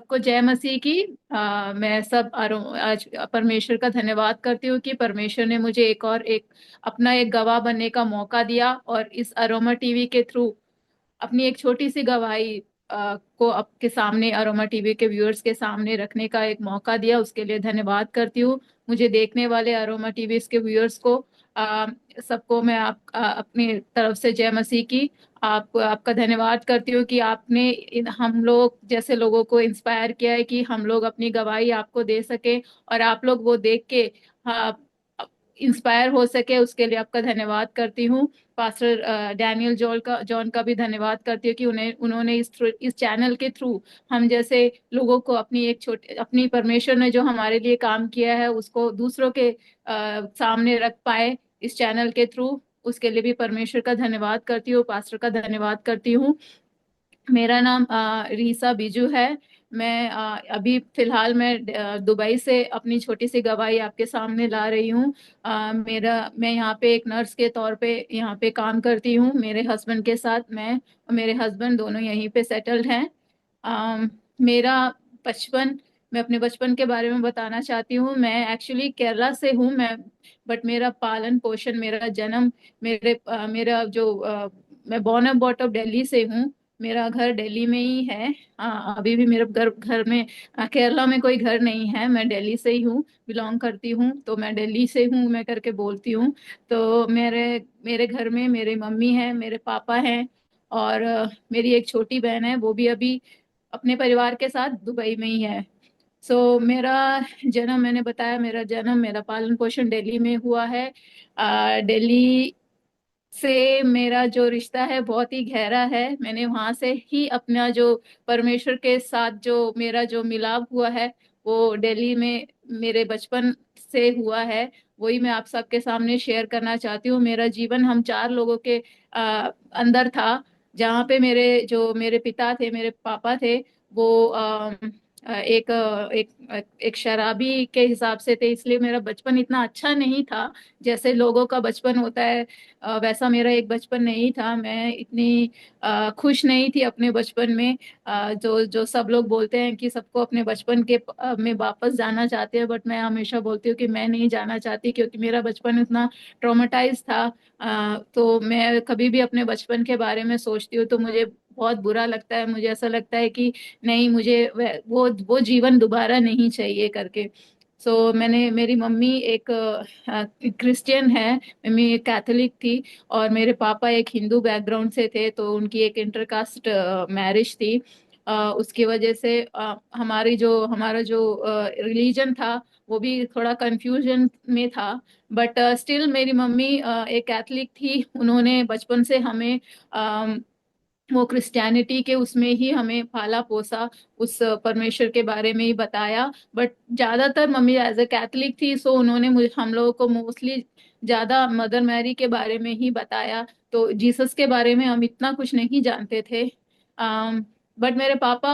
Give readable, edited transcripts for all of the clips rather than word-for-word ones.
सबको जय मसीह की। मैं आज परमेश्वर का धन्यवाद करती हूँ कि परमेश्वर ने मुझे एक अपना एक गवाह बनने का मौका दिया और इस अरोमा टीवी के थ्रू अपनी एक छोटी सी गवाही को आपके सामने, अरोमा टीवी के व्यूअर्स के सामने रखने का एक मौका दिया। उसके लिए धन्यवाद करती हूँ। मुझे देखने वाले अरोमा टीवी के व्यूअर्स को, आ, सबको मैं अपनी तरफ से जय मसीह की आपका धन्यवाद करती हूँ कि आपने हम लोग जैसे लोगों को इंस्पायर किया है कि हम लोग अपनी गवाही आपको दे सके और आप लोग वो देख के इंस्पायर हो सके। उसके लिए आपका धन्यवाद करती हूँ। पास्टर डैनियल जॉन का भी धन्यवाद करती हूँ कि उन्होंने इस चैनल के थ्रू हम जैसे लोगों को अपनी परमेश्वर ने जो हमारे लिए काम किया है उसको दूसरों के सामने रख पाए इस चैनल के थ्रू। उसके लिए भी परमेश्वर का धन्यवाद करती हूँ, पास्टर का धन्यवाद करती हूँ। मेरा नाम रीसा बिजू है। मैं अभी फिलहाल मैं दुबई से अपनी छोटी सी गवाही आपके सामने ला रही हूँ। मैं यहाँ पे एक नर्स के तौर पे यहाँ पे काम करती हूँ मेरे हस्बैंड के साथ। मैं और मेरे हस्बैंड दोनों यहीं पे सेटल्ड हैं। मेरा बचपन मैं अपने बचपन के बारे में बताना चाहती हूँ। मैं एक्चुअली केरला से हूँ। बट मेरा पालन पोषण, मेरा जन्म, मेरा जो मैं born and brought of Delhi से हूँ। मेरा घर दिल्ली में ही है। अभी भी मेरे घर घर में केरला में कोई घर नहीं है। मैं दिल्ली से ही हूँ, बिलोंग करती हूँ, तो मैं दिल्ली से हूँ मैं करके बोलती हूँ। तो मेरे मेरे घर में मेरी मम्मी है, मेरे पापा हैं और मेरी एक छोटी बहन है, वो भी अभी अपने परिवार के साथ दुबई में ही है। मेरा जन्म, मैंने बताया, मेरा पालन पोषण दिल्ली में हुआ है। दिल्ली से मेरा जो रिश्ता है बहुत ही गहरा है। मैंने वहां से ही अपना जो परमेश्वर के साथ जो मेरा जो मिलाप हुआ है वो दिल्ली में मेरे बचपन से हुआ है। वही मैं आप सबके सामने शेयर करना चाहती हूँ। मेरा जीवन हम चार लोगों के अंदर था। जहाँ पे मेरे पिता थे, मेरे पापा थे, वो एक शराबी के हिसाब से थे, इसलिए मेरा बचपन इतना अच्छा नहीं था जैसे लोगों का बचपन होता है। वैसा मेरा एक बचपन नहीं था। मैं इतनी खुश नहीं थी अपने बचपन में। जो जो सब लोग बोलते हैं कि सबको अपने बचपन में वापस जाना चाहते हैं, बट मैं हमेशा बोलती हूँ कि मैं नहीं जाना चाहती क्योंकि मेरा बचपन इतना ट्रॉमेटाइज था। तो मैं कभी भी अपने बचपन के बारे में सोचती हूँ तो मुझे बहुत बुरा लगता है। मुझे ऐसा लगता है कि नहीं, मुझे वो जीवन दोबारा नहीं चाहिए करके। मेरी मम्मी एक क्रिश्चियन है, मम्मी एक कैथोलिक थी और मेरे पापा एक हिंदू बैकग्राउंड से थे, तो उनकी एक इंटरकास्ट मैरिज थी। उसकी वजह से हमारा जो रिलीजन था वो भी थोड़ा कंफ्यूजन में था। बट स्टिल मेरी मम्मी एक कैथलिक थी। उन्होंने बचपन से हमें वो क्रिश्चियनिटी के उसमें ही हमें पाला पोसा, उस परमेश्वर के बारे में ही बताया। बट ज्यादातर मम्मी एज ए कैथलिक थी, सो उन्होंने मुझे हम लोगों को मोस्टली ज्यादा मदर मैरी के बारे में ही बताया। तो जीसस के बारे में हम इतना कुछ नहीं जानते थे। बट मेरे पापा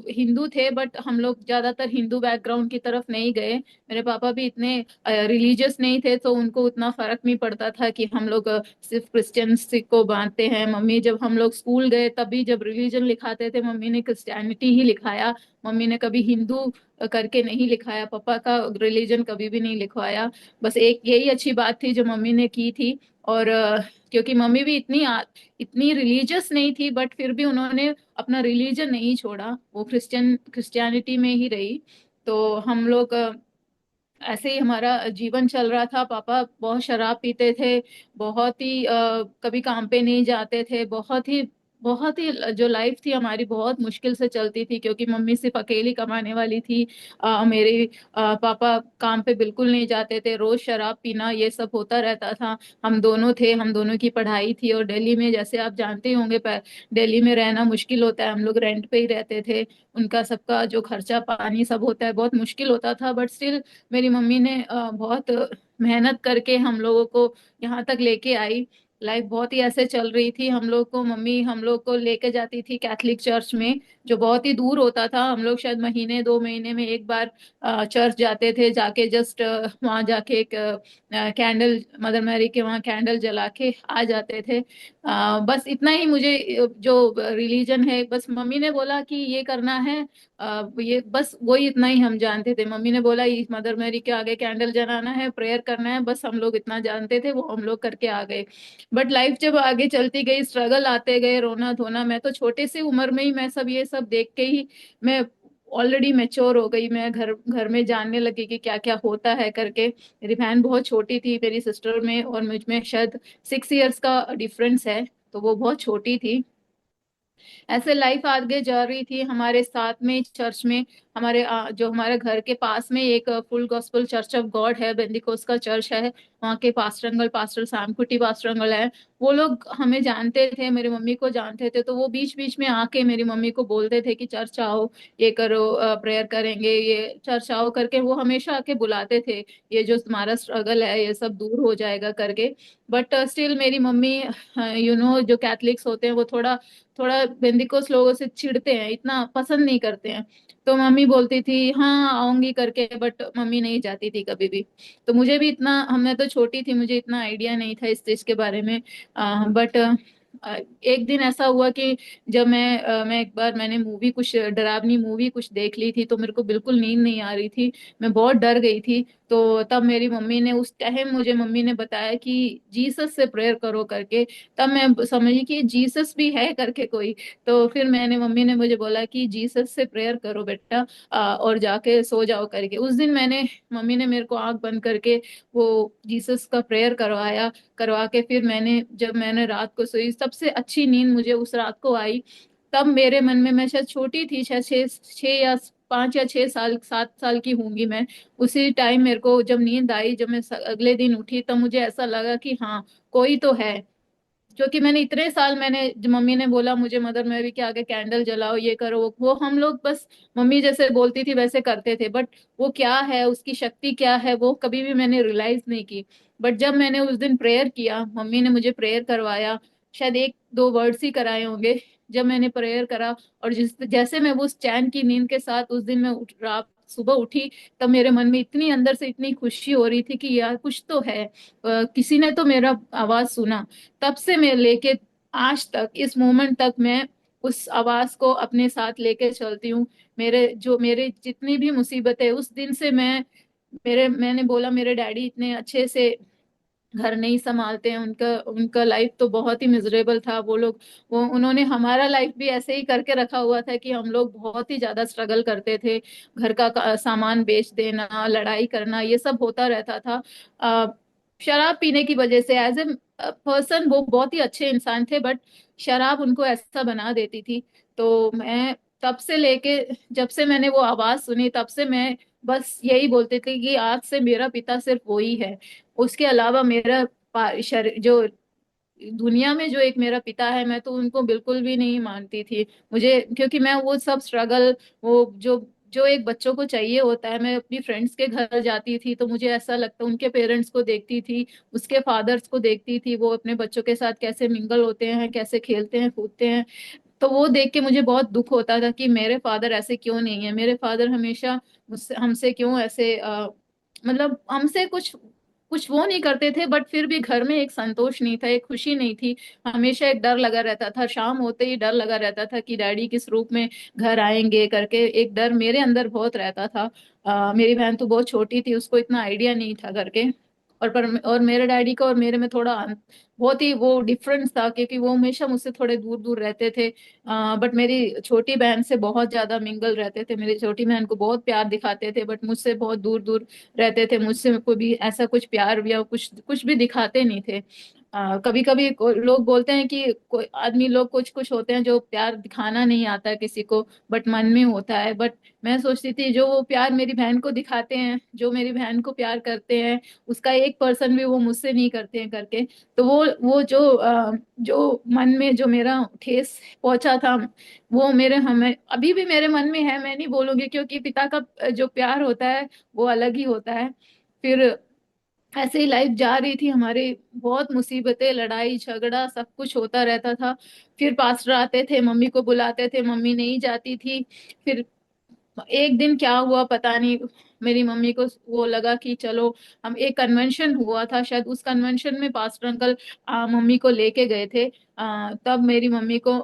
हिंदू थे, बट हम लोग ज्यादातर हिंदू बैकग्राउंड की तरफ नहीं गए। मेरे पापा भी इतने रिलीजियस नहीं थे, तो उनको उतना फर्क नहीं पड़ता था कि हम लोग सिर्फ क्रिश्चियंस को बांटते हैं। मम्मी जब हम लोग स्कूल गए तभी जब रिलीजन लिखाते थे मम्मी ने क्रिश्चियनिटी ही लिखाया। मम्मी ने कभी हिंदू करके नहीं लिखाया, पापा का रिलीजन कभी भी नहीं लिखवाया। बस एक यही अच्छी बात थी जो मम्मी ने की थी। और क्योंकि मम्मी भी इतनी रिलीजियस नहीं थी, बट फिर भी उन्होंने अपना रिलीजन नहीं छोड़ा, वो क्रिश्चियनिटी में ही रही। तो हम लोग ऐसे ही हमारा जीवन चल रहा था। पापा बहुत शराब पीते थे, बहुत ही कभी काम पे नहीं जाते थे। बहुत ही जो लाइफ थी हमारी बहुत मुश्किल से चलती थी क्योंकि मम्मी सिर्फ अकेली कमाने वाली थी। मेरे पापा काम पे बिल्कुल नहीं जाते थे, रोज शराब पीना ये सब होता रहता था। हम दोनों थे, हम दोनों की पढ़ाई थी, और दिल्ली में जैसे आप जानते ही होंगे, दिल्ली में रहना मुश्किल होता है। हम लोग रेंट पे ही रहते थे। उनका सबका जो खर्चा पानी सब होता है बहुत मुश्किल होता था। बट स्टिल मेरी मम्मी ने बहुत मेहनत करके हम लोगों को यहाँ तक लेके आई। लाइफ बहुत ही ऐसे चल रही थी। मम्मी हम लोग को लेके जाती थी कैथलिक चर्च में, जो बहुत ही दूर होता था। हम लोग शायद महीने 2 महीने में एक बार चर्च जाते थे। जाके जस्ट वहाँ जाके एक कैंडल, मदर मैरी के वहाँ कैंडल जला के आ जाते थे। बस इतना ही मुझे जो रिलीजन है, बस मम्मी ने बोला कि ये करना है, ये बस वही इतना ही हम जानते थे। मम्मी ने बोला इस मदर मैरी के आगे कैंडल जलाना है, प्रेयर करना है, बस हम लोग इतना जानते थे, वो हम लोग करके आ गए। बट लाइफ जब आगे चलती गई, स्ट्रगल आते गए, रोना धोना, मैं तो छोटे से उम्र में ही मैं सब ये सब देख के ही मैं ऑलरेडी मैच्योर हो गई। मैं घर घर में जानने लगी कि क्या क्या होता है करके। मेरी बहन बहुत छोटी थी, मेरी सिस्टर में और मुझ में शायद 6 इयर्स का डिफरेंस है, तो वो बहुत छोटी थी। ऐसे लाइफ आगे जा रही थी। हमारे साथ में चर्च में, हमारे जो हमारे घर के पास में एक full gospel church of God है, बेंदिकोस का चर्च है। वहाँ के पास्टर अंकल, पास्टर सैम कुटी पास्टर अंकल है। वो लोग हमें जानते थे, मेरी मम्मी को जानते थे, तो वो बीच बीच में आके मेरी मम्मी को बोलते थे कि चर्च आओ, ये करो, प्रेयर करेंगे, ये चर्च आओ करके वो हमेशा आके बुलाते थे। ये जो तुम्हारा स्ट्रगल है ये सब दूर हो जाएगा करके। बट स्टिल मेरी मम्मी, जो कैथलिक्स होते हैं वो थोड़ा थोड़ा बेंदिकोस लोगों से चिढ़ते हैं, इतना पसंद नहीं करते हैं। तो मम्मी बोलती थी हाँ आऊंगी करके, बट मम्मी नहीं जाती थी कभी भी। तो मुझे भी इतना, मैं तो छोटी थी, मुझे इतना आइडिया नहीं था इस चीज के बारे में। बट एक दिन ऐसा हुआ कि जब मैं एक बार मैंने मूवी, कुछ डरावनी मूवी कुछ देख ली थी, तो मेरे को बिल्कुल नींद नहीं आ रही थी, मैं बहुत डर गई थी। तो तब मेरी मम्मी ने उस टाइम मुझे मम्मी ने बताया कि जीसस से प्रेयर करो करके। तब मैं समझी कि जीसस भी है करके कोई। तो फिर मम्मी ने मुझे बोला कि जीसस से प्रेयर करो बेटा, और जाके सो जाओ करके। उस दिन मम्मी ने मेरे को आंख बंद करके वो जीसस का प्रेयर करवाया। करवा के फिर जब मैंने रात को सोई, सबसे अच्छी नींद मुझे उस रात को आई। तब मेरे मन में, मैं शायद छोटी थी, शायद छः छः या 5 या 6 साल, 7 साल की होंगी मैं। उसी टाइम मेरे को जब नींद आई, जब मैं अगले दिन उठी, तब मुझे ऐसा लगा कि हाँ कोई तो है। क्योंकि मैंने इतने साल, मम्मी ने बोला मुझे मदर मैरी के आगे कैंडल जलाओ, ये करो, वो हम लोग बस मम्मी जैसे बोलती थी वैसे करते थे। बट वो क्या है, उसकी शक्ति क्या है, वो कभी भी मैंने रियलाइज नहीं की। बट जब मैंने उस दिन प्रेयर किया, मम्मी ने मुझे प्रेयर करवाया, शायद एक दो वर्ड्स ही कराए होंगे। जब मैंने प्रेयर करा और जैसे मैं वो उस चैन की नींद के साथ उस दिन मैं रात सुबह उठी, तब मेरे मन में इतनी अंदर से इतनी खुशी हो रही थी कि यार कुछ तो है, किसी ने तो मेरा आवाज सुना। तब से मैं लेके आज तक, इस मोमेंट तक, मैं उस आवाज को अपने साथ लेके चलती हूँ। मेरे जितनी भी मुसीबतें, उस दिन से मैंने बोला मेरे डैडी इतने अच्छे से घर नहीं संभालते हैं, उनका उनका लाइफ तो बहुत ही मिजरेबल था। वो उन्होंने हमारा लाइफ भी ऐसे ही करके रखा हुआ था कि हम लोग बहुत ही ज्यादा स्ट्रगल करते थे। घर का सामान बेच देना, लड़ाई करना, ये सब होता रहता था। अ, शराब पीने की वजह से, एज ए पर्सन वो बहुत ही अच्छे इंसान थे, बट शराब उनको ऐसा बना देती थी। तो मैं तब से लेके, जब से मैंने वो आवाज सुनी, तब से मैं बस यही बोलती थी कि आज से मेरा पिता सिर्फ वो ही है। उसके अलावा मेरा जो दुनिया में जो एक मेरा पिता है, मैं तो उनको बिल्कुल भी नहीं मानती थी। मुझे, क्योंकि मैं वो सब स्ट्रगल, वो जो जो एक बच्चों को चाहिए होता है, मैं अपनी फ्रेंड्स के घर जाती थी तो मुझे ऐसा लगता, उनके पेरेंट्स को देखती थी, उसके फादर्स को देखती थी, वो अपने बच्चों के साथ कैसे मिंगल होते हैं, कैसे खेलते हैं कूदते हैं। तो वो देख के मुझे बहुत दुख होता था कि मेरे फादर ऐसे क्यों नहीं है, मेरे फादर हमेशा मुझसे हमसे क्यों ऐसे, मतलब हमसे कुछ कुछ वो नहीं करते थे, बट फिर भी घर में एक संतोष नहीं था, एक खुशी नहीं थी। हमेशा एक डर लगा रहता था, शाम होते ही डर लगा रहता था कि डैडी किस रूप में घर आएंगे करके, एक डर मेरे अंदर बहुत रहता था। मेरी बहन तो बहुत छोटी थी, उसको इतना आइडिया नहीं था करके। और मेरे डैडी का और मेरे में थोड़ा बहुत ही वो डिफरेंस था, क्योंकि वो हमेशा मुझसे थोड़े दूर दूर रहते थे। बट मेरी छोटी बहन से बहुत ज्यादा मिंगल रहते थे, मेरी छोटी बहन को बहुत प्यार दिखाते थे, बट मुझसे बहुत दूर दूर रहते थे, मुझसे कोई भी ऐसा कुछ प्यार या कुछ कुछ भी दिखाते नहीं थे। कभी कभी लोग बोलते हैं कि कोई आदमी लोग कुछ कुछ होते हैं जो प्यार दिखाना नहीं आता है किसी को, बट मन में होता है। बट मैं सोचती थी जो वो प्यार मेरी बहन को दिखाते हैं, जो मेरी बहन को प्यार करते हैं, उसका 1% भी वो मुझसे नहीं करते हैं करके। तो वो जो मन में जो मेरा ठेस पहुंचा था, वो मेरे हमें अभी भी मेरे मन में है। मैं नहीं बोलूंगी, क्योंकि पिता का जो प्यार होता है वो अलग ही होता है। फिर ऐसे ही लाइफ जा रही थी हमारी, बहुत मुसीबतें, लड़ाई झगड़ा सब कुछ होता रहता था। फिर पास्टर आते थे, मम्मी को बुलाते थे, मम्मी नहीं जाती थी। फिर एक दिन क्या हुआ पता नहीं, मेरी मम्मी को वो लगा कि चलो, हम एक कन्वेंशन हुआ था शायद, उस कन्वेंशन में पास्टर अंकल मम्मी को लेके गए थे। तब मेरी मम्मी को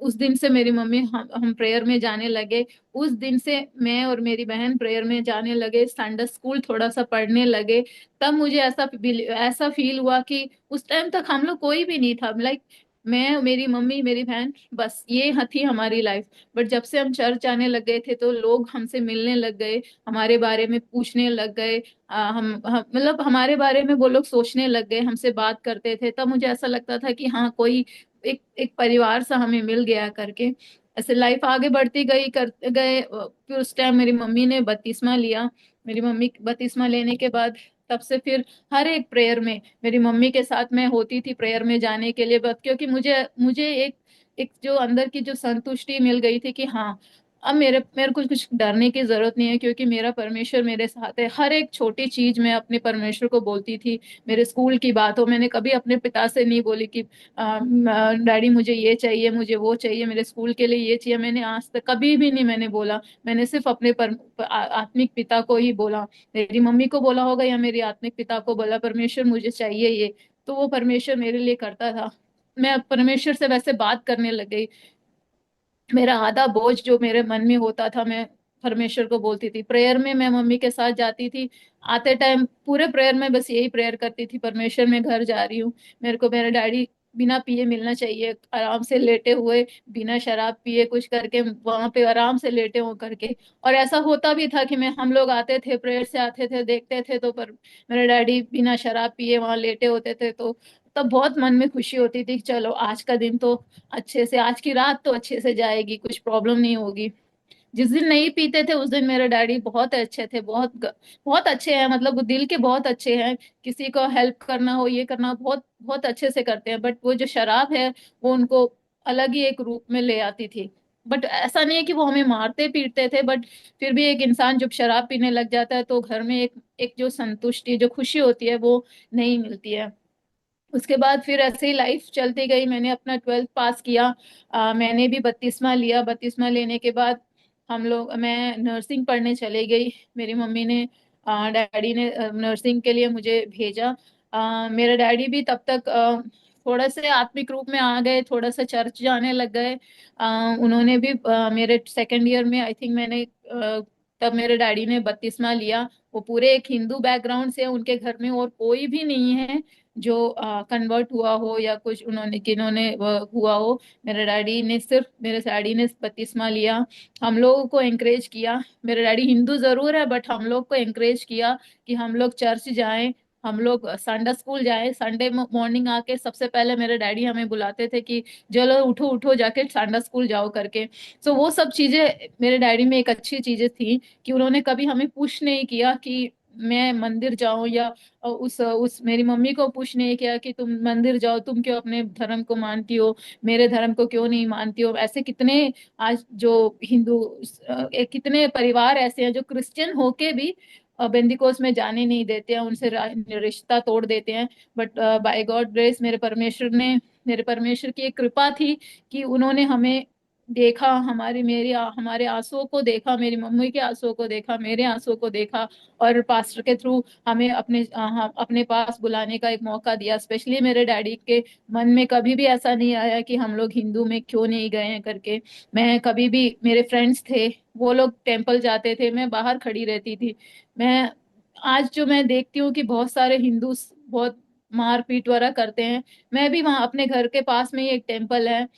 उस दिन से मेरी मम्मी हम प्रेयर में जाने लगे। उस दिन से मैं और मेरी बहन प्रेयर में जाने लगे, संडे स्कूल थोड़ा सा पढ़ने लगे। तब मुझे ऐसा फील हुआ कि उस टाइम तक हम लोग कोई भी नहीं था, लाइक मैं, मेरी मम्मी, मेरी बहन, बस ये थी हमारी लाइफ। बट जब से हम चर्च आने लग गए थे तो लोग हमसे मिलने लग गए, हमारे बारे में पूछने लग गए। मतलब हमारे बारे में वो लोग सोचने लग गए, हमसे बात करते थे। तब मुझे ऐसा लगता था कि हाँ, कोई एक एक परिवार सा हमें मिल गया करके। ऐसे लाइफ आगे बढ़ती गई, कर गए। फिर उस टाइम मेरी मम्मी ने बपतिस्मा लिया। मेरी मम्मी बपतिस्मा लेने के बाद तब से फिर हर एक प्रेयर में मेरी मम्मी के साथ मैं होती थी प्रेयर में जाने के लिए। बस क्योंकि मुझे मुझे एक एक जो अंदर की जो संतुष्टि मिल गई थी कि हाँ, अब मेरे मेरे को कुछ डरने की जरूरत नहीं है, क्योंकि मेरा परमेश्वर मेरे साथ है। हर एक छोटी चीज मैं अपने परमेश्वर को बोलती थी। मेरे स्कूल की बात हो, मैंने कभी अपने पिता से नहीं बोली कि डैडी मुझे ये चाहिए, मुझे वो चाहिए, मेरे स्कूल के लिए ये चाहिए। मैंने आज तक कभी भी नहीं मैंने बोला। मैंने सिर्फ अपने आत्मिक पिता को ही बोला। मेरी मम्मी को बोला होगा या मेरी आत्मिक पिता को बोला, परमेश्वर मुझे चाहिए ये। तो वो परमेश्वर मेरे लिए करता था। मैं परमेश्वर से वैसे बात करने लग गई। मेरा आधा बोझ जो मेरे मन में होता था, मैं परमेश्वर को बोलती थी। प्रेयर में मैं मम्मी के साथ जाती थी। आते टाइम पूरे प्रेयर में बस यही प्रेयर करती थी, परमेश्वर मैं घर जा रही हूँ, मेरे को मेरा डैडी बिना पिए मिलना चाहिए, आराम से लेटे हुए, बिना शराब पिए कुछ करके वहां पे आराम से लेटे हो करके। और ऐसा होता भी था कि मैं हम लोग आते थे, प्रेयर से आते थे, देखते थे तो पर मेरे डैडी बिना शराब पिए वहां लेटे होते थे। तो तब बहुत मन में खुशी होती थी कि चलो आज का दिन तो अच्छे से, आज की रात तो अच्छे से जाएगी, कुछ प्रॉब्लम नहीं होगी। जिस दिन नहीं पीते थे उस दिन मेरे डैडी बहुत अच्छे थे, बहुत अच्छे हैं, मतलब वो दिल के बहुत अच्छे हैं। किसी को हेल्प करना हो, ये करना हो, बहुत बहुत अच्छे से करते हैं। बट वो जो शराब है वो उनको अलग ही एक रूप में ले आती थी। बट ऐसा नहीं है कि वो हमें मारते पीटते थे, बट फिर भी एक इंसान जब शराब पीने लग जाता है तो घर में एक एक जो संतुष्टि, जो खुशी होती है वो नहीं मिलती है। उसके बाद फिर ऐसे ही लाइफ चलती गई। मैंने अपना 12th पास किया। मैंने भी बपतिस्मा लिया। बपतिस्मा लेने के बाद मैं नर्सिंग पढ़ने चली गई। मेरी मम्मी ने, डैडी ने नर्सिंग के लिए मुझे भेजा। मेरे डैडी भी तब तक थोड़ा से आत्मिक रूप में आ गए, थोड़ा सा चर्च जाने लग गए। उन्होंने भी मेरे सेकेंड ईयर में आई थिंक मैंने तब मेरे डैडी ने बपतिस्मा लिया। वो पूरे एक हिंदू बैकग्राउंड से हैं, उनके घर में और कोई भी नहीं है जो कन्वर्ट हुआ हो या कुछ उन्होंने किन्होंने हुआ हो। मेरे डैडी ने बपतिस्मा लिया। हम लोगों को एंकरेज किया। मेरे डैडी हिंदू जरूर है बट हम लोग को एंकरेज किया कि हम लोग चर्च जाएं, हम लोग संडे स्कूल जाएं। संडे मॉर्निंग आके सबसे पहले मेरे डैडी हमें बुलाते थे कि चलो उठो उठो जाके संडे स्कूल जाओ करके। सो वो सब चीजें मेरे डैडी में एक अच्छी चीजें थी कि उन्होंने कभी हमें पुश नहीं किया कि मैं मंदिर जाऊं, या उस मेरी मम्मी को पुश नहीं किया कि तुम मंदिर जाओ, तुम क्यों अपने धर्म को मानती हो, मेरे धर्म को क्यों नहीं मानती हो। ऐसे कितने आज जो हिंदू कितने परिवार ऐसे हैं जो क्रिश्चियन होके भी बेंदिकोस में जाने नहीं देते हैं, उनसे रिश्ता तोड़ देते हैं। बट बाय गॉड ग्रेस मेरे परमेश्वर की एक कृपा थी कि उन्होंने हमें देखा, हमारे आंसुओं को देखा, मेरी मम्मी के आंसुओं को देखा, मेरे आंसुओं को देखा, और पास्टर के थ्रू हमें अपने पास बुलाने का एक मौका दिया। स्पेशली मेरे डैडी के मन में कभी भी ऐसा नहीं आया कि हम लोग हिंदू में क्यों नहीं गए हैं करके। मैं कभी भी, मेरे फ्रेंड्स थे वो लोग टेम्पल जाते थे, मैं बाहर खड़ी रहती थी। मैं आज जो मैं देखती हूँ कि बहुत सारे हिंदू बहुत मारपीट वगैरह करते हैं, मैं भी वहां अपने घर के पास में ही एक टेम्पल है।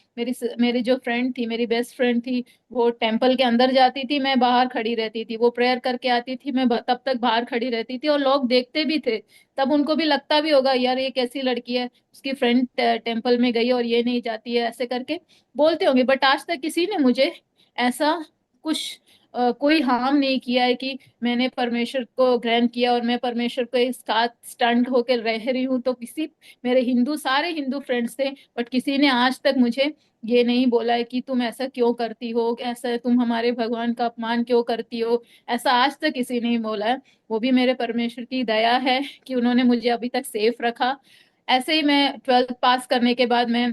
मेरी जो फ्रेंड थी, मेरी बेस्ट फ्रेंड थी, वो टेम्पल के अंदर जाती थी, मैं बाहर खड़ी रहती थी। वो प्रेयर करके आती थी, मैं तब तक बाहर खड़ी रहती थी और लोग देखते भी थे। तब उनको भी लगता भी होगा यार ये कैसी लड़की है, उसकी फ्रेंड टेम्पल में गई और ये नहीं जाती है, ऐसे करके बोलते होंगे। बट आज तक किसी ने मुझे ऐसा कुछ कोई हार्म नहीं किया है कि मैंने परमेश्वर को ग्रहण किया और मैं परमेश्वर को इस साथ स्टंट होकर रह रही हूँ। तो किसी, मेरे सारे हिंदू फ्रेंड्स थे, बट किसी ने आज तक मुझे ये नहीं बोला है कि तुम ऐसा क्यों करती हो, ऐसा तुम हमारे भगवान का अपमान क्यों करती हो। ऐसा आज तक किसी ने नहीं बोला है। वो भी मेरे परमेश्वर की दया है कि उन्होंने मुझे अभी तक सेफ रखा। ऐसे ही मैं 12th पास करने के बाद मैं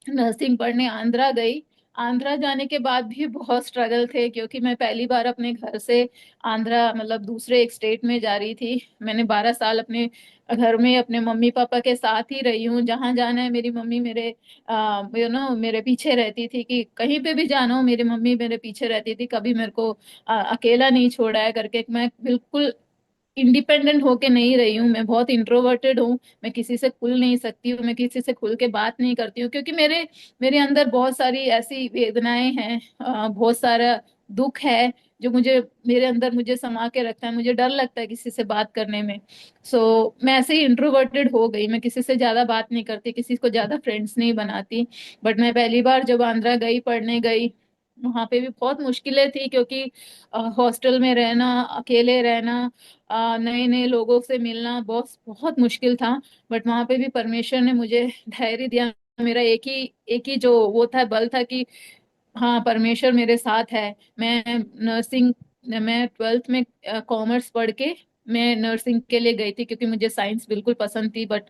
नर्सिंग पढ़ने आंध्रा गई। आंध्रा जाने के बाद भी बहुत स्ट्रगल थे, क्योंकि मैं पहली बार अपने घर से आंध्रा, मतलब दूसरे एक स्टेट में जा रही थी। मैंने 12 साल अपने घर में अपने मम्मी पापा के साथ ही रही हूँ। जहाँ जाना है मेरी मम्मी मेरे मेरे पीछे रहती थी, कि कहीं पे भी जाना हो मेरी मम्मी मेरे पीछे रहती थी। कभी मेरे को अकेला नहीं छोड़ा है करके। मैं बिल्कुल इंडिपेंडेंट होके नहीं रही हूँ। मैं बहुत इंट्रोवर्टेड हूँ। मैं किसी से खुल नहीं सकती हूँ, मैं किसी से खुल के बात नहीं करती हूँ, क्योंकि मेरे मेरे अंदर बहुत सारी ऐसी वेदनाएं हैं, बहुत सारा दुख है जो मुझे मेरे अंदर मुझे समा के रखता है। मुझे डर लगता है किसी से बात करने में। मैं ऐसे ही इंट्रोवर्टेड हो गई। मैं किसी से ज्यादा बात नहीं करती, किसी को ज्यादा फ्रेंड्स नहीं बनाती। बट मैं पहली बार जब आंध्रा गई, पढ़ने गई, वहां पे भी बहुत मुश्किलें थी, क्योंकि हॉस्टल में रहना, अकेले रहना, नए नए लोगों से मिलना बहुत बहुत मुश्किल था। बट वहां पे भी परमेश्वर ने मुझे धैर्य दिया। मेरा एक ही जो वो था, बल था कि हाँ, परमेश्वर मेरे साथ है। मैं नर्सिंग मैं 12th में कॉमर्स पढ़ के मैं नर्सिंग के लिए गई थी, क्योंकि मुझे साइंस बिल्कुल पसंद थी। बट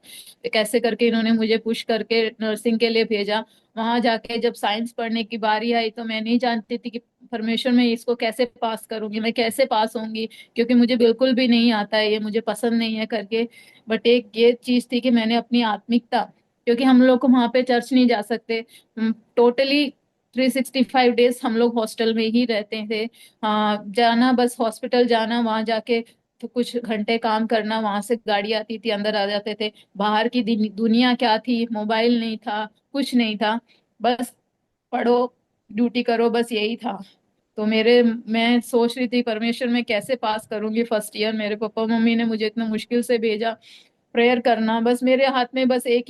कैसे करके इन्होंने मुझे पुश करके नर्सिंग के लिए भेजा। वहां जाके जब साइंस पढ़ने की बारी आई, तो मैं नहीं जानती थी कि परमेश्वर, मैं इसको कैसे पास करूंगी, मैं कैसे पास होंगी, क्योंकि मुझे बिल्कुल भी नहीं आता है, ये मुझे पसंद नहीं है करके। बट एक ये चीज थी कि मैंने अपनी आत्मिकता, क्योंकि हम लोग को वहां पे चर्च नहीं जा सकते, टोटली 365 डेज हम लोग हॉस्टल में ही रहते थे। जाना बस हॉस्पिटल जाना, वहां जाके तो कुछ घंटे काम करना, वहां से गाड़ी आती थी, अंदर आ जाते थे। बाहर की दुनिया क्या थी, मोबाइल नहीं था, कुछ नहीं था। बस पढ़ो, ड्यूटी करो, बस यही था। तो मैं सोच रही थी परमेश्वर मैं कैसे पास करूंगी फर्स्ट ईयर। मेरे पापा मम्मी ने मुझे इतना मुश्किल से भेजा। प्रेयर करना बस मेरे हाथ में, बस एक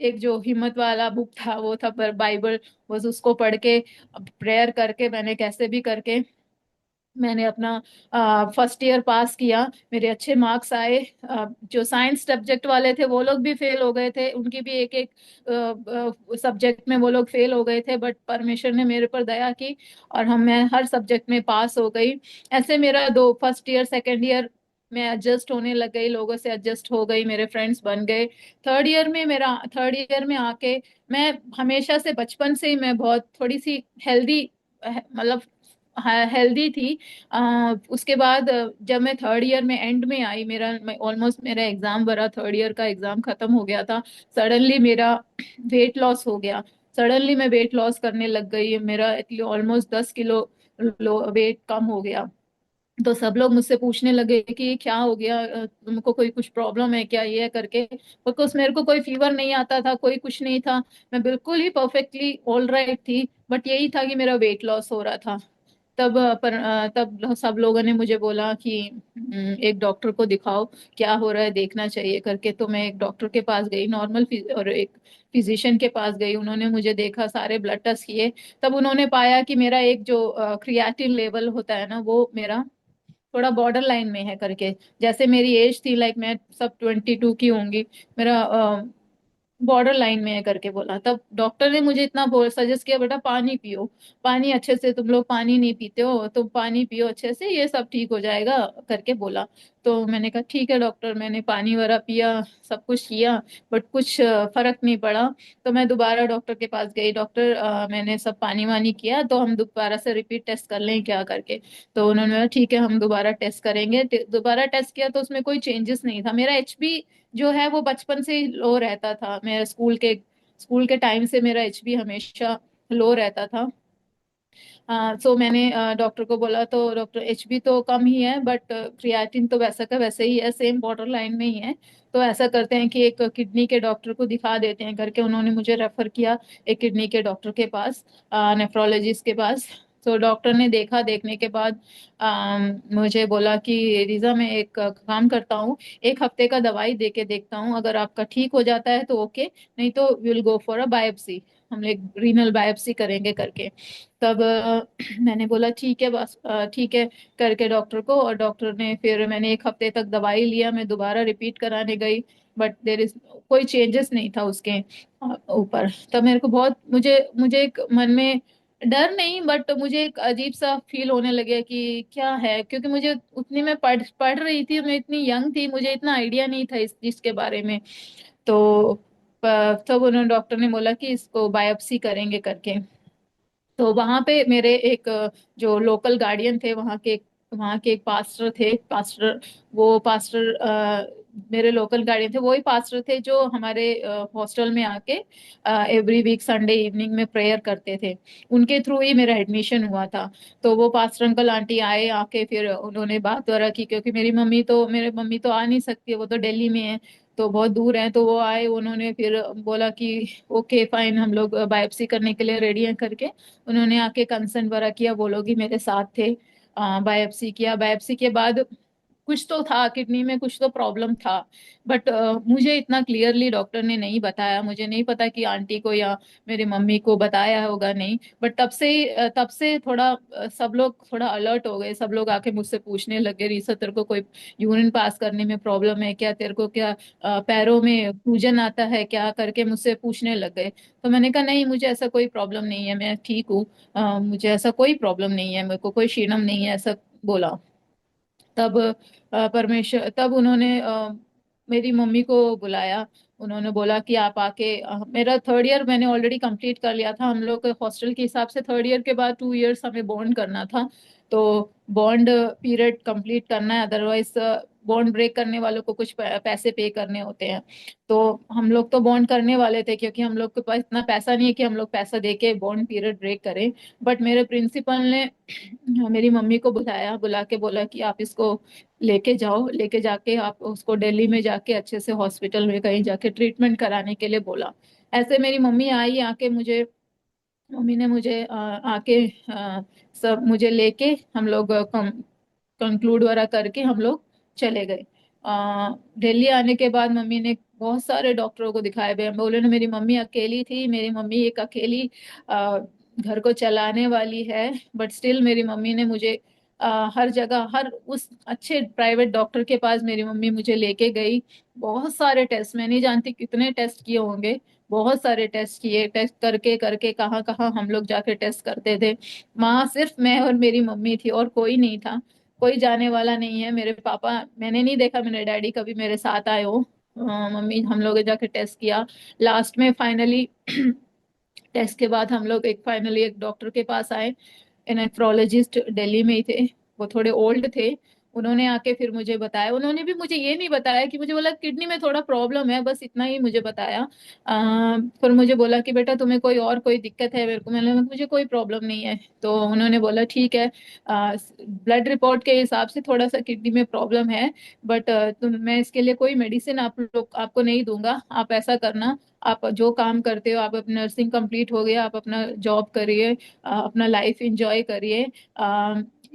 एक जो हिम्मत वाला बुक था वो था पर बाइबल। बस उसको पढ़ के प्रेयर करके मैंने कैसे भी करके मैंने अपना फर्स्ट ईयर पास किया। मेरे अच्छे मार्क्स आए। जो साइंस सब्जेक्ट वाले थे वो लोग भी फेल हो गए थे, उनकी भी एक एक सब्जेक्ट में वो लोग फेल हो गए थे। बट परमेश्वर ने मेरे पर दया की, और मैं हर सब्जेक्ट में पास हो गई। ऐसे मेरा दो फर्स्ट ईयर सेकेंड ईयर मैं एडजस्ट होने लग गई, लोगों से एडजस्ट हो गई, मेरे फ्रेंड्स बन गए। थर्ड ईयर में आके मैं हमेशा से बचपन से ही मैं बहुत थोड़ी सी हेल्दी, मतलब हेल्दी थी। उसके बाद जब मैं थर्ड ईयर में एंड में आई, ऑलमोस्ट मेरा एग्जाम भरा, थर्ड ईयर का एग्जाम खत्म हो गया था। सडनली मेरा वेट लॉस हो गया। सडनली मैं वेट लॉस करने लग गई। मेरा ऑलमोस्ट 10 किलो वेट कम हो गया। तो सब लोग मुझसे पूछने लगे कि ये क्या हो गया, तुमको कोई कुछ प्रॉब्लम है क्या, ये है करके। बिकॉज मेरे को कोई फीवर नहीं आता था, कोई कुछ नहीं था। मैं बिल्कुल ही परफेक्टली ऑल राइट थी। बट यही था कि मेरा वेट लॉस हो रहा था। तब सब लोगों ने मुझे बोला कि एक डॉक्टर को दिखाओ, क्या हो रहा है देखना चाहिए करके। तो मैं एक डॉक्टर के पास गई, और एक फिजिशियन के पास गई। उन्होंने मुझे देखा, सारे ब्लड टेस्ट किए। तब उन्होंने पाया कि मेरा एक जो क्रिएटिन लेवल होता है ना, वो मेरा थोड़ा बॉर्डर लाइन में है करके। जैसे मेरी एज थी, लाइक मैं सब 22 की होंगी, मेरा बॉर्डर लाइन में है करके बोला। तब डॉक्टर ने मुझे इतना बोल सजेस्ट किया, बेटा पानी पियो, पानी अच्छे से, तुम लोग पानी नहीं पीते हो, तुम पानी पियो अच्छे से, ये सब ठीक हो जाएगा करके बोला। तो मैंने कहा ठीक है डॉक्टर। मैंने पानी वगैरह पिया, सब कुछ किया, बट कुछ फर्क नहीं पड़ा। तो मैं दोबारा डॉक्टर के पास गई। डॉक्टर, मैंने सब पानी वानी किया, तो हम दोबारा से रिपीट टेस्ट कर लें क्या करके। तो उन्होंने बोला ठीक है, हम दोबारा टेस्ट करेंगे। दोबारा टेस्ट किया तो उसमें कोई चेंजेस नहीं था। मेरा एचबी जो है वो बचपन से ही लो रहता था। मेरा स्कूल के टाइम से मेरा एचबी हमेशा लो रहता था। सो मैंने डॉक्टर को बोला, तो डॉक्टर एचबी तो कम ही है, बट क्रिएटिन तो वैसा का वैसे ही है, सेम बॉर्डर लाइन में ही है। तो ऐसा करते हैं कि एक किडनी के डॉक्टर को दिखा देते हैं करके उन्होंने मुझे रेफर किया एक किडनी के डॉक्टर के पास, नेफ्रोलॉजिस्ट के पास। तो डॉक्टर ने देखा, देखने के बाद मुझे बोला कि रीजा, मैं एक काम करता हूँ, एक हफ्ते का दवाई दे के देखता हूँ, अगर आपका ठीक हो जाता है तो ओके, नहीं तो will go for a biopsy, हम एक रीनल बायोप्सी करेंगे करके। तब मैंने बोला ठीक है, बस ठीक है करके डॉक्टर को। और डॉक्टर ने फिर मैंने एक हफ्ते तक दवाई लिया, मैं दोबारा रिपीट कराने गई। बट देर इज कोई चेंजेस नहीं था उसके ऊपर। तब मेरे को बहुत मुझे मुझे एक मन में डर नहीं, बट मुझे एक अजीब सा फील होने लगे कि क्या है, क्योंकि मुझे उतनी मैं पढ़ रही थी, मैं इतनी यंग थी, मुझे इतना आइडिया नहीं था इस चीज के बारे में। तो तब उन्होंने डॉक्टर ने बोला कि इसको बायोप्सी करेंगे करके। तो वहां पे मेरे एक जो लोकल गार्डियन थे, वहाँ के एक पास्टर थे, पास्टर, वो पास्टर मेरे लोकल गार्डियन थे, वही पास्टर थे जो हमारे हॉस्टल में आके एवरी वीक संडे इवनिंग में प्रेयर करते थे। उनके थ्रू ही मेरा एडमिशन हुआ था। तो वो पास्टर अंकल आंटी आए, आके फिर उन्होंने बात वगैरह की, क्योंकि मेरी मम्मी तो आ नहीं सकती, वो तो दिल्ली में है, तो बहुत दूर है। तो वो आए, उन्होंने फिर बोला कि ओके फाइन, हम लोग बायोप्सी करने के लिए रेडी हैं करके। उन्होंने आके कंसर्न वगैरह किया, वो लोग ही मेरे साथ थे। बायोप्सी किया, बायोप्सी के बाद कुछ तो था किडनी में, कुछ तो प्रॉब्लम था। बट मुझे इतना क्लियरली डॉक्टर ने नहीं बताया, मुझे नहीं पता कि आंटी को या मेरी मम्मी को बताया होगा नहीं। बट तब से थोड़ा सब लोग थोड़ा अलर्ट हो गए, सब लोग आके मुझसे पूछने लगे, रीसा तेरे को कोई यूरिन पास करने में प्रॉब्लम है क्या, तेरे को क्या पैरों में सूजन आता है क्या, करके मुझसे पूछने लग गए। तो मैंने कहा नहीं, मुझे ऐसा कोई प्रॉब्लम नहीं है, मैं ठीक हूँ, मुझे ऐसा कोई प्रॉब्लम नहीं है, मेरे को कोई शीनम नहीं है, ऐसा बोला। तब परमेश्वर, तब उन्होंने मेरी मम्मी को बुलाया। उन्होंने बोला कि आप आके मेरा थर्ड ईयर मैंने ऑलरेडी कंप्लीट कर लिया था, हम लोग हॉस्टल के हिसाब से थर्ड ईयर के बाद 2 इयर्स हमें बॉन्ड करना था। तो बॉन्ड पीरियड कंप्लीट करना है, अदरवाइज बॉन्ड ब्रेक करने वालों को कुछ पैसे पे करने होते हैं। तो हम लोग तो बॉन्ड करने वाले थे, क्योंकि हम लोग के पास इतना पैसा नहीं है कि हम लोग पैसा दे के बॉन्ड पीरियड ब्रेक करें। बट मेरे प्रिंसिपल ने मेरी मम्मी को बुलाया, बुला के बोला कि आप इसको लेके जाओ, लेके जाके आप उसको दिल्ली में जाके अच्छे से हॉस्पिटल में कहीं जाके ट्रीटमेंट कराने के लिए बोला। ऐसे मेरी मम्मी आई, आके मुझे, मम्मी ने मुझे आके सब मुझे लेके, हम लोग कंक्लूड वगैरह करके हम लोग चले गए। दिल्ली आने के बाद मम्मी ने बहुत सारे डॉक्टरों को दिखाए, बोले ना, मेरी मम्मी अकेली थी, मेरी मम्मी एक अकेली घर को चलाने वाली है। बट स्टिल मेरी मम्मी ने मुझे हर जगह, हर उस अच्छे प्राइवेट डॉक्टर के पास मेरी मम्मी मुझे लेके गई। बहुत सारे टेस्ट, मैं नहीं जानती कितने टेस्ट किए होंगे, बहुत सारे टेस्ट किए, टेस्ट करके करके कहाँ कहाँ हम लोग जाके टेस्ट करते थे। माँ सिर्फ मैं और मेरी मम्मी थी, और कोई नहीं था, कोई जाने वाला नहीं है। मेरे पापा, मैंने नहीं देखा मेरे डैडी कभी मेरे साथ आए हो। मम्मी, हम लोग जाके टेस्ट किया। लास्ट में फाइनली टेस्ट के बाद हम लोग फाइनली एक डॉक्टर के पास आए, नेफ्रोलॉजिस्ट दिल्ली में ही थे, वो थोड़े ओल्ड थे। उन्होंने आके फिर मुझे बताया, उन्होंने भी मुझे ये नहीं बताया कि, मुझे बोला किडनी में थोड़ा प्रॉब्लम है, बस इतना ही मुझे बताया। फिर मुझे बोला कि बेटा तुम्हें कोई और कोई दिक्कत है, मेरे को, मैंने बोला, मुझे कोई प्रॉब्लम नहीं है। तो उन्होंने बोला ठीक है, ब्लड रिपोर्ट के हिसाब से थोड़ा सा किडनी में प्रॉब्लम है, बट मैं इसके लिए कोई मेडिसिन आप लोग आपको नहीं दूंगा। आप ऐसा करना, आप जो काम करते हो, आप अपनी नर्सिंग कंप्लीट हो गया, आप अपना जॉब करिए, अपना लाइफ एंजॉय करिए,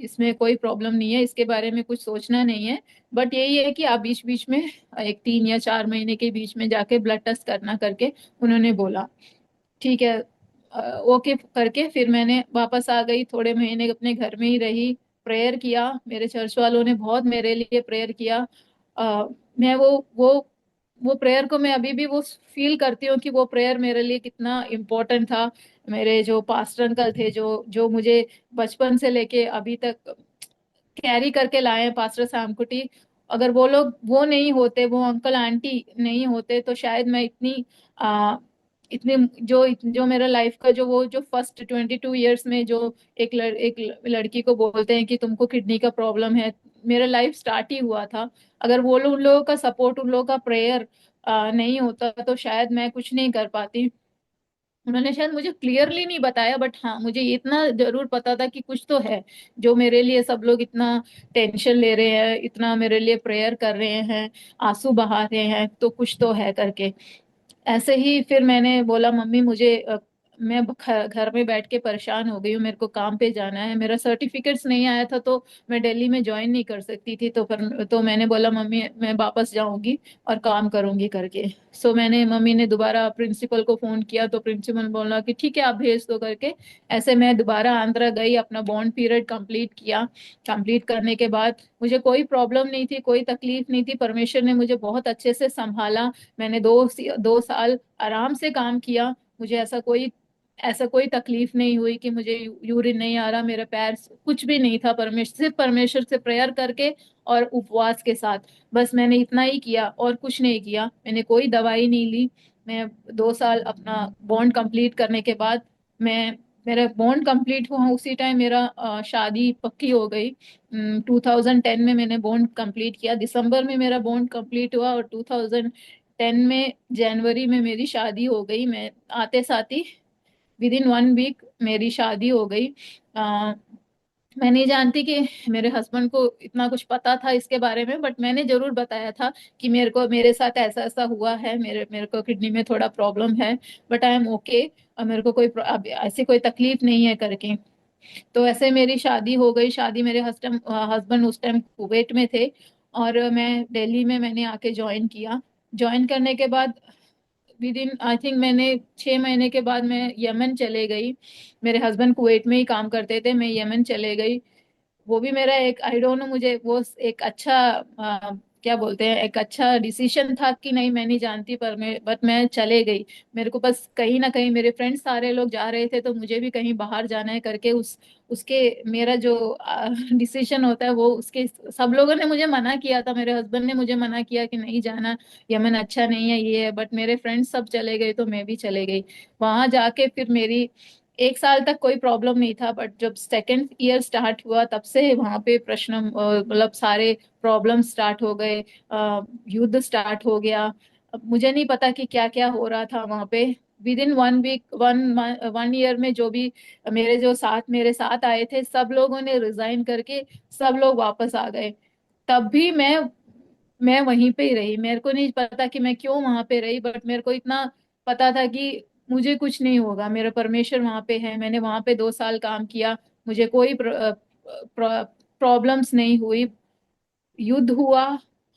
इसमें कोई प्रॉब्लम नहीं है, इसके बारे में कुछ सोचना नहीं है। बट यही है कि आप बीच बीच में एक 3 या 4 महीने के बीच में जाके ब्लड टेस्ट करना, करके उन्होंने बोला। ठीक है, ओके करके फिर मैंने वापस आ गई, थोड़े महीने अपने घर में ही रही, प्रेयर किया, मेरे चर्च वालों ने बहुत मेरे लिए प्रेयर किया। मैं वो प्रेयर को मैं अभी भी वो फील करती हूँ कि वो प्रेयर मेरे लिए कितना इम्पोर्टेंट था। मेरे जो पास्टर अंकल थे, जो जो मुझे बचपन से लेके अभी तक कैरी करके लाए हैं, पास्टर सामकुटी, अगर वो लोग, वो नहीं होते, वो अंकल आंटी नहीं होते, तो शायद मैं आ, इतनी जो मेरा लाइफ का जो वो जो फर्स्ट 22 ईयर्स में जो एक लड़की को बोलते हैं कि तुमको किडनी का प्रॉब्लम है, मेरा लाइफ स्टार्ट ही हुआ था। अगर उन लोगों का सपोर्ट, उन लोगों का प्रेयर नहीं होता, तो शायद मैं कुछ नहीं कर पाती। उन्होंने शायद मुझे क्लियरली नहीं बताया, बट हाँ, मुझे इतना जरूर पता था कि कुछ तो है, जो मेरे लिए सब लोग इतना टेंशन ले रहे हैं, इतना मेरे लिए प्रेयर कर रहे हैं, आंसू बहा रहे हैं, तो कुछ तो है करके। ऐसे ही फिर मैंने बोला मम्मी, मुझे मैं घर में बैठ के परेशान हो गई हूँ, मेरे को काम पे जाना है, मेरा सर्टिफिकेट्स नहीं आया था, तो मैं दिल्ली में ज्वाइन नहीं कर सकती थी। तो मैंने बोला मम्मी, मैं वापस जाऊंगी और काम करूंगी करके। सो मैंने, मम्मी ने दोबारा प्रिंसिपल को फोन किया, तो प्रिंसिपल बोला कि ठीक है, आप भेज दो करके। ऐसे मैं दोबारा आंध्रा गई, अपना बॉन्ड पीरियड कंप्लीट किया। कंप्लीट करने के बाद मुझे कोई प्रॉब्लम नहीं थी, कोई तकलीफ नहीं थी, परमेश्वर ने मुझे बहुत अच्छे से संभाला। मैंने 2 साल आराम से काम किया, मुझे ऐसा कोई तकलीफ नहीं हुई कि मुझे यूरिन नहीं आ रहा, मेरा पैर, कुछ भी नहीं था। परमेश्वर, सिर्फ परमेश्वर से प्रेयर करके और उपवास के साथ, बस मैंने इतना ही किया और कुछ नहीं किया, मैंने कोई दवाई नहीं ली। मैं 2 साल अपना बॉन्ड कंप्लीट करने के बाद मैं मेरा बॉन्ड कंप्लीट हुआ उसी टाइम मेरा शादी पक्की हो गई। 2010 में मैंने बॉन्ड कंप्लीट किया, दिसंबर में मेरा बॉन्ड कंप्लीट हुआ, और 2010 में जनवरी में मेरी शादी हो गई। मैं आते साथ ही विद इन 1 वीक मेरी शादी हो गई। मैं नहीं जानती कि मेरे हस्बैंड को इतना कुछ पता था इसके बारे में, बट मैंने जरूर बताया था कि मेरे साथ ऐसा ऐसा हुआ है, मेरे मेरे को किडनी में थोड़ा प्रॉब्लम है, बट आई एम ओके, और मेरे को कोई अब ऐसी कोई तकलीफ नहीं है करके। तो ऐसे मेरी शादी हो गई। शादी मेरे हस्बैंड हस्बैंड उस टाइम कुवैत में थे, और मैं दिल्ली में मैंने आके ज्वाइन किया। ज्वाइन करने के बाद विद इन आई थिंक मैंने 6 महीने के बाद मैं यमन चले गई। मेरे हस्बैंड कुवैत में ही काम करते थे, मैं यमन चले गई। वो भी मेरा एक आई डोंट नो, मुझे वो एक अच्छा क्या बोलते हैं, एक अच्छा डिसीजन था कि नहीं मैं नहीं जानती, पर मैं चले गई। मेरे को बस कहीं ना कहीं मेरे फ्रेंड्स सारे लोग जा रहे थे, तो मुझे भी कहीं बाहर जाना है करके उस उसके मेरा जो डिसीजन होता है वो उसके सब लोगों ने मुझे मना किया था, मेरे हस्बैंड ने मुझे मना किया कि नहीं जाना, यमन अच्छा नहीं है ये है, बट मेरे फ्रेंड्स सब चले गए तो मैं भी चले गई। वहां जाके फिर मेरी 1 साल तक कोई प्रॉब्लम नहीं था, बट जब सेकेंड ईयर स्टार्ट हुआ तब से वहां पे प्रश्न मतलब सारे प्रॉब्लम स्टार्ट हो गए। युद्ध स्टार्ट हो गया। अब मुझे नहीं पता कि क्या क्या हो रहा था वहां पे। विद इन 1 वीक 1 ईयर में जो भी मेरे साथ आए थे सब लोगों ने रिजाइन करके सब लोग वापस आ गए। तब भी मैं वहीं पे ही रही। मेरे को नहीं पता कि मैं क्यों वहां पे रही, बट मेरे को इतना पता था कि मुझे कुछ नहीं होगा, मेरा परमेश्वर वहां पे है। मैंने वहां पे 2 साल काम किया, मुझे कोई प्रॉब्लम्स नहीं हुई। युद्ध हुआ,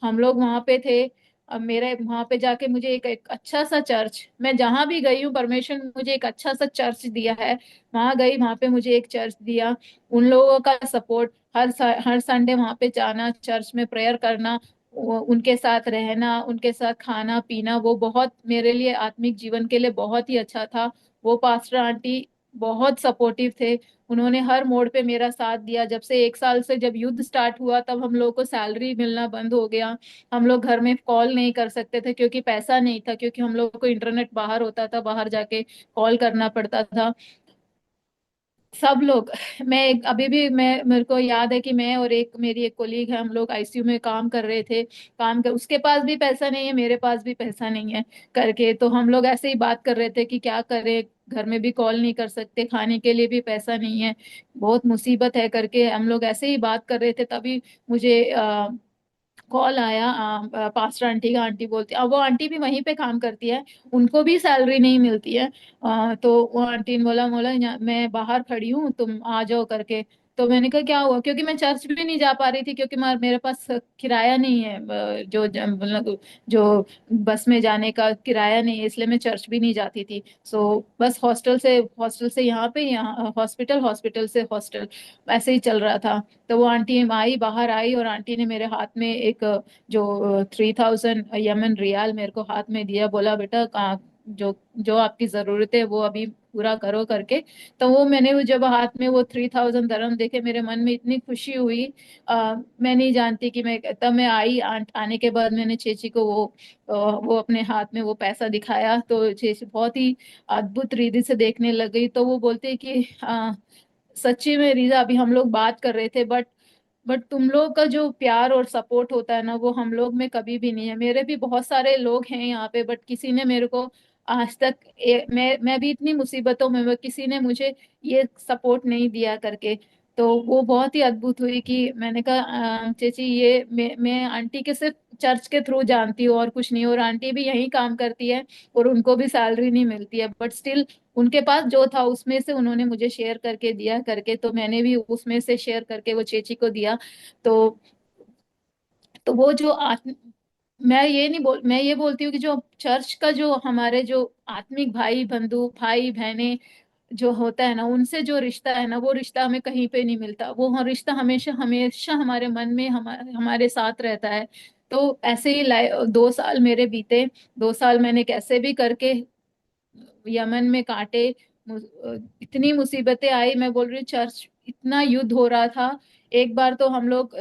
हम लोग वहां पे थे। अब मेरे वहां पे जाके मुझे एक अच्छा सा चर्च, मैं जहां भी गई हूँ परमेश्वर ने मुझे एक अच्छा सा चर्च दिया है। वहां गई, वहां पे मुझे एक चर्च दिया। उन लोगों का सपोर्ट, हर संडे वहां पे जाना, चर्च में प्रेयर करना, उनके साथ रहना, उनके साथ खाना पीना, वो बहुत मेरे लिए आत्मिक जीवन के लिए बहुत ही अच्छा था। वो पास्टर आंटी बहुत सपोर्टिव थे। उन्होंने हर मोड़ पे मेरा साथ दिया। जब से 1 साल से जब युद्ध स्टार्ट हुआ तब हम लोग को सैलरी मिलना बंद हो गया। हम लोग घर में कॉल नहीं कर सकते थे क्योंकि पैसा नहीं था, क्योंकि हम लोग को इंटरनेट बाहर होता था, बाहर जाके कॉल करना पड़ता था। सब लोग अभी भी मैं मेरे को याद है कि मैं और मेरी एक कोलीग है, हम लोग आईसीयू में काम कर रहे थे। उसके पास भी पैसा नहीं है, मेरे पास भी पैसा नहीं है करके, तो हम लोग ऐसे ही बात कर रहे थे कि क्या करें, घर में भी कॉल नहीं कर सकते, खाने के लिए भी पैसा नहीं है, बहुत मुसीबत है करके हम लोग ऐसे ही बात कर रहे थे। तभी मुझे कॉल आया पास्टर आंटी का। आंटी बोलती, अब वो आंटी भी वहीं पे काम करती है, उनको भी सैलरी नहीं मिलती है। तो वो आंटी ने बोला बोला मैं बाहर खड़ी हूँ, तुम आ जाओ करके। तो मैंने कहा क्या हुआ, क्योंकि मैं चर्च भी नहीं जा पा रही थी, क्योंकि मेरे पास किराया नहीं है, मतलब जो बस में जाने का किराया नहीं है, इसलिए मैं चर्च भी नहीं जाती थी। सो बस हॉस्टल से यहाँ पे, यहाँ हॉस्पिटल, हॉस्पिटल से हॉस्टल, ऐसे ही चल रहा था। तो वो आंटी बाहर आई, और आंटी ने मेरे हाथ में एक जो 3000 यमन रियाल मेरे को हाथ में दिया, बोला बेटा जो जो आपकी जरूरत है वो अभी पूरा करो करके। तो वो मैंने वो जब हाथ में वो 3000 दरम देखे, मेरे मन में इतनी खुशी हुई। मैं नहीं जानती कि मैं तब मैं आई आने के बाद मैंने चेची को वो अपने हाथ में वो पैसा दिखाया, तो चेची बहुत ही अद्भुत रीति से देखने लग गई। तो वो बोलते कि सच्ची में रीजा, अभी हम लोग बात कर रहे थे, बट तुम लोग का जो प्यार और सपोर्ट होता है ना, वो हम लोग में कभी भी नहीं है। मेरे भी बहुत सारे लोग हैं यहाँ पे, बट किसी ने मेरे को आज तक मैं भी इतनी मुसीबतों में, किसी ने मुझे ये सपोर्ट नहीं दिया करके। तो वो बहुत ही अद्भुत हुई कि मैंने कहा चेची, ये मैं आंटी के सिर्फ चर्च के थ्रू जानती हूँ और कुछ नहीं, और आंटी भी यही काम करती है, और उनको भी सैलरी नहीं मिलती है, बट स्टिल उनके पास जो था उसमें से उन्होंने मुझे शेयर करके दिया करके, तो मैंने भी उसमें से शेयर करके वो चेची को दिया। तो तो वो जो मैं ये बोलती हूँ कि जो चर्च का जो हमारे जो आत्मिक भाई बंधु भाई बहनें जो होता है ना, उनसे जो रिश्ता है ना, वो रिश्ता हमें कहीं पे नहीं मिलता। वो रिश्ता हमेशा हमेशा हमारे मन में हमारे साथ रहता है। तो ऐसे ही 2 साल मेरे बीते। 2 साल मैंने कैसे भी करके यमन में काटे। इतनी मुसीबतें आई, मैं बोल रही हूँ, चर्च इतना युद्ध हो रहा था। एक बार तो हम लोग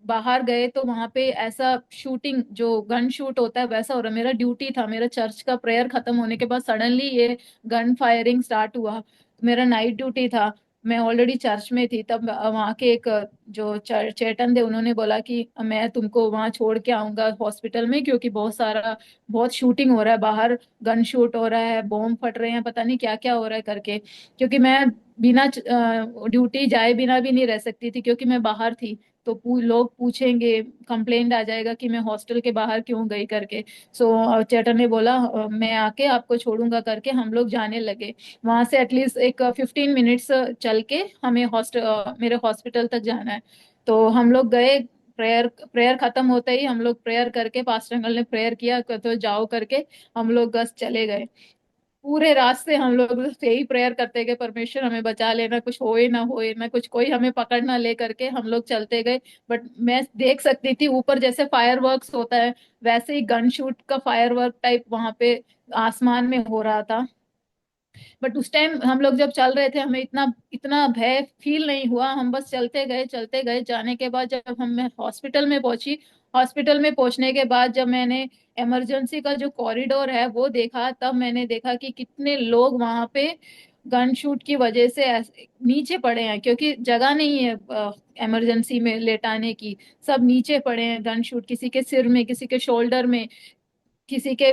बाहर गए तो वहां पे ऐसा शूटिंग, जो गन शूट होता है वैसा हो रहा। मेरा ड्यूटी था, मेरा चर्च का प्रेयर खत्म होने के बाद सडनली ये गन फायरिंग स्टार्ट हुआ। मेरा नाइट ड्यूटी था, मैं ऑलरेडी चर्च में थी तब। वहाँ के एक जो चेतन थे उन्होंने बोला कि मैं तुमको वहाँ छोड़ के आऊंगा हॉस्पिटल में, क्योंकि बहुत शूटिंग हो रहा है बाहर, गन शूट हो रहा है, बॉम्ब फट रहे हैं, पता नहीं क्या क्या हो रहा है करके। क्योंकि मैं बिना ड्यूटी जाए बिना भी नहीं रह सकती थी, क्योंकि मैं बाहर थी। तो लोग पूछेंगे, कंप्लेंट आ जाएगा कि मैं हॉस्टल के बाहर क्यों गई करके। सो चेटन ने बोला मैं आके आपको छोड़ूंगा करके, हम लोग जाने लगे। वहां से एटलीस्ट एक 15 मिनट्स चल के हमें मेरे हॉस्पिटल तक जाना है। तो हम लोग गए। प्रेयर प्रेयर खत्म होते ही हम लोग प्रेयर करके, पास्टर अंकल ने प्रेयर किया तो जाओ करके हम लोग बस चले गए। पूरे रास्ते हम लोग बस यही प्रेयर करते गए, परमेश्वर हमें बचा लेना, कुछ होए ना कुछ, कोई हमें पकड़ ना ले करके हम लोग चलते गए। बट मैं देख सकती थी ऊपर जैसे फायरवर्क्स होता है, वैसे ही गन शूट का फायरवर्क टाइप वहां पे आसमान में हो रहा था। बट उस टाइम हम लोग जब चल रहे थे हमें इतना इतना भय फील नहीं हुआ, हम बस चलते गए चलते गए। जाने के बाद जब मैं हॉस्पिटल में पहुंची, हॉस्पिटल में पहुंचने के बाद जब मैंने इमरजेंसी का जो कॉरिडोर है वो देखा, तब मैंने देखा कि कितने लोग वहां पे गन शूट की वजह से नीचे पड़े हैं, क्योंकि जगह नहीं है इमरजेंसी में लेटाने की। सब नीचे पड़े हैं गन शूट, किसी के सिर में, किसी के शोल्डर में, किसी के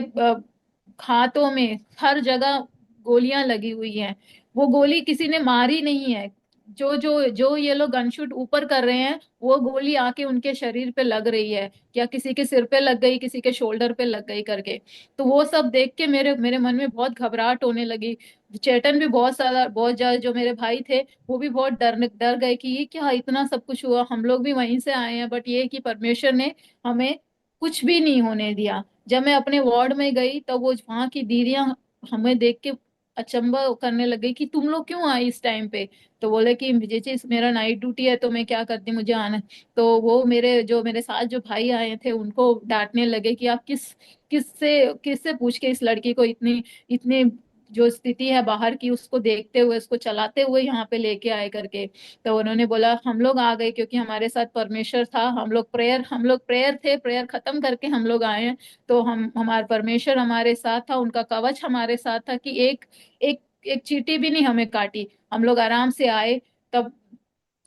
हाथों में, हर जगह गोलियां लगी हुई हैं। वो गोली किसी ने मारी नहीं है। जो जो जो ये लोग गनशूट ऊपर कर रहे हैं वो गोली आके उनके शरीर पे लग रही है, या किसी के सिर पे लग गई, किसी के शोल्डर पे लग गई करके। तो वो सब देख के मेरे मेरे मन में बहुत घबराहट होने लगी। चेतन भी बहुत ज्यादा, जो मेरे भाई थे वो भी बहुत डर डर गए कि ये क्या, इतना सब कुछ हुआ, हम लोग भी वहीं से आए हैं। बट ये कि परमेश्वर ने हमें कुछ भी नहीं होने दिया। जब मैं अपने वार्ड में गई तब वो वहां की दीदियां हमें देख के अचंभा करने लगी कि तुम लोग क्यों आए इस टाइम पे। तो बोले कि जी मेरा नाइट ड्यूटी है तो मैं क्या करती, मुझे आना है। तो वो मेरे साथ जो भाई आए थे उनको डांटने लगे कि आप किससे किससे पूछ के इस लड़की को इतनी इतनी जो स्थिति है बाहर की उसको देखते हुए, उसको चलाते हुए यहाँ पे लेके आए करके। तो उन्होंने बोला हम लोग आ गए क्योंकि हमारे साथ परमेश्वर था, हम लोग प्रेयर थे, प्रेयर खत्म करके हम लोग आए हैं। तो हम हमारा परमेश्वर हमारे साथ था, उनका कवच हमारे साथ था कि एक एक एक चींटी भी नहीं हमें काटी, हम लोग आराम से आए। तब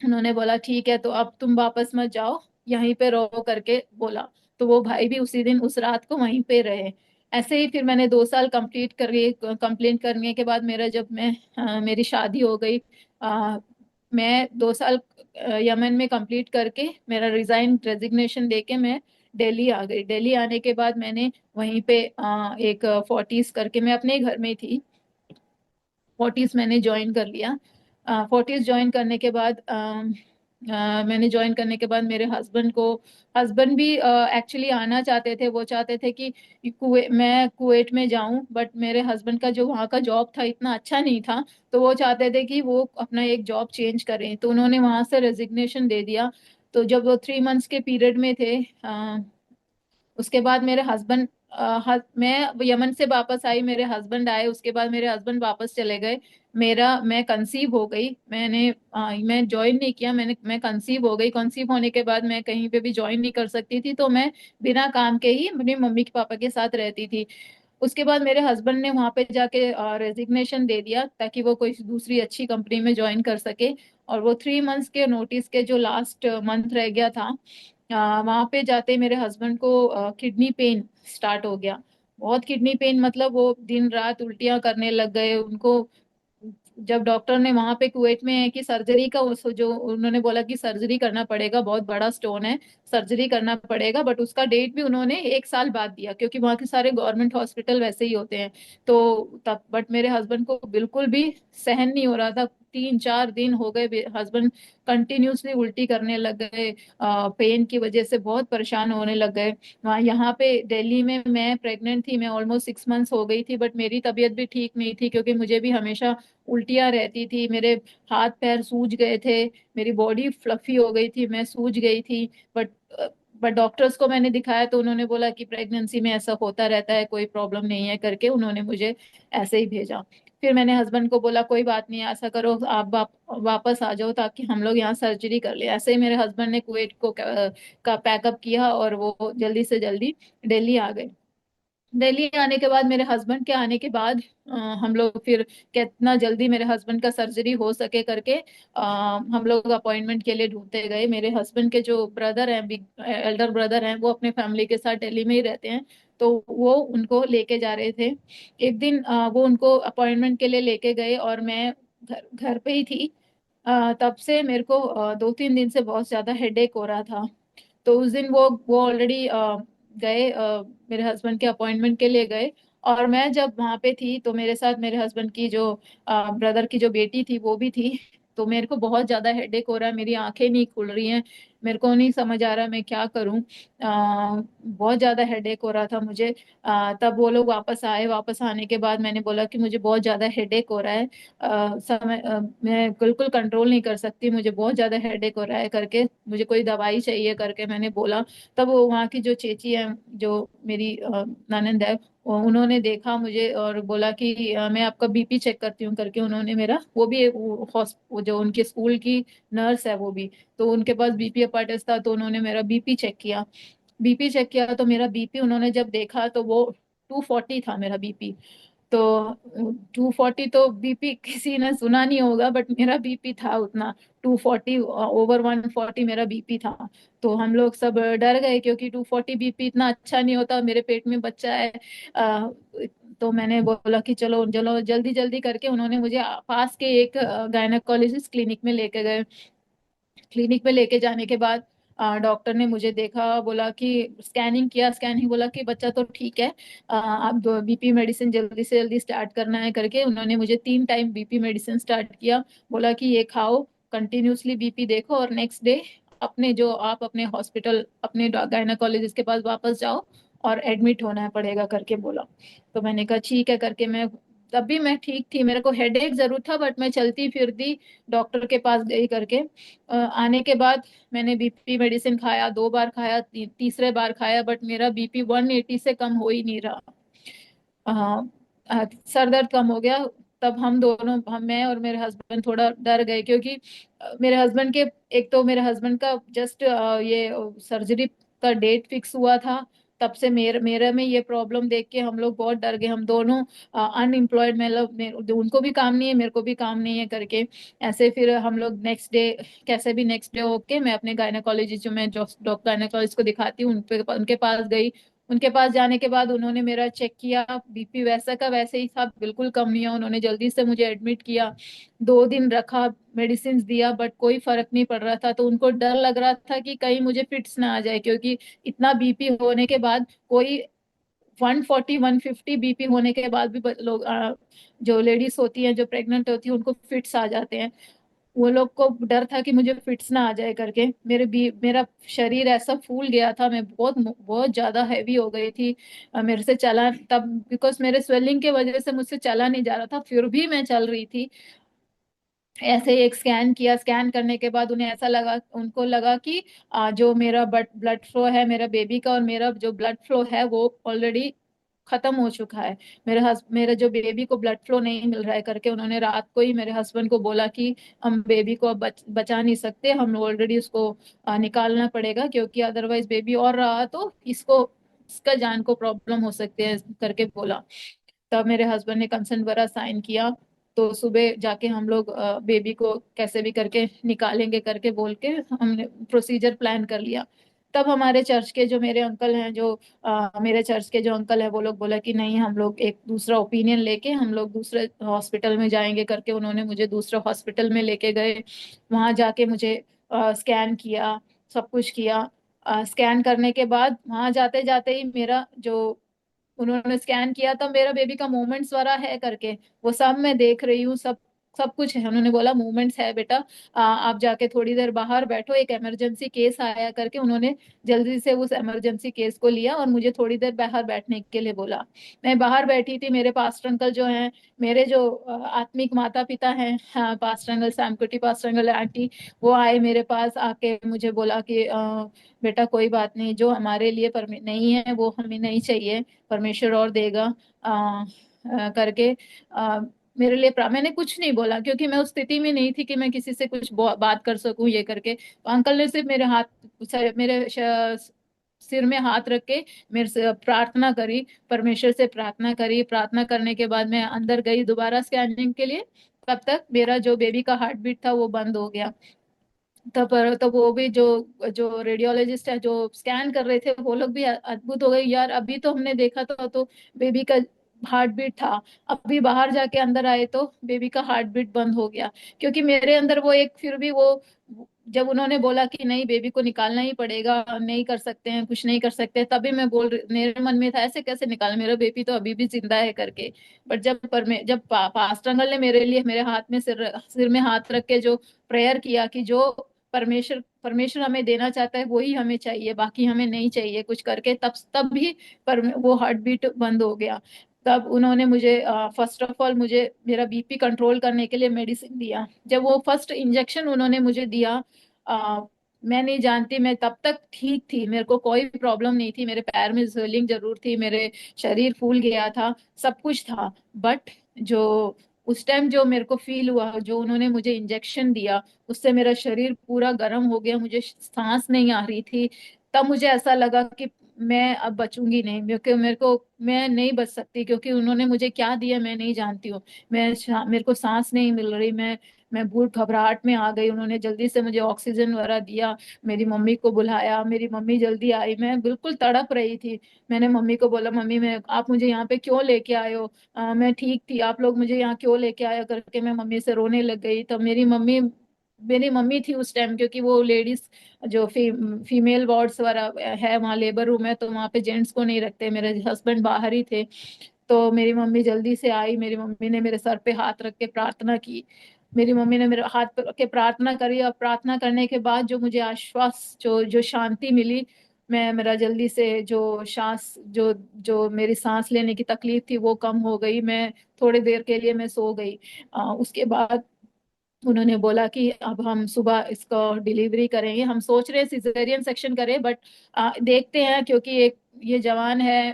उन्होंने बोला ठीक है तो अब तुम वापस मत जाओ, यहीं पे रहो करके बोला। तो वो भाई भी उसी दिन उस रात को वहीं पे रहे। ऐसे ही फिर मैंने 2 साल कंप्लीट करने के बाद मेरी शादी हो गई। मैं 2 साल यमन में कंप्लीट करके मेरा रेजिग्नेशन देके मैं दिल्ली आ गई। दिल्ली आने के बाद मैंने वहीं पे एक फोर्टिस करके, मैं अपने ही घर में थी, फोर्टिस मैंने ज्वाइन कर लिया। फोर्टिस ज्वाइन करने के बाद मैंने ज्वाइन करने के बाद मेरे हस्बैंड भी एक्चुअली आना चाहते थे। वो चाहते थे कि मैं कुवैत में जाऊं, बट मेरे हस्बैंड का जो वहाँ का जॉब था इतना अच्छा नहीं था। तो वो चाहते थे कि वो अपना एक जॉब चेंज करें, तो उन्होंने वहां से रेजिग्नेशन दे दिया। तो जब वो 3 मंथ्स के पीरियड में थे, उसके बाद मेरे हस्बैंड, मैं यमन से वापस आई, मेरे हस्बैंड आए, उसके बाद मेरे हस्बैंड वापस चले गए। मैं कंसीव हो गई। मैं ज्वाइन नहीं किया, मैं कंसीव हो गई। कंसीव होने के बाद मैं कहीं पे भी ज्वाइन नहीं कर सकती थी, तो मैं बिना काम के ही अपनी मम्मी के पापा के साथ रहती थी। उसके बाद मेरे हस्बैंड ने वहां पे जाके रेजिग्नेशन दे दिया ताकि वो कोई दूसरी अच्छी कंपनी में ज्वाइन कर सके। और वो 3 मंथ्स के नोटिस के जो लास्ट मंथ रह गया था, वहां पे जाते मेरे हस्बैंड को किडनी पेन स्टार्ट हो गया। बहुत किडनी पेन, मतलब वो दिन रात उल्टियां करने लग गए उनको। जब डॉक्टर ने वहां पे कुवैत में है कि सर्जरी का जो उन्होंने बोला कि सर्जरी करना पड़ेगा, बहुत बड़ा स्टोन है, सर्जरी करना पड़ेगा, बट उसका डेट भी उन्होंने 1 साल बाद दिया, क्योंकि वहाँ के सारे गवर्नमेंट हॉस्पिटल वैसे ही होते हैं। तो तब बट मेरे हस्बैंड को बिल्कुल भी सहन नहीं हो रहा था। 3-4 दिन हो गए हस्बैंड कंटिन्यूसली उल्टी करने लग गए, पेन की वजह से बहुत परेशान होने लग गए। वहाँ यहाँ पे दिल्ली में मैं प्रेग्नेंट थी, मैं ऑलमोस्ट 6 मंथ्स हो गई थी, बट मेरी तबीयत भी ठीक नहीं थी, क्योंकि मुझे भी हमेशा उल्टियाँ रहती थी, मेरे हाथ पैर सूज गए थे, मेरी बॉडी फ्लफी हो गई थी, मैं सूज गई थी। बट बट डॉक्टर्स को मैंने दिखाया तो उन्होंने बोला कि प्रेगनेंसी में ऐसा होता रहता है, कोई प्रॉब्लम नहीं है करके उन्होंने मुझे ऐसे ही भेजा। फिर मैंने हस्बैंड को बोला कोई बात नहीं, ऐसा करो आप वापस आ जाओ ताकि हम लोग यहाँ सर्जरी कर ले। ऐसे ही मेरे हस्बैंड ने कुवैत का पैकअप किया और वो जल्दी से जल्दी दिल्ली आ गए। दिल्ली आने के बाद, मेरे हस्बैंड के आने के बाद हम लोग फिर कितना जल्दी मेरे हस्बैंड का सर्जरी हो सके करके हम लोग अपॉइंटमेंट के लिए ढूंढते गए। मेरे हस्बैंड के जो ब्रदर हैं, बिग एल्डर ब्रदर हैं, वो अपने फैमिली के साथ दिल्ली में ही रहते हैं। तो वो उनको लेके जा रहे थे। एक दिन वो उनको अपॉइंटमेंट के लिए लेके गए और मैं घर घर पे ही थी। तब से मेरे को 2-3 दिन से बहुत ज्यादा हेडेक हो रहा था। तो उस दिन वो ऑलरेडी गए, मेरे हस्बैंड के अपॉइंटमेंट के लिए गए। और मैं जब वहां पे थी तो मेरे साथ मेरे हस्बैंड की जो ब्रदर की जो बेटी थी वो भी थी। तो मेरे को बहुत ज्यादा हेडेक हो रहा है, मेरी आंखें नहीं खुल रही हैं। मेरे को नहीं समझ आ रहा मैं क्या करूं। बहुत ज्यादा हेडेक हो रहा था मुझे। तब वो लोग वापस आए। वापस आने के बाद मैंने बोला कि मुझे बहुत ज्यादा हेडेक हो रहा है, मैं बिल्कुल कंट्रोल नहीं कर सकती, मुझे बहुत ज्यादा हेडेक हो रहा है करके, मुझे कोई दवाई चाहिए करके मैंने बोला। तब वो वहाँ की जो चेची है, जो मेरी ननंद है, उन्होंने देखा मुझे और बोला कि मैं आपका बीपी चेक करती हूँ करके। उन्होंने मेरा, वो भी वो जो उनके स्कूल की नर्स है वो भी, तो उनके पास बीपी अपार्टस था, तो उन्होंने मेरा बीपी चेक किया। बीपी चेक किया तो मेरा बीपी उन्होंने जब देखा तो वो 240 था मेरा बीपी। तो 240 तो बीपी किसी ने सुना नहीं होगा, बट मेरा बीपी था उतना। 240 ओवर 140 मेरा बीपी था। तो हम लोग सब डर गए, क्योंकि 240 बीपी इतना अच्छा नहीं होता, मेरे पेट में बच्चा है। अ, तो मैंने बोला कि चलो चलो, जल्दी जल्दी करके उन्होंने मुझे पास के एक गायनेकोलॉजिस्ट क्लिनिक में लेके गए। क्लिनिक में लेके जाने के बाद डॉक्टर ने मुझे देखा, बोला कि स्कैनिंग किया, स्कैनिंग बोला कि बच्चा तो ठीक है, आप बीपी मेडिसिन जल्दी से जल्दी स्टार्ट करना है करके उन्होंने मुझे 3 टाइम बीपी मेडिसिन स्टार्ट किया। बोला कि ये खाओ, कंटिन्यूसली बीपी देखो, और नेक्स्ट डे अपने जो आप अपने हॉस्पिटल अपने गायनाकोलॉजिस्ट के पास वापस जाओ और एडमिट होना पड़ेगा करके बोला। तो मैंने कहा ठीक है करके, मैं तब भी मैं ठीक थी, मेरे को हेडेक जरूर था, बट मैं चलती फिरती डॉक्टर के पास गई करके। आने के बाद मैंने बीपी मेडिसिन खाया, 2 बार खाया, तीसरे बार खाया, बट मेरा बीपी 180 से कम हो ही नहीं रहा। हाँ, सर दर्द कम हो गया। तब हम दोनों, मैं और मेरे हस्बैंड थोड़ा डर गए, क्योंकि मेरे हस्बैंड के, एक तो मेरे हस्बैंड का जस्ट ये सर्जरी का डेट फिक्स हुआ था। तब से मेरे मेरे में ये प्रॉब्लम देख के हम लोग बहुत डर गए, हम दोनों अनएम्प्लॉयड, मतलब उनको भी काम नहीं है, मेरे को भी काम नहीं है करके। ऐसे फिर हम लोग नेक्स्ट डे, कैसे भी नेक्स्ट डे होके मैं अपने गायनेकोलॉजिस्ट, जो मैं जो डॉक्टर गायनेकोलॉजिस्ट को दिखाती हूँ, उनके पास गई। उनके पास जाने के बाद उन्होंने मेरा चेक किया, बीपी वैसा का वैसे ही था, बिल्कुल कम नहीं है। उन्होंने जल्दी से मुझे एडमिट किया, 2 दिन रखा, मेडिसिन दिया, बट कोई फर्क नहीं पड़ रहा था। तो उनको डर लग रहा था कि कहीं मुझे फिट्स ना आ जाए, क्योंकि इतना बीपी होने के बाद कोई 140 150 बीपी होने के बाद भी लोग जो लेडीज होती हैं, जो प्रेग्नेंट होती है, उनको फिट्स आ जाते हैं। वो लोग को डर था कि मुझे फिट्स ना आ जाए करके। मेरा शरीर ऐसा फूल गया था, मैं बहुत बहुत ज्यादा हैवी हो गई थी। मेरे से चला तब, बिकॉज मेरे स्वेलिंग के वजह से मुझसे चला नहीं जा रहा था, फिर भी मैं चल रही थी। ऐसे एक स्कैन किया, स्कैन करने के बाद उन्हें ऐसा लगा, उनको लगा कि जो मेरा ब्लड फ्लो है मेरा बेबी का, और मेरा जो ब्लड फ्लो है वो ऑलरेडी खत्म हो चुका है। मेरे जो बेबी को ब्लड फ्लो नहीं मिल रहा है करके, उन्होंने रात को ही मेरे हस्बैंड को बोला कि हम बेबी को अब बचा नहीं सकते, हम ऑलरेडी उसको निकालना पड़ेगा, क्योंकि अदरवाइज बेबी और रहा तो इसका जान को प्रॉब्लम हो सकती है करके बोला। तब मेरे हस्बैंड ने कंसेंट वगैरह साइन किया। तो सुबह जाके हम लोग बेबी को कैसे भी करके निकालेंगे करके बोल के हमने प्रोसीजर प्लान कर लिया। तब हमारे चर्च के जो मेरे अंकल हैं, जो मेरे चर्च के जो अंकल है, वो लोग बोला कि नहीं, हम लोग एक दूसरा ओपिनियन लेके हम लोग दूसरे हॉस्पिटल में जाएंगे करके, उन्होंने मुझे दूसरे हॉस्पिटल में लेके गए। वहां जाके मुझे स्कैन किया, सब कुछ किया। स्कैन करने के बाद वहां जाते जाते ही मेरा जो, उन्होंने स्कैन किया तो मेरा बेबी का मूवमेंट्स वाला है करके, वो सब मैं देख रही हूँ, सब सब कुछ है। उन्होंने बोला मूवमेंट्स है बेटा, आप जाके थोड़ी देर बाहर बैठो, एक इमरजेंसी केस आया करके उन्होंने जल्दी से उस इमरजेंसी केस को लिया और मुझे थोड़ी देर बाहर बैठने के लिए बोला। मैं बाहर बैठी थी, मेरे पास्टर अंकल जो हैं, मेरे जो आत्मिक माता पिता हैं, हाँ, pastor uncle Samkutty, pastor uncle aunty, वो आए मेरे पास आके मुझे बोला कि बेटा कोई बात नहीं, जो हमारे लिए नहीं है वो हमें नहीं चाहिए, परमेश्वर और देगा करके मेरे लिए मैंने कुछ नहीं बोला, क्योंकि मैं उस स्थिति में नहीं थी कि मैं किसी से कुछ बात कर सकूं ये करके। तो अंकल ने सिर्फ मेरे हाथ, मेरे सिर में हाथ रख के मेरे से प्रार्थना करी, परमेश्वर से प्रार्थना करी। प्रार्थना करने के बाद मैं अंदर गई दोबारा स्कैनिंग के लिए। तब तक मेरा जो बेबी का हार्ट बीट था वो बंद हो गया। तो वो भी जो जो रेडियोलॉजिस्ट है जो स्कैन कर रहे थे वो लोग भी अद्भुत हो गए, यार अभी तो हमने देखा था तो बेबी का हार्ट बीट था, अभी बाहर जाके अंदर आए तो बेबी का हार्ट बीट बंद हो गया। क्योंकि मेरे अंदर वो एक फिर भी वो, जब उन्होंने बोला कि नहीं बेबी को निकालना ही पड़ेगा, नहीं कर सकते हैं, कुछ नहीं कर सकते, तभी मैं मेरे मन में था ऐसे कैसे निकाल, मेरा बेबी तो अभी भी जिंदा है करके। बट जब पास्टर अंकल ने मेरे लिए मेरे हाथ में सिर में हाथ रख के जो प्रेयर किया कि जो परमेश्वर परमेश्वर हमें देना चाहता है वही हमें चाहिए, बाकी हमें नहीं चाहिए कुछ करके, तब तब भी पर वो हार्ट बीट बंद हो गया। तब उन्होंने मुझे फर्स्ट ऑफ ऑल मुझे मेरा बीपी कंट्रोल करने के लिए मेडिसिन दिया। जब वो फर्स्ट इंजेक्शन उन्होंने मुझे दिया, आ, मैं नहीं जानती, मैं तब तक ठीक थी, मेरे को कोई प्रॉब्लम नहीं थी, मेरे पैर में स्वेलिंग जरूर थी, मेरे शरीर फूल गया था, सब कुछ था। बट जो उस टाइम जो मेरे को फील हुआ, जो उन्होंने मुझे इंजेक्शन दिया, उससे मेरा शरीर पूरा गर्म हो गया, मुझे सांस नहीं आ रही थी। तब मुझे ऐसा लगा कि मैं अब बचूंगी नहीं, क्योंकि मेरे को मैं नहीं बच सकती, क्योंकि उन्होंने मुझे क्या दिया मैं नहीं जानती हूँ। मेरे को सांस नहीं मिल रही, मैं बहुत घबराहट में आ गई। उन्होंने जल्दी से मुझे ऑक्सीजन वगैरह दिया, मेरी मम्मी को बुलाया, मेरी मम्मी जल्दी आई, मैं बिल्कुल तड़प रही थी। मैंने मम्मी को बोला मम्मी मैं आप मुझे यहाँ पे क्यों लेके आए हो, मैं ठीक थी, आप लोग मुझे यहाँ क्यों लेके आया करके मैं मम्मी से रोने लग गई। तो मेरी मम्मी थी उस टाइम, क्योंकि वो लेडीज जो फीमेल वार्ड्स वगैरह है वहाँ, लेबर रूम है, तो वहाँ पे जेंट्स को नहीं रखते, मेरे हस्बैंड बाहर ही थे। तो मेरी मम्मी जल्दी से आई, मेरी मम्मी ने मेरे सर पे हाथ रख के प्रार्थना की, मेरी मम्मी ने मेरे हाथ पे रख के प्रार्थना करी, और प्रार्थना करने के बाद जो मुझे आश्वास जो जो शांति मिली, मैं मेरा जल्दी से जो सांस जो जो मेरी सांस लेने की तकलीफ थी वो कम हो गई, मैं थोड़ी देर के लिए मैं सो गई। उसके बाद उन्होंने बोला कि अब हम सुबह इसको डिलीवरी करेंगे, हम सोच रहे हैं सिजेरियन सेक्शन करें, बट देखते हैं, क्योंकि एक ये जवान है,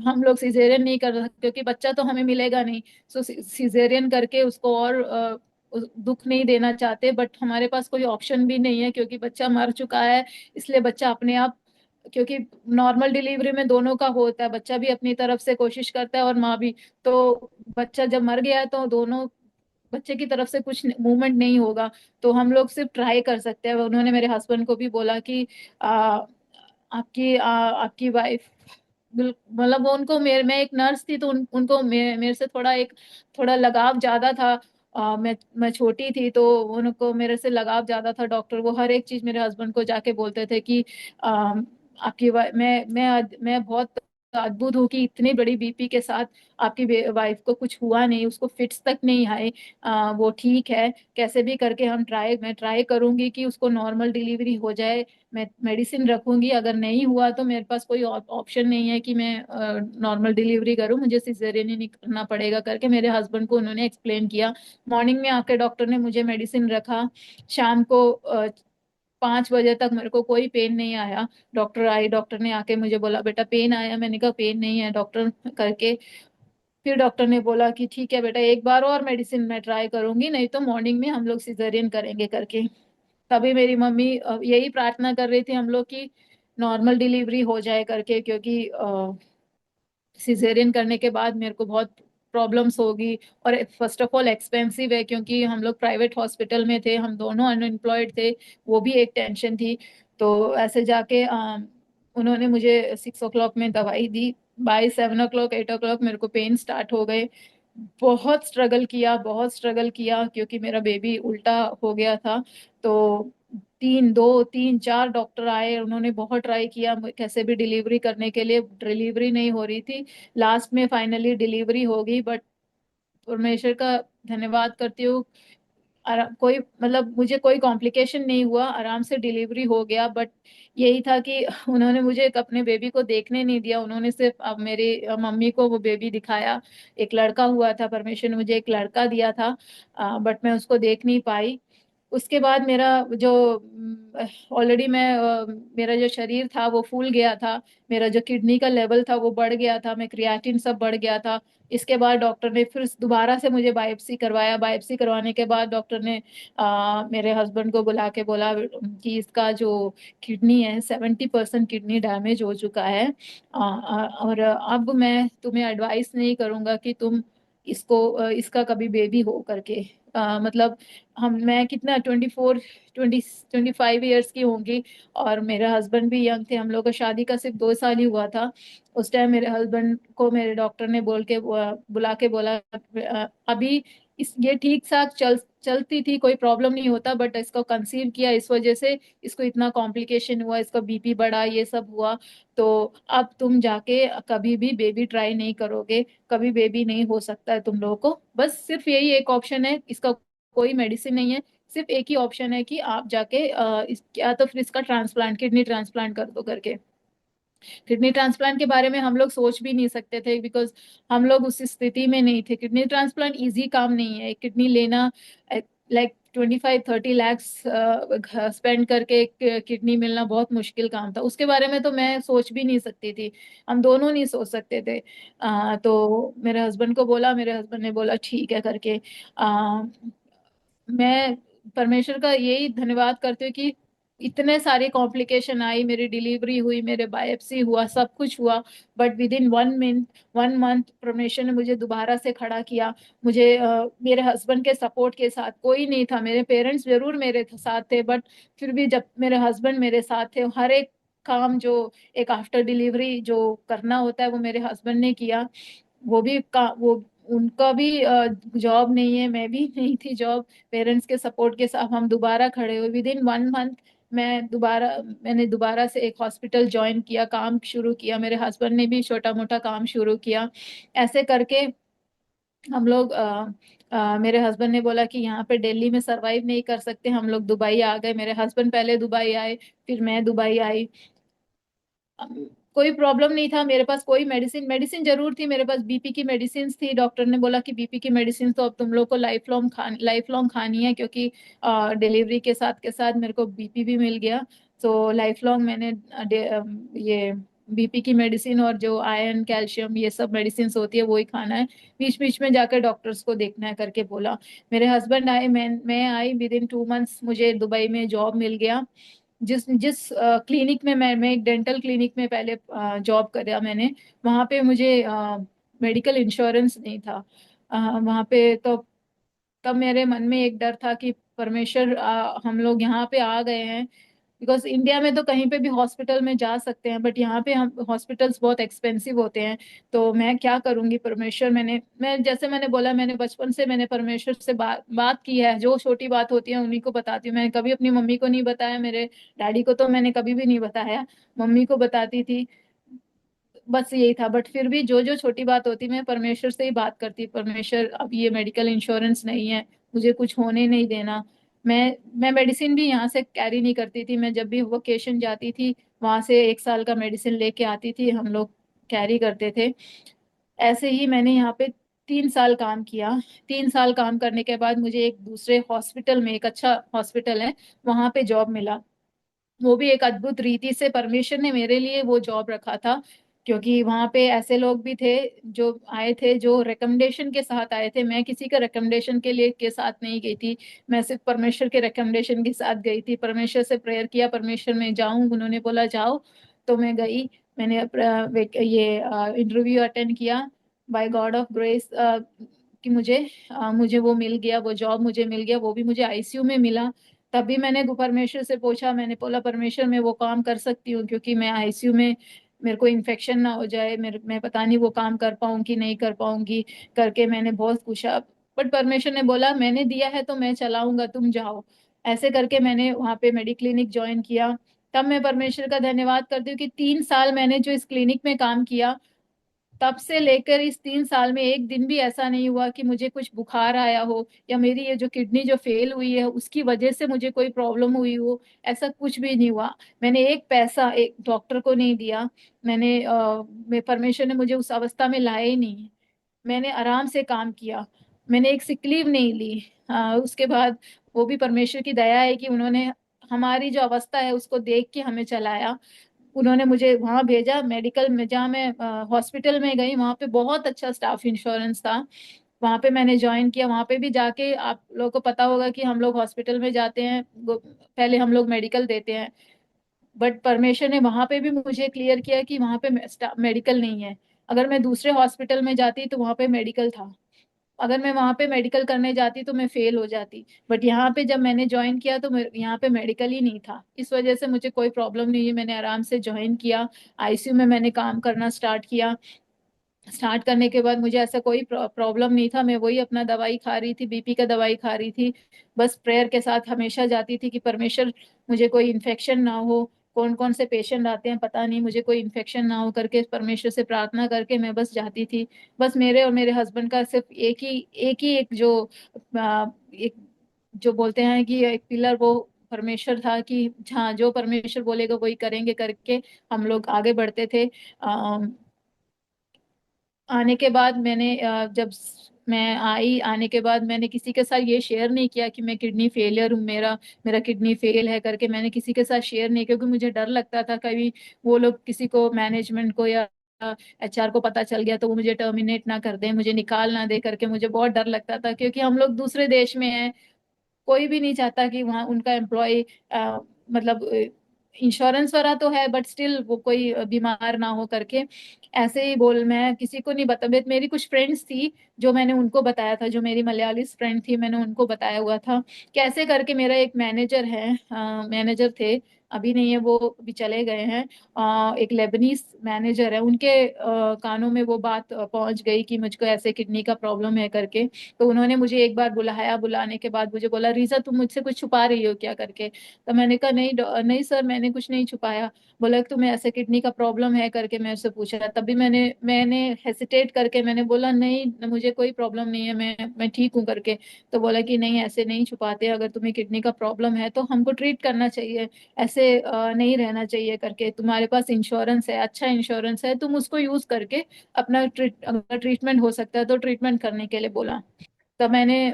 हम लोग सिजेरियन नहीं कर सकते क्योंकि बच्चा तो हमें मिलेगा नहीं। सो सिजेरियन करके उसको और दुख नहीं देना चाहते, बट हमारे पास कोई ऑप्शन भी नहीं है क्योंकि बच्चा मर चुका है। इसलिए बच्चा अपने आप, क्योंकि नॉर्मल डिलीवरी में दोनों का होता है, बच्चा भी अपनी तरफ से कोशिश करता है और माँ भी। तो बच्चा जब मर गया है तो दोनों बच्चे की तरफ से कुछ मूवमेंट नहीं होगा, तो हम लोग सिर्फ ट्राई कर सकते हैं। उन्होंने मेरे हस्बैंड को भी बोला कि आपकी वाइफ, मतलब वो उनको मैं एक नर्स थी तो उनको मेरे से थोड़ा लगाव ज्यादा था। मैं छोटी थी तो उनको मेरे से लगाव ज्यादा था। डॉक्टर वो हर एक चीज मेरे हस्बैंड को जाके बोलते थे कि आ, आपकी मैं बहुत अद्भुत हूँ कि इतनी बड़ी बीपी के साथ आपकी वाइफ को कुछ हुआ नहीं, उसको फिट्स तक नहीं आए, वो ठीक है। कैसे भी करके मैं ट्राई करूंगी कि उसको नॉर्मल डिलीवरी हो जाए। मैं मेडिसिन रखूंगी, अगर नहीं हुआ तो मेरे पास कोई ऑप्शन नहीं है कि मैं नॉर्मल डिलीवरी करूं, मुझे सिजेरियन ही नहीं करना पड़ेगा करके मेरे हस्बैंड को उन्होंने एक्सप्लेन किया। मॉर्निंग में आके डॉक्टर ने मुझे मेडिसिन रखा। शाम को 5 बजे तक मेरे को कोई पेन नहीं आया। डॉक्टर ने आके मुझे बोला बेटा पेन आया, मैंने कहा पेन नहीं है डॉक्टर करके। फिर डॉक्टर ने बोला कि ठीक है बेटा एक बार और मेडिसिन मैं ट्राई करूंगी, नहीं तो मॉर्निंग में हम लोग सिजेरियन करेंगे करके। तभी मेरी मम्मी यही प्रार्थना कर रही थी हम लोग की नॉर्मल डिलीवरी हो जाए करके, क्योंकि सिजेरियन करने के बाद मेरे को बहुत प्रॉब्लम्स होगी। और फर्स्ट ऑफ ऑल एक्सपेंसिव है, क्योंकि हम लोग प्राइवेट हॉस्पिटल में थे, हम दोनों अनएम्प्लॉयड थे, वो भी एक टेंशन थी। तो ऐसे जाके उन्होंने मुझे 6 o'clock में दवाई दी, बाय 7 o'clock 8 o'clock मेरे को पेन स्टार्ट हो गए। बहुत स्ट्रगल किया क्योंकि मेरा बेबी उल्टा हो गया था। तो 3 4 डॉक्टर आए, उन्होंने बहुत ट्राई किया कैसे भी डिलीवरी करने के लिए, डिलीवरी नहीं हो रही थी। लास्ट में फाइनली डिलीवरी हो गई, बट परमेश्वर का धन्यवाद करती हूँ, कोई मतलब मुझे कोई कॉम्प्लिकेशन नहीं हुआ, आराम से डिलीवरी हो गया। बट यही था कि उन्होंने मुझे एक अपने बेबी को देखने नहीं दिया, उन्होंने सिर्फ अब मेरी मम्मी को वो बेबी दिखाया। एक लड़का हुआ था, परमेश्वर ने मुझे एक लड़का दिया था, बट मैं उसको देख नहीं पाई। उसके बाद मेरा जो ऑलरेडी मैं मेरा जो शरीर था वो फूल गया था, मेरा जो किडनी का लेवल था वो बढ़ गया था, मैं क्रिएटिन सब बढ़ गया था। इसके बाद डॉक्टर ने फिर दोबारा से मुझे बायोप्सी करवाया। बायोप्सी करवाने के बाद डॉक्टर ने मेरे हस्बैंड को बुला के बोला कि इसका जो किडनी है 70% किडनी डैमेज हो चुका है। और अब मैं तुम्हें एडवाइस नहीं करूंगा कि तुम इसका कभी बेबी हो करके। मतलब मैं कितना 25 ईयर्स की होंगी, और मेरे हस्बैंड भी यंग थे। हम लोग का शादी का सिर्फ 2 साल ही हुआ था। उस टाइम मेरे हस्बैंड को मेरे डॉक्टर ने बुला के बोला अभी ये ठीक ठाक चलती थी, कोई प्रॉब्लम नहीं होता, बट इसको कंसीव किया इस वजह से इसको इतना कॉम्प्लिकेशन हुआ, इसका बीपी बढ़ा, ये सब हुआ। तो अब तुम जाके कभी भी बेबी ट्राई नहीं करोगे, कभी बेबी नहीं हो सकता है तुम लोगों को। बस सिर्फ यही एक ऑप्शन है, इसका कोई मेडिसिन नहीं है। सिर्फ एक ही ऑप्शन है कि आप जाके या तो फिर इसका ट्रांसप्लांट, किडनी ट्रांसप्लांट कर दो करके। किडनी ट्रांसप्लांट के बारे में हम लोग सोच भी नहीं सकते थे, बिकॉज हम लोग उस स्थिति में नहीं थे। किडनी ट्रांसप्लांट इजी काम नहीं है, किडनी लेना लाइक 25-30 लाख स्पेंड करके एक किडनी मिलना बहुत मुश्किल काम था। उसके बारे में तो मैं सोच भी नहीं सकती थी, हम दोनों नहीं सोच सकते थे। तो मेरे हस्बैंड को बोला, मेरे हस्बैंड ने बोला ठीक है करके। मैं परमेश्वर का यही धन्यवाद करती हूँ कि इतने सारे कॉम्प्लिकेशन आई, मेरी डिलीवरी हुई, मेरे बायोप्सी हुआ, सब कुछ हुआ, बट विद इन 1 मंथ परमेश्वर ने मुझे दोबारा से खड़ा किया। मुझे मेरे हस्बैंड के सपोर्ट के साथ, कोई नहीं था, मेरे पेरेंट्स जरूर मेरे साथ थे, बट फिर भी जब मेरे हस्बैंड मेरे साथ थे, हर एक काम जो एक आफ्टर डिलीवरी जो करना होता है वो मेरे हस्बैंड ने किया। वो उनका भी जॉब नहीं है, मैं भी नहीं थी जॉब। पेरेंट्स के सपोर्ट के साथ हम दोबारा खड़े हुए विद इन 1 मंथ। मैंने दोबारा से एक हॉस्पिटल ज्वाइन किया, काम शुरू किया, मेरे हस्बैंड ने भी छोटा मोटा काम शुरू किया। ऐसे करके हम लोग मेरे हस्बैंड ने बोला कि यहाँ पे दिल्ली में सरवाइव नहीं कर सकते, हम लोग दुबई आ गए। मेरे हस्बैंड पहले दुबई आए, फिर मैं दुबई आई। कोई प्रॉब्लम नहीं था मेरे पास, कोई मेडिसिन मेडिसिन जरूर थी मेरे पास, बीपी की मेडिसिन थी। डॉक्टर ने बोला कि बीपी की मेडिसिन तो अब तुम लोग को लाइफ लॉन्ग खानी है, क्योंकि डिलीवरी के साथ मेरे को बीपी भी मिल गया। तो लाइफ लॉन्ग मैंने ये बीपी की मेडिसिन और जो आयरन कैल्शियम ये सब मेडिसिन होती है वो ही खाना है। बीच बीच में जाकर डॉक्टर्स को देखना है करके बोला। मेरे हस्बैंड आए, मैं आई, विद इन 2 मंथ्स मुझे दुबई में जॉब मिल गया। जिस जिस क्लिनिक में मैं एक डेंटल क्लिनिक में पहले जॉब करा मैंने, वहाँ पे मुझे मेडिकल इंश्योरेंस नहीं था। वहाँ पे तो तब मेरे मन में एक डर था कि परमेश्वर हम लोग यहाँ पे आ गए हैं। बिकॉज इंडिया में तो कहीं पे भी हॉस्पिटल में जा सकते हैं, बट यहाँ पे हम हॉस्पिटल्स बहुत एक्सपेंसिव होते हैं। तो मैं क्या करूंगी परमेश्वर, मैं जैसे मैंने बोला, मैंने बचपन से मैंने परमेश्वर से बात की है। जो छोटी बात होती है उन्हीं को बताती हूँ। मैंने कभी अपनी मम्मी को नहीं बताया, मेरे डैडी को तो मैंने कभी भी नहीं बताया, मम्मी को बताती थी। बस यही था, बट फिर भी जो जो छोटी बात होती मैं परमेश्वर से ही बात करती, परमेश्वर अब ये मेडिकल इंश्योरेंस नहीं है, मुझे कुछ होने नहीं देना। मैं मेडिसिन भी यहाँ से कैरी नहीं करती थी, मैं जब भी वोकेशन जाती थी वहां से 1 साल का मेडिसिन लेके आती थी, हम लोग कैरी करते थे। ऐसे ही मैंने यहाँ पे 3 साल काम किया। 3 साल काम करने के बाद मुझे एक दूसरे हॉस्पिटल में, एक अच्छा हॉस्पिटल है वहां पे जॉब मिला। वो भी एक अद्भुत रीति से परमेश्वर ने मेरे लिए वो जॉब रखा था, क्योंकि वहां पे ऐसे लोग भी थे जो आए थे, जो रिकमेंडेशन के साथ आए थे। मैं किसी का रिकमेंडेशन के साथ नहीं गई थी, मैं सिर्फ परमेश्वर के रिकमेंडेशन के साथ गई थी। परमेश्वर से प्रेयर किया, परमेश्वर मैं जाऊं, उन्होंने बोला जाओ, तो मैं गई। मैंने ये इंटरव्यू अटेंड किया, बाय गॉड ऑफ ग्रेस कि मुझे वो मिल गया, वो जॉब मुझे मिल गया, वो भी मुझे आईसीयू में मिला। तभी मैंने परमेश्वर से पूछा, मैंने बोला परमेश्वर मैं वो काम कर सकती हूँ, क्योंकि मैं आईसीयू में मेरे को इन्फेक्शन ना हो जाए, मैं पता नहीं वो काम कर पाऊंगी नहीं कर पाऊंगी करके मैंने बहुत पूछा। बट परमेश्वर ने बोला मैंने दिया है तो मैं चलाऊंगा, तुम जाओ। ऐसे करके मैंने वहाँ पे मेडी क्लिनिक ज्वाइन किया। तब मैं परमेश्वर का धन्यवाद करती हूँ कि 3 साल मैंने जो इस क्लिनिक में काम किया, तब से लेकर इस 3 साल में एक दिन भी ऐसा नहीं हुआ कि मुझे कुछ बुखार आया हो, या मेरी ये जो किडनी जो फेल हुई है उसकी वजह से मुझे कोई प्रॉब्लम हुई हो। ऐसा कुछ भी नहीं हुआ। मैंने एक पैसा एक डॉक्टर को नहीं दिया। परमेश्वर ने मुझे उस अवस्था में लाया ही नहीं। मैंने आराम से काम किया। मैंने एक सिक लीव नहीं ली। उसके बाद वो भी परमेश्वर की दया है कि उन्होंने हमारी जो अवस्था है उसको देख के हमें चलाया। उन्होंने मुझे वहां भेजा मेडिकल में, जहाँ मैं हॉस्पिटल में गई, वहां पे बहुत अच्छा स्टाफ इंश्योरेंस था। वहां पे मैंने ज्वाइन किया। वहां पे भी जाके आप लोगों को पता होगा कि हम लोग हॉस्पिटल में जाते हैं, पहले हम लोग मेडिकल देते हैं। बट परमेश्वर ने वहां पे भी मुझे क्लियर किया कि वहां पे मेडिकल नहीं है। अगर मैं दूसरे हॉस्पिटल में जाती तो वहां पे मेडिकल था। अगर मैं वहां पे मेडिकल करने जाती तो मैं फेल हो जाती। बट यहाँ पे जब मैंने ज्वाइन किया तो यहाँ पे मेडिकल ही नहीं था। इस वजह से मुझे कोई प्रॉब्लम नहीं है, मैंने आराम से ज्वाइन किया। आईसीयू में मैंने काम करना स्टार्ट किया। स्टार्ट करने के बाद मुझे ऐसा कोई प्रॉब्लम नहीं था। मैं वही अपना दवाई खा रही थी, बीपी का दवाई खा रही थी। बस प्रेयर के साथ हमेशा जाती थी कि परमेश्वर मुझे कोई इन्फेक्शन ना हो। कौन कौन से पेशेंट आते हैं पता नहीं, मुझे कोई इन्फेक्शन ना हो करके परमेश्वर से प्रार्थना करके मैं बस जाती थी। बस मेरे और मेरे हस्बैंड का सिर्फ एक जो एक जो बोलते हैं कि एक पिलर, वो परमेश्वर था कि हाँ जो परमेश्वर बोलेगा वही करेंगे करके हम लोग आगे बढ़ते थे। आने के बाद मैंने मैं आई, आने के बाद मैंने किसी के साथ ये शेयर नहीं किया कि मैं किडनी फेलियर हूँ, मेरा मेरा किडनी फेल है करके मैंने किसी के साथ शेयर नहीं, क्योंकि मुझे डर लगता था कभी वो लोग किसी को, मैनेजमेंट को या एचआर को पता चल गया तो वो मुझे टर्मिनेट ना कर दे, मुझे निकाल ना दे करके। मुझे बहुत डर लगता था क्योंकि हम लोग दूसरे देश में हैं। कोई भी नहीं चाहता कि वहाँ उनका एम्प्लॉय मतलब इंश्योरेंस वाला तो है बट स्टिल वो कोई बीमार ना हो करके। ऐसे ही बोल, मैं किसी को नहीं बता, मेरी कुछ फ्रेंड्स थी जो मैंने उनको बताया था, जो मेरी मलयाली फ्रेंड थी मैंने उनको बताया हुआ था। कैसे करके मेरा एक मैनेजर है, मैनेजर थे, अभी नहीं है, वो अभी चले गए हैं। एक लेबनीज मैनेजर है, उनके कानों में वो बात पहुंच गई कि मुझको ऐसे किडनी का प्रॉब्लम है करके। तो उन्होंने मुझे एक बार बुलाया, बुलाने के बाद मुझे बोला, रीजा तुम मुझसे कुछ छुपा रही हो क्या करके। तो मैंने कहा नहीं नहीं सर, मैंने कुछ नहीं छुपाया। बोला कि तुम्हें ऐसे किडनी का प्रॉब्लम है करके मेरे से पूछा। तभी मैंने मैंने हेसिटेट करके मैंने बोला नहीं मुझे कोई प्रॉब्लम नहीं है, मैं ठीक हूँ करके। तो बोला कि नहीं ऐसे नहीं छुपाते, अगर तुम्हें किडनी का प्रॉब्लम है तो हमको ट्रीट करना चाहिए, ऐसे नहीं रहना चाहिए करके। तुम्हारे पास इंश्योरेंस है, अच्छा इंश्योरेंस है, तुम उसको यूज करके अपना अगर ट्रीटमेंट हो सकता है तो ट्रीटमेंट करने के लिए बोला। तब मैंने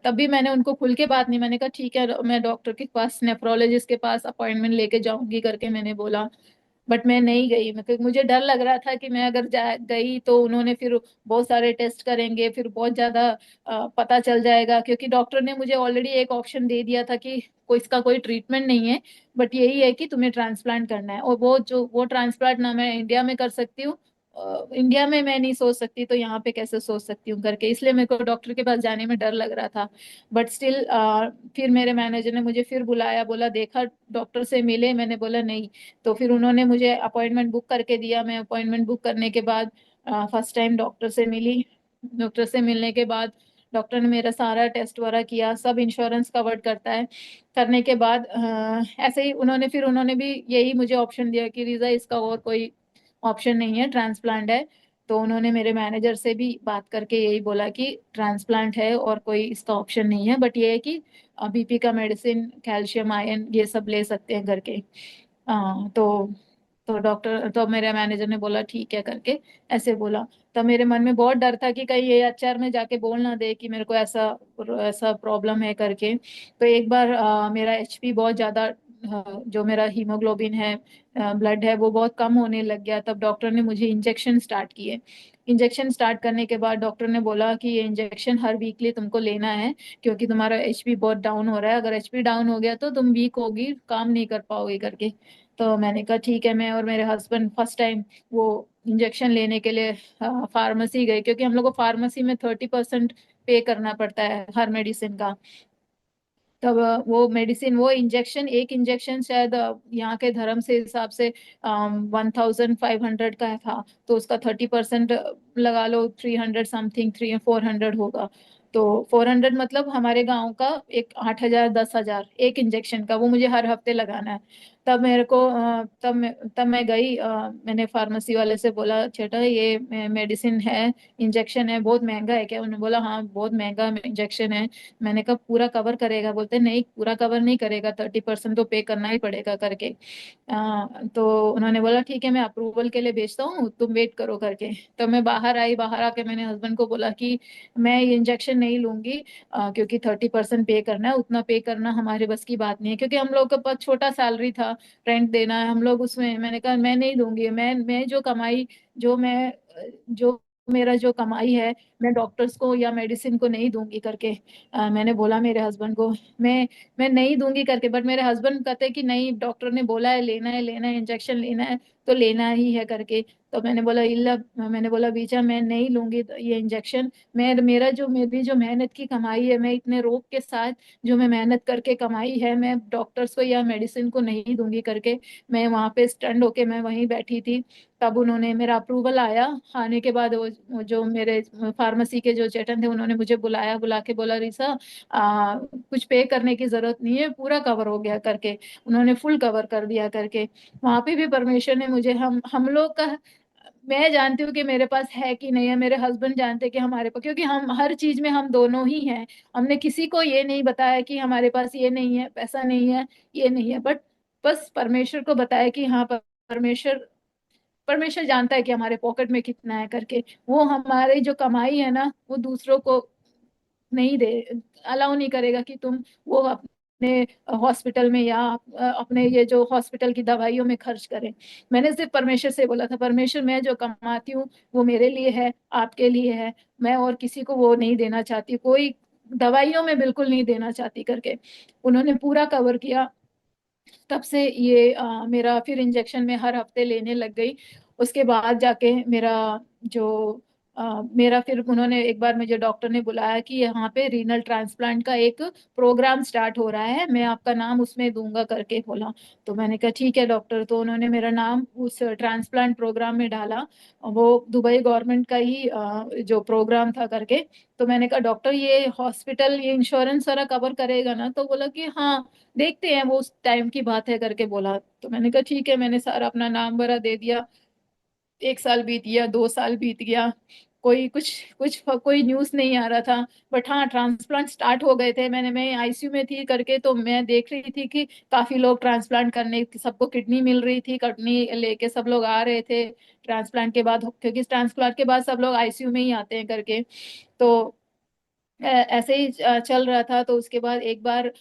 तभी मैंने उनको खुल के बात नहीं, मैंने कहा ठीक है मैं डॉक्टर के पास, नेफ्रोलॉजिस्ट के पास अपॉइंटमेंट लेके जाऊंगी करके मैंने बोला। बट मैं नहीं गई, मैं क्योंकि मुझे डर लग रहा था कि मैं अगर जा गई तो उन्होंने फिर बहुत सारे टेस्ट करेंगे, फिर बहुत ज्यादा पता चल जाएगा। क्योंकि डॉक्टर ने मुझे ऑलरेडी एक ऑप्शन दे दिया था कि कोई इसका कोई ट्रीटमेंट नहीं है, बट यही है कि तुम्हें ट्रांसप्लांट करना है। और वो ट्रांसप्लांट ना मैं इंडिया में कर सकती हूँ, इंडिया में मैं नहीं सोच सकती तो यहाँ पे कैसे सोच सकती हूँ करके, इसलिए मेरे को डॉक्टर के पास जाने में डर लग रहा था। बट स्टिल फिर मेरे मैनेजर ने मुझे फिर बुलाया, बोला देखा डॉक्टर से मिले, मैंने बोला नहीं। तो फिर उन्होंने मुझे अपॉइंटमेंट बुक करके दिया। मैं अपॉइंटमेंट बुक करने के बाद फर्स्ट टाइम डॉक्टर से मिली। डॉक्टर से मिलने के बाद डॉक्टर ने मेरा सारा टेस्ट वगैरह किया, सब इंश्योरेंस कवर करता है। करने के बाद ऐसे ही उन्होंने भी यही मुझे ऑप्शन दिया कि रीजा इसका और कोई ऑप्शन नहीं है, ट्रांसप्लांट है। तो उन्होंने मेरे मैनेजर से भी बात करके यही बोला कि ट्रांसप्लांट है और कोई इसका ऑप्शन नहीं है, बट ये है कि बीपी का मेडिसिन, कैल्शियम, आयरन ये सब ले सकते हैं करके। तो डॉक्टर, तो मेरे मैनेजर ने बोला ठीक है करके, ऐसे बोला। तब मेरे मन में बहुत डर था कि कहीं ये एचआर में जाके बोल ना दे कि मेरे को ऐसा ऐसा प्रॉब्लम है करके। तो एक बार मेरा एचपी बहुत ज्यादा जो मेरा हीमोग्लोबिन है, ब्लड है, वो बहुत कम होने लग गया। तब डॉक्टर ने मुझे इंजेक्शन स्टार्ट किए। इंजेक्शन स्टार्ट करने के बाद डॉक्टर ने बोला कि ये इंजेक्शन हर वीकली तुमको लेना है, क्योंकि तुम्हारा एचपी बहुत डाउन हो रहा है, अगर एचपी डाउन हो गया तो तुम वीक होगी, काम नहीं कर पाओगे करके। तो मैंने कहा ठीक है। मैं और मेरे हस्बैंड फर्स्ट टाइम वो इंजेक्शन लेने के लिए फार्मेसी गए, क्योंकि हम लोग को फार्मेसी में 30% पे करना पड़ता है हर मेडिसिन का। तब वो मेडिसिन, वो इंजेक्शन, एक इंजेक्शन शायद यहाँ के धर्म से हिसाब से 1500 का था। तो उसका 30% लगा लो, 300 समथिंग, 400 होगा। तो 400 मतलब हमारे गांव का एक 8000 10,000 एक इंजेक्शन का, वो मुझे हर हफ्ते लगाना है। तब मेरे को तब मैं गई, मैंने फार्मेसी वाले से बोला, चेटा ये मेडिसिन है, इंजेक्शन है, बहुत महंगा है क्या? उन्होंने बोला हाँ बहुत महंगा इंजेक्शन है। मैंने कहा पूरा कवर करेगा? बोलते नहीं पूरा कवर नहीं करेगा, 30% तो पे करना ही पड़ेगा करके। तो उन्होंने बोला ठीक है मैं अप्रूवल के लिए भेजता हूँ, तुम वेट करो करके। तो मैं बाहर आई, बाहर आके मैंने हस्बैंड को बोला कि मैं ये इंजेक्शन नहीं लूंगी, क्योंकि 30% पे करना है, उतना पे करना हमारे बस की बात नहीं है, क्योंकि हम लोग के पास छोटा सैलरी था, रेंट देना है हम लोग उसमें। मैंने कहा मैं नहीं लूंगी, मैं जो कमाई, जो मैं जो मेरा जो कमाई है, मैं डॉक्टर्स को या मेडिसिन को नहीं दूंगी करके। मैंने बोला मेरे हस्बैंड को, मैं नहीं दूंगी करके। बट मेरे हस्बैंड कहते कि नहीं डॉक्टर ने बोला है लेना है, लेना है, इंजेक्शन लेना है तो लेना ही है करके। तो मैंने बोला इल्ला, मैंने बोला बीजा मैं नहीं लूंगी ये इंजेक्शन। मेरी जो मेहनत की कमाई है, मैं इतने रोग के साथ जो मैं मेहनत करके कमाई है, मैं डॉक्टर्स को या मेडिसिन को नहीं दूंगी करके। मैं वहां पे स्टैंड होके मैं वहीं बैठी थी। तब उन्होंने, मेरा अप्रूवल आया, आने के बाद वो जो मेरे फार्मेसी के जो चेटन थे उन्होंने मुझे बुलाया, बुला के बोला रिसा कुछ पे करने की जरूरत नहीं है, पूरा कवर हो गया करके। उन्होंने फुल कवर कर दिया करके। वहां पे भी परमेश्वर ने मुझे, हम लोग का, मैं जानती हूँ कि मेरे पास है कि नहीं है, मेरे हस्बैंड जानते हैं कि हमारे पास, क्योंकि हम हर चीज में हम दोनों ही हैं। हमने किसी को ये नहीं बताया कि हमारे पास ये नहीं है, पैसा नहीं है, ये नहीं है। बट बस परमेश्वर को बताया कि हाँ परमेश्वर परमेश्वर जानता है कि हमारे पॉकेट में कितना है करके। वो हमारी जो कमाई है ना, वो दूसरों को नहीं दे, अलाउ नहीं करेगा कि तुम वो अपने हॉस्पिटल में या अपने ये जो हॉस्पिटल की दवाइयों में खर्च करें। मैंने सिर्फ परमेश्वर से बोला था, परमेश्वर मैं जो कमाती हूँ वो मेरे लिए है, आपके लिए है, मैं और किसी को वो नहीं देना चाहती, कोई दवाइयों में बिल्कुल नहीं देना चाहती करके। उन्होंने पूरा कवर किया। तब से ये मेरा फिर इंजेक्शन में हर हफ्ते लेने लग गई। उसके बाद जाके मेरा जो मेरा फिर उन्होंने एक बार मुझे डॉक्टर ने बुलाया कि यहाँ पे रीनल ट्रांसप्लांट का एक प्रोग्राम स्टार्ट हो रहा है, मैं आपका नाम उसमें दूंगा करके बोला। तो मैंने कहा ठीक है डॉक्टर। तो उन्होंने मेरा नाम उस ट्रांसप्लांट प्रोग्राम में डाला। वो दुबई गवर्नमेंट का ही जो प्रोग्राम था करके। तो मैंने कहा डॉक्टर ये हॉस्पिटल ये इंश्योरेंस सारा कवर करेगा ना? तो बोला कि हाँ देखते हैं, वो उस टाइम की बात है करके बोला। तो मैंने कहा ठीक है, मैंने सारा अपना नाम भरा दे दिया। 1 साल बीत गया, 2 साल बीत गया, कोई कुछ कुछ कोई न्यूज नहीं आ रहा था। बट हाँ ट्रांसप्लांट स्टार्ट हो गए थे। मैं आईसीयू में थी करके, तो मैं देख रही थी कि काफी लोग ट्रांसप्लांट करने, सबको किडनी मिल रही थी, किडनी लेके सब लोग आ रहे थे ट्रांसप्लांट के बाद, क्योंकि ट्रांसप्लांट के बाद सब लोग आईसीयू में ही आते हैं करके। तो ऐसे ही चल रहा था। तो उसके बाद एक बार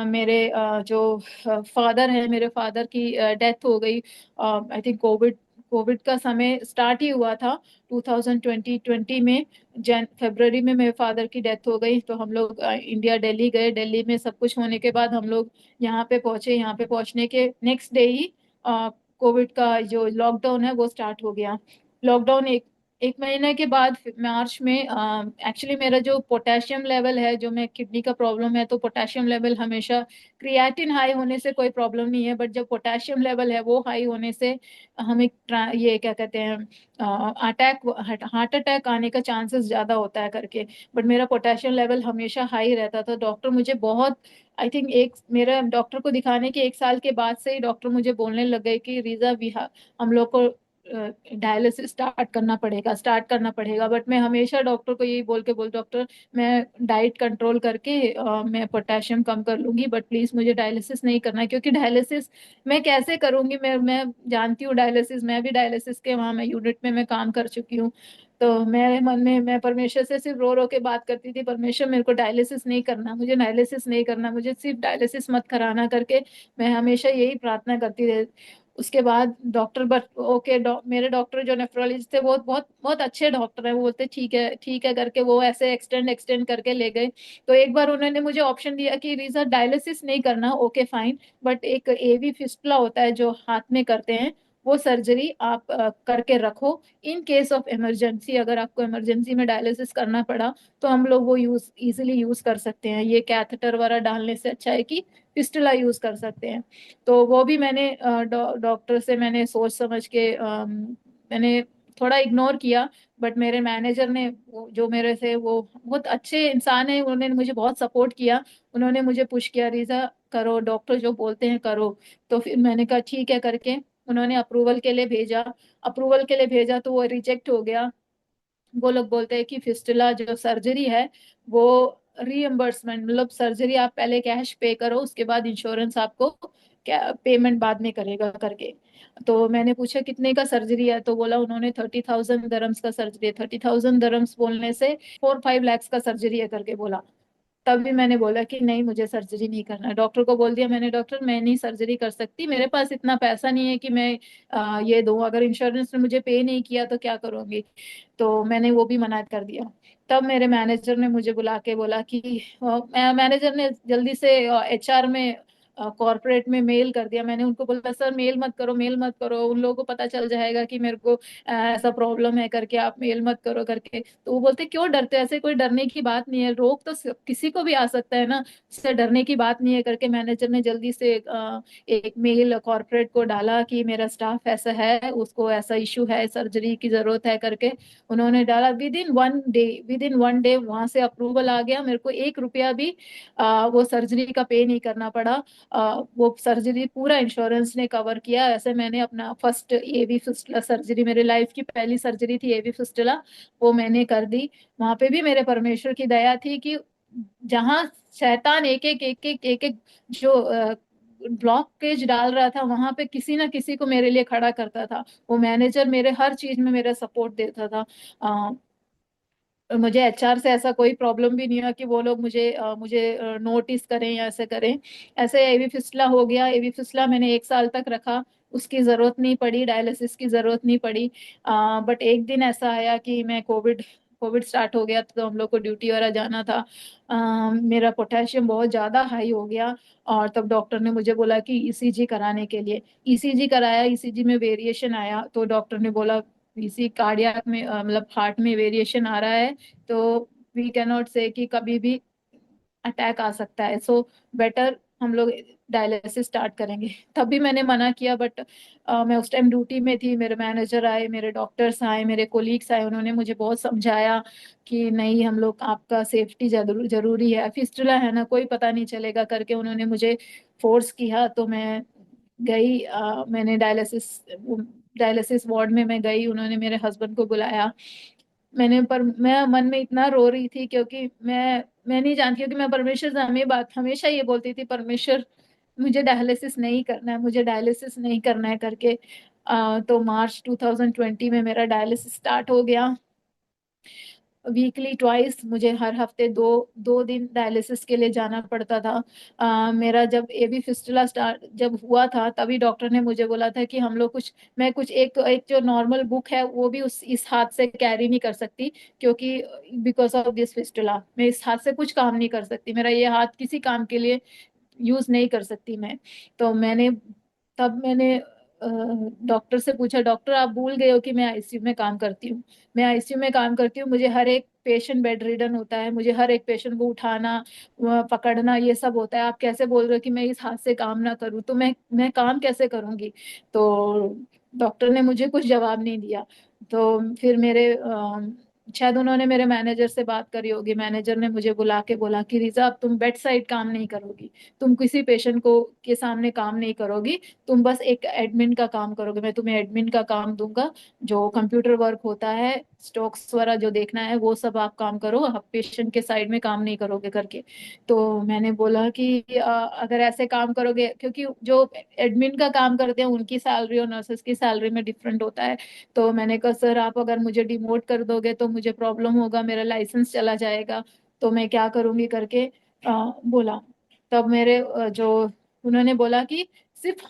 मेरे जो फादर हैं, मेरे फादर की डेथ हो गई। आई थिंक कोविड कोविड का समय स्टार्ट ही हुआ था 2020 में। जन फरवरी में मेरे फादर की डेथ हो गई। तो हम लोग इंडिया दिल्ली गए। दिल्ली में सब कुछ होने के बाद हम लोग यहाँ पे पहुंचे। यहाँ पे पहुंचने के नेक्स्ट डे ही कोविड का जो लॉकडाउन है वो स्टार्ट हो गया। लॉकडाउन एक एक महीने के बाद मार्च में, एक्चुअली मेरा जो पोटेशियम लेवल है, जो मैं किडनी का प्रॉब्लम है, तो पोटेशियम लेवल हमेशा, क्रिएटिन हाई होने से कोई प्रॉब्लम नहीं है, बट जब पोटेशियम लेवल है वो हाई होने से हमें ये क्या कहते हैं, अटैक, हार्ट अटैक आने का चांसेस ज्यादा होता है करके। बट मेरा पोटेशियम लेवल हमेशा हाई रहता था। डॉक्टर मुझे बहुत, आई थिंक एक मेरा डॉक्टर को दिखाने के 1 साल के बाद से ही डॉक्टर मुझे बोलने लग गए कि रीजा हम लोग को डायलिसिस स्टार्ट करना पड़ेगा। बट मैं हमेशा डॉक्टर को यही बोल डॉक्टर मैं डाइट कंट्रोल करके मैं पोटेशियम कम कर लूंगी, बट प्लीज मुझे डायलिसिस नहीं करना है, क्योंकि डायलिसिस मैं कैसे करूंगी? मैं जानती हूँ डायलिसिस, मैं भी डायलिसिस के वहां मैं यूनिट में मैं काम कर चुकी हूँ। तो मेरे मन में मैं परमेश्वर से सिर्फ रो रो के बात करती थी, परमेश्वर मेरे को डायलिसिस नहीं करना, मुझे डायलिसिस नहीं करना, मुझे सिर्फ डायलिसिस मत कराना करके। मैं हमेशा यही प्रार्थना करती रही। उसके बाद डॉक्टर, बट ओके मेरे डॉक्टर जो नेफ्रोलॉजिस्ट थे वो बहुत बहुत अच्छे डॉक्टर हैं, वो बोलते ठीक है करके, वो ऐसे एक्सटेंड एक्सटेंड करके ले गए। तो एक बार उन्होंने मुझे ऑप्शन दिया कि रीजा डायलिसिस नहीं करना, ओके फाइन, बट एक एवी फिस्टुला होता है जो हाथ में करते हैं, वो सर्जरी आप करके रखो। इन केस ऑफ इमरजेंसी, अगर आपको इमरजेंसी में डायलिसिस करना पड़ा तो हम लोग वो यूज इजिली यूज कर सकते हैं, ये कैथेटर वगैरह डालने से अच्छा है कि फिस्टुला यूज कर सकते हैं। तो वो भी मैंने डॉक्टर से मैंने सोच समझ के मैंने थोड़ा इग्नोर किया। बट मेरे मैनेजर ने जो मेरे से, वो बहुत अच्छे इंसान है, उन्होंने मुझे बहुत सपोर्ट किया। उन्होंने मुझे पुश किया रीजा करो, डॉक्टर जो बोलते हैं करो। तो फिर मैंने कहा ठीक है करके उन्होंने अप्रूवल के लिए भेजा। अप्रूवल के लिए भेजा तो वो रिजेक्ट हो गया। वो लोग बोलते हैं कि फिस्टुला जो सर्जरी है वो रीएम्बर्समेंट, मतलब सर्जरी आप पहले कैश पे करो, उसके बाद इंश्योरेंस आपको क्या पेमेंट बाद में करेगा करके। तो मैंने पूछा कितने का सर्जरी है, तो बोला उन्होंने 30,000 दरम्स का सर्जरी है। 30,000 दरम्स बोलने से 4-5 लाख का सर्जरी है करके बोला। तभी मैंने बोला कि नहीं मुझे सर्जरी नहीं करना। डॉक्टर को बोल दिया मैंने, डॉक्टर मैं नहीं सर्जरी कर सकती, मेरे पास इतना पैसा नहीं है कि मैं ये दूं, अगर इंश्योरेंस ने मुझे पे नहीं किया तो क्या करूंगी। तो मैंने वो भी मना कर दिया। तब मेरे मैनेजर ने मुझे बुला के बोला कि मैनेजर ने जल्दी से एचआर में कॉर्पोरेट में मेल कर दिया। मैंने उनको बोला सर मेल मत करो, मेल मत करो, उन लोगों को पता चल जाएगा कि मेरे को ऐसा प्रॉब्लम है करके, आप मेल मत करो करके। तो वो बोलते क्यों डरते हो, ऐसे कोई डरने की बात नहीं है, रोग तो किसी को भी आ सकता है ना, इससे डरने की बात नहीं है करके। मैनेजर ने जल्दी से एक मेल कॉर्पोरेट को डाला कि मेरा स्टाफ ऐसा है, उसको ऐसा इशू है, सर्जरी की जरूरत है करके। उन्होंने डाला विद इन 1 डे वहां से अप्रूवल आ गया। मेरे को 1 रुपया भी वो सर्जरी का पे नहीं करना पड़ा। वो सर्जरी पूरा इंश्योरेंस ने कवर किया। ऐसे मैंने अपना फर्स्ट एवी फिस्टुला सर्जरी, मेरे लाइफ की पहली सर्जरी थी एवी फिस्टुला, वो मैंने कर दी। वहां पे भी मेरे परमेश्वर की दया थी कि जहां शैतान एक एक जो ब्लॉकेज डाल रहा था, वहां पे किसी ना किसी को मेरे लिए खड़ा करता था। वो मैनेजर मेरे हर चीज में मेरा सपोर्ट देता था। मुझे एचआर से ऐसा कोई प्रॉब्लम भी नहीं हुआ कि वो लोग मुझे नोटिस करें या ऐसे करें। ऐसे एवी फिस्टुला हो गया। एवी फिस्टुला मैंने 1 साल तक रखा, उसकी जरूरत नहीं पड़ी, डायलिसिस की जरूरत नहीं पड़ी। बट एक दिन ऐसा आया कि मैं कोविड कोविड स्टार्ट हो गया तो हम लोग को ड्यूटी वगैरह जाना था। मेरा पोटेशियम बहुत ज्यादा हाई हो गया। और तब डॉक्टर ने मुझे बोला कि ईसीजी कराने के लिए। ईसीजी कराया, ईसीजी में वेरिएशन आया तो डॉक्टर ने बोला इसी कार्डियक में मतलब हार्ट में वेरिएशन आ रहा है, तो वी कैन नॉट से कि कभी भी अटैक आ सकता है, सो बेटर हम लोग डायलिसिस स्टार्ट करेंगे। तब भी मैंने मना किया, बट मैं उस टाइम ड्यूटी में थी। मेरे मैनेजर आए, मेरे डॉक्टर्स आए, मेरे कोलीग्स आए, उन्होंने मुझे बहुत समझाया कि नहीं हम लोग, आपका सेफ्टी जरूरी है, फिस्टुला है ना, कोई पता नहीं चलेगा करके उन्होंने मुझे फोर्स किया। तो मैं गई, मैंने डायलिसिस वार्ड में मैं गई, उन्होंने मेरे हस्बैंड को बुलाया। पर मैं मन में इतना रो रही थी क्योंकि मैं नहीं जानती हूँ कि मैं परमेश्वर से हमेशा ये बोलती थी परमेश्वर मुझे डायलिसिस नहीं करना है, मुझे डायलिसिस नहीं करना है करके। तो मार्च 2020 में मेरा डायलिसिस स्टार्ट हो गया। वीकली ट्वाइस मुझे हर हफ्ते दो दो दिन डायलिसिस के लिए जाना पड़ता था। मेरा जब एबी फिस्टुला स्टार्ट जब हुआ था तभी डॉक्टर ने मुझे बोला था कि हम लोग कुछ, मैं कुछ एक एक जो नॉर्मल बुक है वो भी उस इस हाथ से कैरी नहीं कर सकती, क्योंकि बिकॉज ऑफ दिस फिस्टुला मैं इस हाथ से कुछ काम नहीं कर सकती, मेरा ये हाथ किसी काम के लिए यूज नहीं कर सकती मैं। तो मैंने डॉक्टर से पूछा, डॉक्टर आप भूल गए हो कि मैं आईसीयू में काम करती हूँ। मैं आईसीयू में काम करती हूँ, मुझे हर एक पेशेंट बेड रिडन होता है, मुझे हर एक पेशेंट को उठाना पकड़ना ये सब होता है, आप कैसे बोल रहे हो कि मैं इस हाथ से काम ना करूँ, तो मैं काम कैसे करूंगी। तो डॉक्टर ने मुझे कुछ जवाब नहीं दिया। तो फिर शायद उन्होंने मेरे मैनेजर से बात करी होगी, मैनेजर ने मुझे बुला के बोला कि रिजा अब तुम बेड साइड काम नहीं करोगी, तुम किसी पेशेंट को के सामने काम नहीं करोगी, तुम बस एक एडमिन का काम करोगे, मैं तुम्हें एडमिन का काम दूंगा, जो कंप्यूटर वर्क होता है, स्टॉक्स वगैरह जो देखना है वो सब आप काम करो, आप पेशेंट के साइड में काम नहीं करोगे करके। तो मैंने बोला कि अगर ऐसे काम करोगे, क्योंकि जो एडमिन का काम करते हैं उनकी सैलरी और नर्सेस की सैलरी में डिफरेंट होता है। तो मैंने कहा सर आप अगर मुझे डिमोट कर दोगे तो मुझे प्रॉब्लम होगा, मेरा लाइसेंस चला जाएगा, तो मैं क्या करूंगी करके बोला। तब जो उन्होंने बोला कि सिर्फ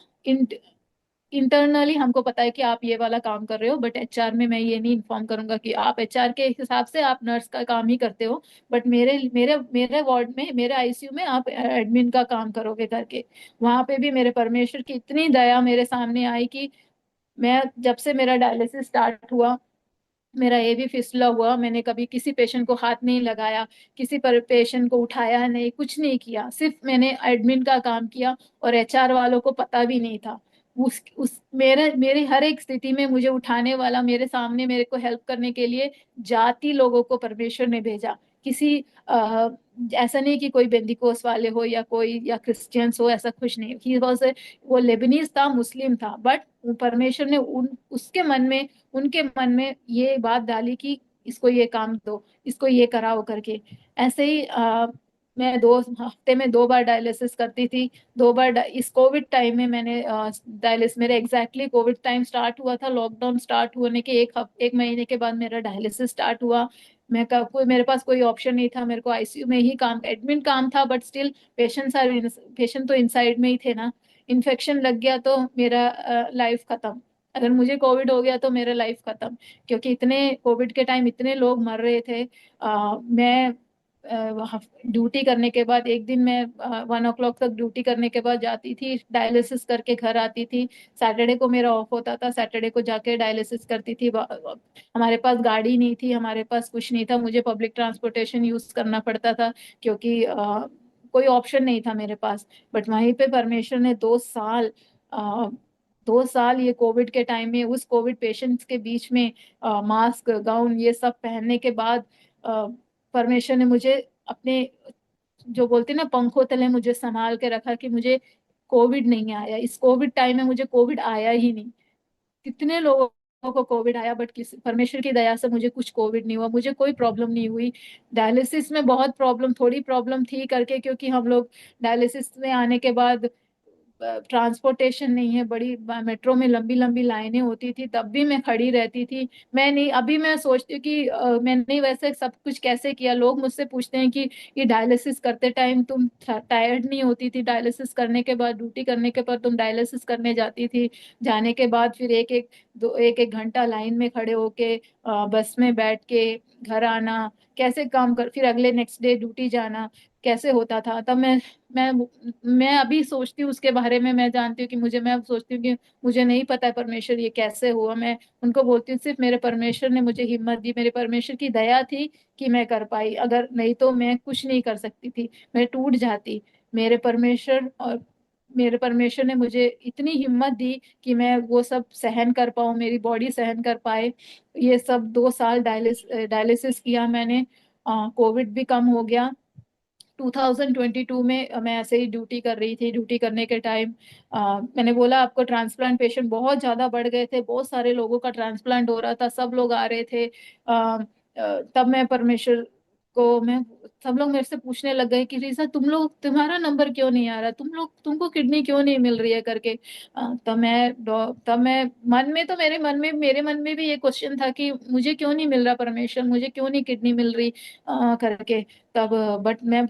इंटरनली हमको पता है कि आप ये वाला काम कर रहे हो, बट एचआर में मैं ये नहीं इन्फॉर्म करूंगा कि आप एचआर के हिसाब से आप नर्स का काम ही करते हो, बट मेरे मेरे मेरे वार्ड में, मेरे आईसीयू में आप एडमिन का काम करोगे करके। वहां पे भी मेरे परमेश्वर की इतनी दया मेरे सामने आई कि मैं जब से मेरा डायलिसिस स्टार्ट हुआ, मेरा ये भी फिसला हुआ, मैंने कभी किसी पेशेंट को हाथ नहीं लगाया, किसी पर पेशेंट को उठाया नहीं, कुछ नहीं किया, सिर्फ मैंने एडमिन का काम किया। और एचआर वालों को पता भी नहीं था। उस मेरे हर एक स्थिति में मुझे उठाने वाला, मेरे सामने मेरे को हेल्प करने के लिए जाति लोगों को परमेश्वर ने भेजा किसी ऐसा नहीं कि कोई बेंदिकोस वाले हो या कोई या क्रिश्चियंस हो, ऐसा कुछ नहीं। ही वॉज, वो लेबनीज था, मुस्लिम था, बट परमेश्वर ने उसके मन में, उनके मन में ये बात डाली कि इसको ये काम दो, इसको ये कराओ करके। ऐसे ही मैं 2 हफ्ते में 2 बार डायलिसिस करती थी। 2 बार इस कोविड टाइम में मैंने डायलिसिस, मेरे एग्जैक्टली कोविड टाइम स्टार्ट हुआ था, लॉकडाउन स्टार्ट होने के एक महीने के बाद मेरा डायलिसिस स्टार्ट हुआ। कोई मेरे पास कोई ऑप्शन नहीं था, मेरे को आईसीयू में ही काम, एडमिट काम था, बट स्टिल पेशेंट तो इनसाइड में ही थे ना। इन्फेक्शन लग गया तो मेरा लाइफ खत्म। अगर मुझे कोविड हो गया तो मेरा लाइफ खत्म। क्योंकि इतने कोविड के टाइम इतने लोग मर रहे थे। मैं ड्यूटी करने के बाद, एक दिन मैं 1 o'clock तक ड्यूटी करने के बाद जाती थी, डायलिसिस करके घर आती थी। सैटरडे को मेरा ऑफ होता था, सैटरडे को जाके डायलिसिस करती थी। हमारे पास गाड़ी नहीं थी, हमारे पास कुछ नहीं था, मुझे पब्लिक ट्रांसपोर्टेशन यूज करना पड़ता था, क्योंकि कोई ऑप्शन नहीं था मेरे पास। बट वहीं पे परमेश्वर ने 2 साल, 2 साल ये कोविड के टाइम में, उस कोविड पेशेंट्स के बीच में मास्क, गाउन, ये सब पहनने के बाद परमेश्वर ने मुझे अपने, जो बोलते हैं ना, पंखों तले मुझे संभाल के रखा कि मुझे कोविड नहीं आया। इस कोविड टाइम में मुझे कोविड आया ही नहीं। कितने लोगों को कोविड आया, बट किसी परमेश्वर की दया से मुझे कुछ कोविड नहीं हुआ, मुझे कोई प्रॉब्लम नहीं हुई। डायलिसिस में बहुत प्रॉब्लम, थोड़ी प्रॉब्लम थी करके, क्योंकि हम लोग डायलिसिस में आने के बाद ट्रांसपोर्टेशन नहीं है, बड़ी मेट्रो में लंबी लंबी लाइनें होती थी, तब भी मैं खड़ी रहती थी। मैं नहीं, अभी मैं सोचती हूँ कि मैंने वैसे सब कुछ कैसे किया। लोग मुझसे पूछते हैं कि ये डायलिसिस करते टाइम तुम टायर्ड नहीं होती थी? डायलिसिस करने के बाद, ड्यूटी करने के बाद तुम डायलिसिस करने जाती थी, जाने के बाद फिर एक एक घंटा लाइन में खड़े होके बस में बैठ के घर आना, कैसे काम कर, फिर अगले नेक्स्ट डे ड्यूटी जाना, कैसे होता था। तब मैं मैं अभी सोचती हूँ उसके बारे में, मैं जानती हूँ कि मैं अब सोचती हूँ कि मुझे नहीं पता है परमेश्वर ये कैसे हुआ। मैं उनको बोलती हूँ सिर्फ मेरे परमेश्वर ने मुझे हिम्मत दी, मेरे परमेश्वर की दया थी कि मैं कर पाई। अगर नहीं तो मैं कुछ नहीं कर सकती थी, मैं टूट जाती। मेरे परमेश्वर और मेरे परमेश्वर ने मुझे इतनी हिम्मत दी कि मैं वो सब सहन कर पाऊँ, मेरी बॉडी सहन कर पाए। ये सब 2 साल डायलिसिस किया मैंने। कोविड भी कम हो गया। 2022 में मैं ऐसे ही ड्यूटी कर रही थी, ड्यूटी करने के टाइम मैंने बोला आपको, ट्रांसप्लांट पेशेंट बहुत ज्यादा बढ़ गए थे, बहुत सारे लोगों का ट्रांसप्लांट हो रहा था, सब लोग आ रहे थे। तब मैं परमेश्वर को मैं सब लोग मेरे से पूछने लग गए कि रीसा, तुम्हारा नंबर क्यों नहीं आ रहा, तुमको किडनी क्यों नहीं मिल रही है करके। तब मैं मन में, तो मेरे मन में भी ये क्वेश्चन था कि मुझे क्यों नहीं मिल रहा परमेश्वर, मुझे क्यों नहीं किडनी मिल रही करके। तब बट मैं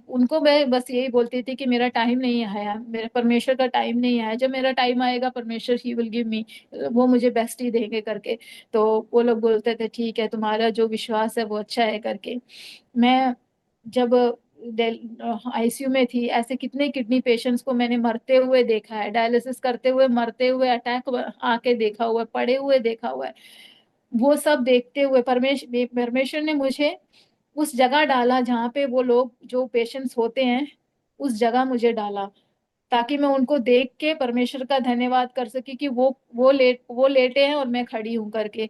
बस यही बोलती थी कि मेरा टाइम नहीं आया, मेरे परमेश्वर का टाइम नहीं आया, जब मेरा टाइम आएगा परमेश्वर ही विल गिव मी, वो मुझे बेस्ट ही देंगे करके। तो वो लोग बोलते थे ठीक है, तुम्हारा जो विश्वास है वो अच्छा है करके। मैं जब आईसीयू में थी, ऐसे कितने किडनी पेशेंट्स को मैंने मरते हुए देखा है, डायलिसिस करते हुए मरते हुए, अटैक आके देखा हुआ है, पड़े हुए देखा हुआ है। वो सब देखते हुए परमेश्वर ने मुझे उस जगह डाला जहाँ पे वो लोग जो पेशेंट्स होते हैं, उस जगह मुझे डाला, ताकि मैं उनको देख के परमेश्वर का धन्यवाद कर सकी कि वो लेटे हैं और मैं खड़ी हूं करके।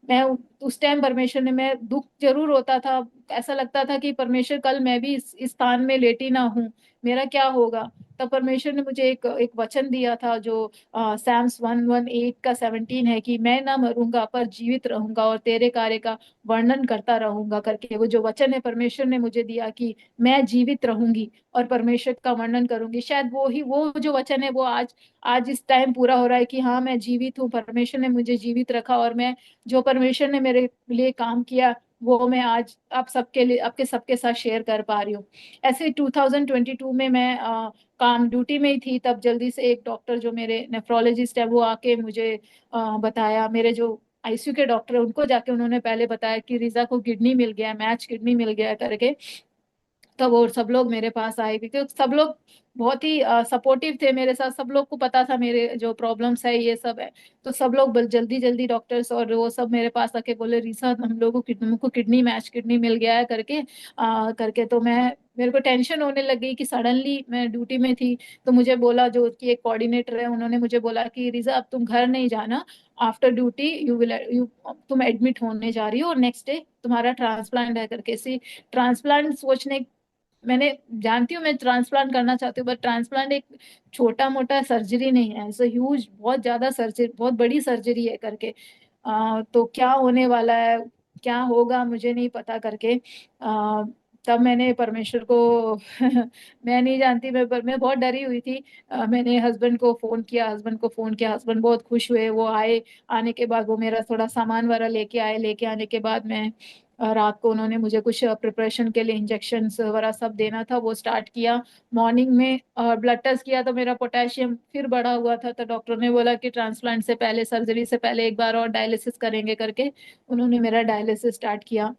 मैं उस टाइम परमेश्वर ने, मैं दुख जरूर होता था, ऐसा लगता था कि परमेश्वर कल मैं भी इस स्थान में लेटी ना हूं, मेरा क्या होगा। तब परमेश्वर ने मुझे एक एक वचन दिया था, जो सैम्स 118 का 17 है, कि मैं ना मरूंगा पर जीवित रहूंगा और तेरे कार्य का वर्णन करता रहूंगा करके। वो जो वचन है परमेश्वर ने मुझे दिया कि मैं जीवित रहूंगी और परमेश्वर का वर्णन करूंगी, शायद वो जो वचन है वो आज आज इस टाइम पूरा हो रहा है कि हाँ मैं जीवित हूँ, परमेश्वर ने मुझे जीवित रखा, और मैं जो परमेश्वर ने मेरे लिए काम किया वो मैं आज आप सबके लिए, आपके सबके साथ शेयर कर पा रही हूँ। ऐसे 2022 में मैं काम ड्यूटी में ही थी, तब जल्दी से एक डॉक्टर जो मेरे नेफ्रोलॉजिस्ट है वो आके मुझे बताया, मेरे जो आईसीयू के डॉक्टर है उनको जाके उन्होंने पहले बताया कि रिजा को किडनी मिल गया, मैच किडनी मिल गया करके। तब और सब लोग मेरे पास आए, क्योंकि सब लोग बहुत ही सपोर्टिव थे मेरे साथ, सब लोग को पता था मेरे जो प्रॉब्लम्स है ये सब है। तो सब लोग जल्दी जल्दी डॉक्टर्स और वो सब मेरे पास आके बोले रीसा हम लोगों को किडनी मैच किडनी मिल गया है करके। तो मैं मेरे को टेंशन होने लगी कि सडनली मैं ड्यूटी में थी, तो मुझे बोला, जो कि एक कोऑर्डिनेटर है, उन्होंने मुझे बोला कि रिजा अब तुम घर नहीं जाना, आफ्टर ड्यूटी यू तुम एडमिट होने जा रही हो और नेक्स्ट डे तुम्हारा ट्रांसप्लांट है करके। सी ट्रांसप्लांट सोचने, मैंने जानती हूँ मैं ट्रांसप्लांट करना चाहती हूँ, बट ट्रांसप्लांट एक छोटा मोटा सर्जरी नहीं है, इट्स ह्यूज, बहुत ज्यादा सर्जरी, बहुत बड़ी सर्जरी है करके। तो क्या होने वाला है, क्या होगा मुझे नहीं पता करके। तब मैंने परमेश्वर को मैं नहीं जानती, मैं बहुत डरी हुई थी। मैंने हस्बैंड को फोन किया, हस्बैंड बहुत खुश हुए, वो आए। आने के बाद वो मेरा थोड़ा सामान वारा लेके आए, लेके आने के बाद मैं रात को उन्होंने मुझे कुछ प्रिपरेशन के लिए इंजेक्शंस वगैरह सब देना था, वो स्टार्ट किया। मॉर्निंग में ब्लड टेस्ट किया तो मेरा पोटेशियम फिर बढ़ा हुआ था, तो डॉक्टर ने बोला कि ट्रांसप्लांट से पहले, सर्जरी से पहले एक बार और डायलिसिस करेंगे करके। उन्होंने मेरा डायलिसिस स्टार्ट किया।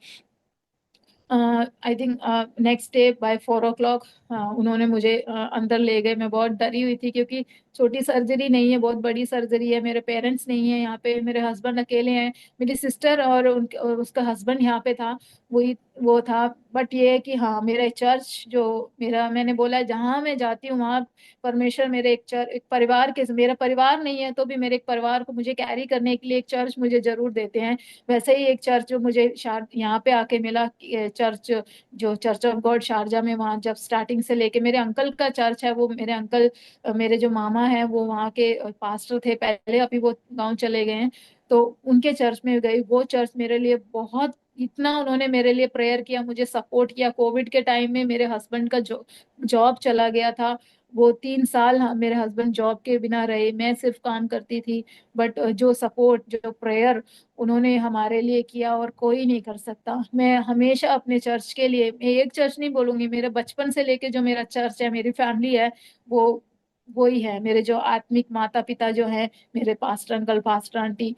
I think next day by 4 o'clock उन्होंने मुझे अंदर ले गए। मैं बहुत डरी हुई थी, क्योंकि छोटी सर्जरी नहीं है, बहुत बड़ी सर्जरी है। मेरे पेरेंट्स नहीं है यहाँ पे, मेरे हस्बैंड अकेले हैं, मेरी सिस्टर और उसका हस्बैंड यहाँ पे था, वही वो था। बट ये है कि हाँ, मेरा चर्च जो, मेरा, मैंने बोला जहाँ मैं जाती हूँ वहाँ परमेश्वर मेरे एक परिवार के, मेरा परिवार नहीं है तो भी मेरे एक परिवार को मुझे कैरी करने के लिए एक चर्च मुझे जरूर देते हैं। वैसे ही एक चर्च जो मुझे यहाँ पे आके मिला, चर्च, जो चर्च ऑफ गॉड शारजा में, वहाँ जब स्टार्टिंग से लेके, मेरे अंकल का चर्च है वो, मेरे अंकल, मेरे जो मामा है वो वहाँ के पास्टर थे पहले, अभी वो गांव चले गए हैं। तो उनके चर्च में गई, वो चर्च मेरे लिए बहुत, इतना उन्होंने मेरे लिए प्रेयर किया, मुझे सपोर्ट किया। कोविड के टाइम में मेरे हस्बैंड का जॉब चला गया था, वो 3 साल मेरे हस्बैंड जॉब के बिना रहे, मैं सिर्फ काम करती थी। बट जो सपोर्ट, जो प्रेयर उन्होंने हमारे लिए किया, और कोई नहीं कर सकता। मैं हमेशा अपने चर्च के लिए, मैं एक चर्च नहीं बोलूंगी, मेरे बचपन से लेके जो मेरा चर्च है, मेरी फैमिली है, वो वही है। मेरे जो आत्मिक माता पिता जो है, मेरे पास्टर अंकल, पास्टर आंटी,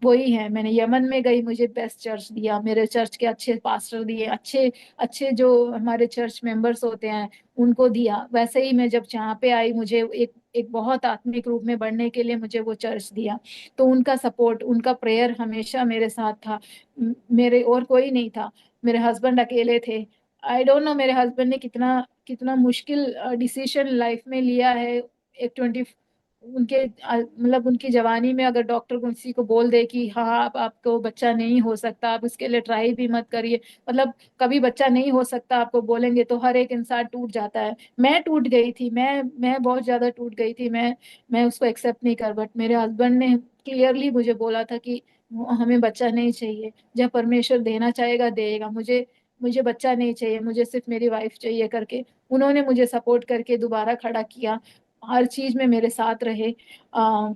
वही है। मैंने यमन में गई, मुझे बेस्ट चर्च दिया, मेरे चर्च के अच्छे पास्टर दिए, अच्छे अच्छे जो हमारे चर्च मेंबर्स होते हैं उनको दिया। वैसे ही मैं जब जहाँ पे आई, मुझे एक एक बहुत आत्मिक रूप में बढ़ने के लिए मुझे वो चर्च दिया। तो उनका सपोर्ट, उनका प्रेयर हमेशा मेरे साथ था। मेरे और कोई नहीं था, मेरे हस्बैंड अकेले थे। आई डोंट नो मेरे हस्बैंड ने कितना कितना मुश्किल डिसीजन लाइफ में लिया है। एक 20, उनके मतलब उनकी जवानी में अगर डॉक्टर किसी को बोल दे कि हाँ आपको बच्चा नहीं हो सकता, आप इसके लिए ट्राई भी मत करिए, मतलब कभी बच्चा नहीं हो सकता आपको बोलेंगे, तो हर एक इंसान टूट जाता है। मैं टूट गई थी, मैं बहुत ज्यादा टूट गई थी। मैं उसको एक्सेप्ट नहीं कर, बट मेरे हस्बैंड ने क्लियरली मुझे बोला था कि हमें बच्चा नहीं चाहिए, जब परमेश्वर देना चाहेगा देगा। मुझे मुझे बच्चा नहीं चाहिए, मुझे सिर्फ मेरी वाइफ चाहिए करके उन्होंने मुझे सपोर्ट करके दोबारा खड़ा किया, हर चीज में मेरे साथ रहे। आ,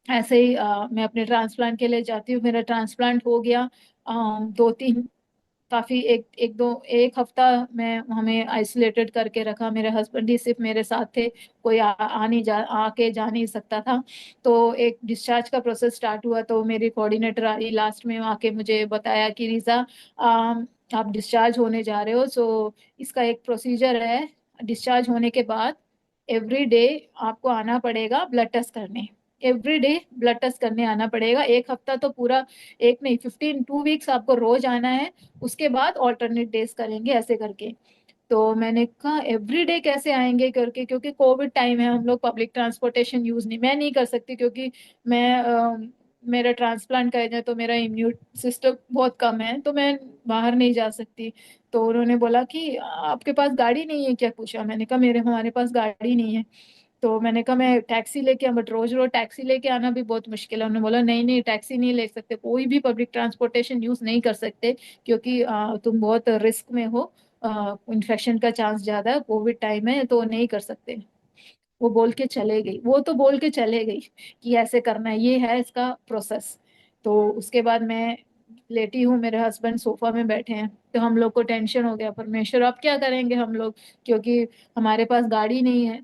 ऐसे ही मैं अपने ट्रांसप्लांट के लिए जाती हूँ, मेरा ट्रांसप्लांट हो गया। 2-3, काफी एक हफ्ता मैं हमें आइसोलेटेड करके रखा, मेरे हस्बैंड ही सिर्फ मेरे साथ थे, कोई आ नहीं जा आके जा नहीं सकता था। तो एक डिस्चार्ज का प्रोसेस स्टार्ट हुआ, तो मेरी कोऑर्डिनेटर आई लास्ट में आके मुझे बताया कि रिजा, आप डिस्चार्ज होने जा रहे हो, सो इसका एक प्रोसीजर है। डिस्चार्ज होने के बाद एवरी डे आपको आना पड़ेगा ब्लड टेस्ट करने, एवरी डे ब्लड टेस्ट करने आना पड़ेगा, एक हफ्ता तो पूरा, एक नहीं, 2 वीक्स आपको रोज आना है। उसके बाद ऑल्टरनेट डेज करेंगे ऐसे करके। तो मैंने कहा एवरी डे कैसे आएंगे करके, क्योंकि कोविड टाइम है, हम लोग पब्लिक ट्रांसपोर्टेशन यूज नहीं, मैं नहीं कर सकती, क्योंकि मैं मेरा ट्रांसप्लांट का है तो मेरा इम्यून सिस्टम बहुत कम है, तो मैं बाहर नहीं जा सकती। तो उन्होंने बोला कि आपके पास गाड़ी नहीं है क्या, पूछा। मैंने कहा मेरे हमारे पास गाड़ी नहीं है। तो मैंने कहा मैं टैक्सी लेके, बट रोज रोज टैक्सी लेके आना भी बहुत मुश्किल है। उन्होंने बोला नहीं नहीं, टैक्सी नहीं ले सकते, कोई भी पब्लिक ट्रांसपोर्टेशन यूज नहीं कर सकते, क्योंकि तुम बहुत रिस्क में हो, इन्फेक्शन का चांस ज्यादा है, कोविड टाइम है, तो नहीं कर सकते। वो बोल के चले गई, वो तो बोल के चले गई कि ऐसे करना है, ये है इसका प्रोसेस। तो उसके बाद मैं लेटी हूँ, मेरे हस्बैंड सोफा में बैठे हैं, तो हम लोग को टेंशन हो गया, परमेश्वर अब क्या करेंगे हम लोग, क्योंकि हमारे पास गाड़ी नहीं है,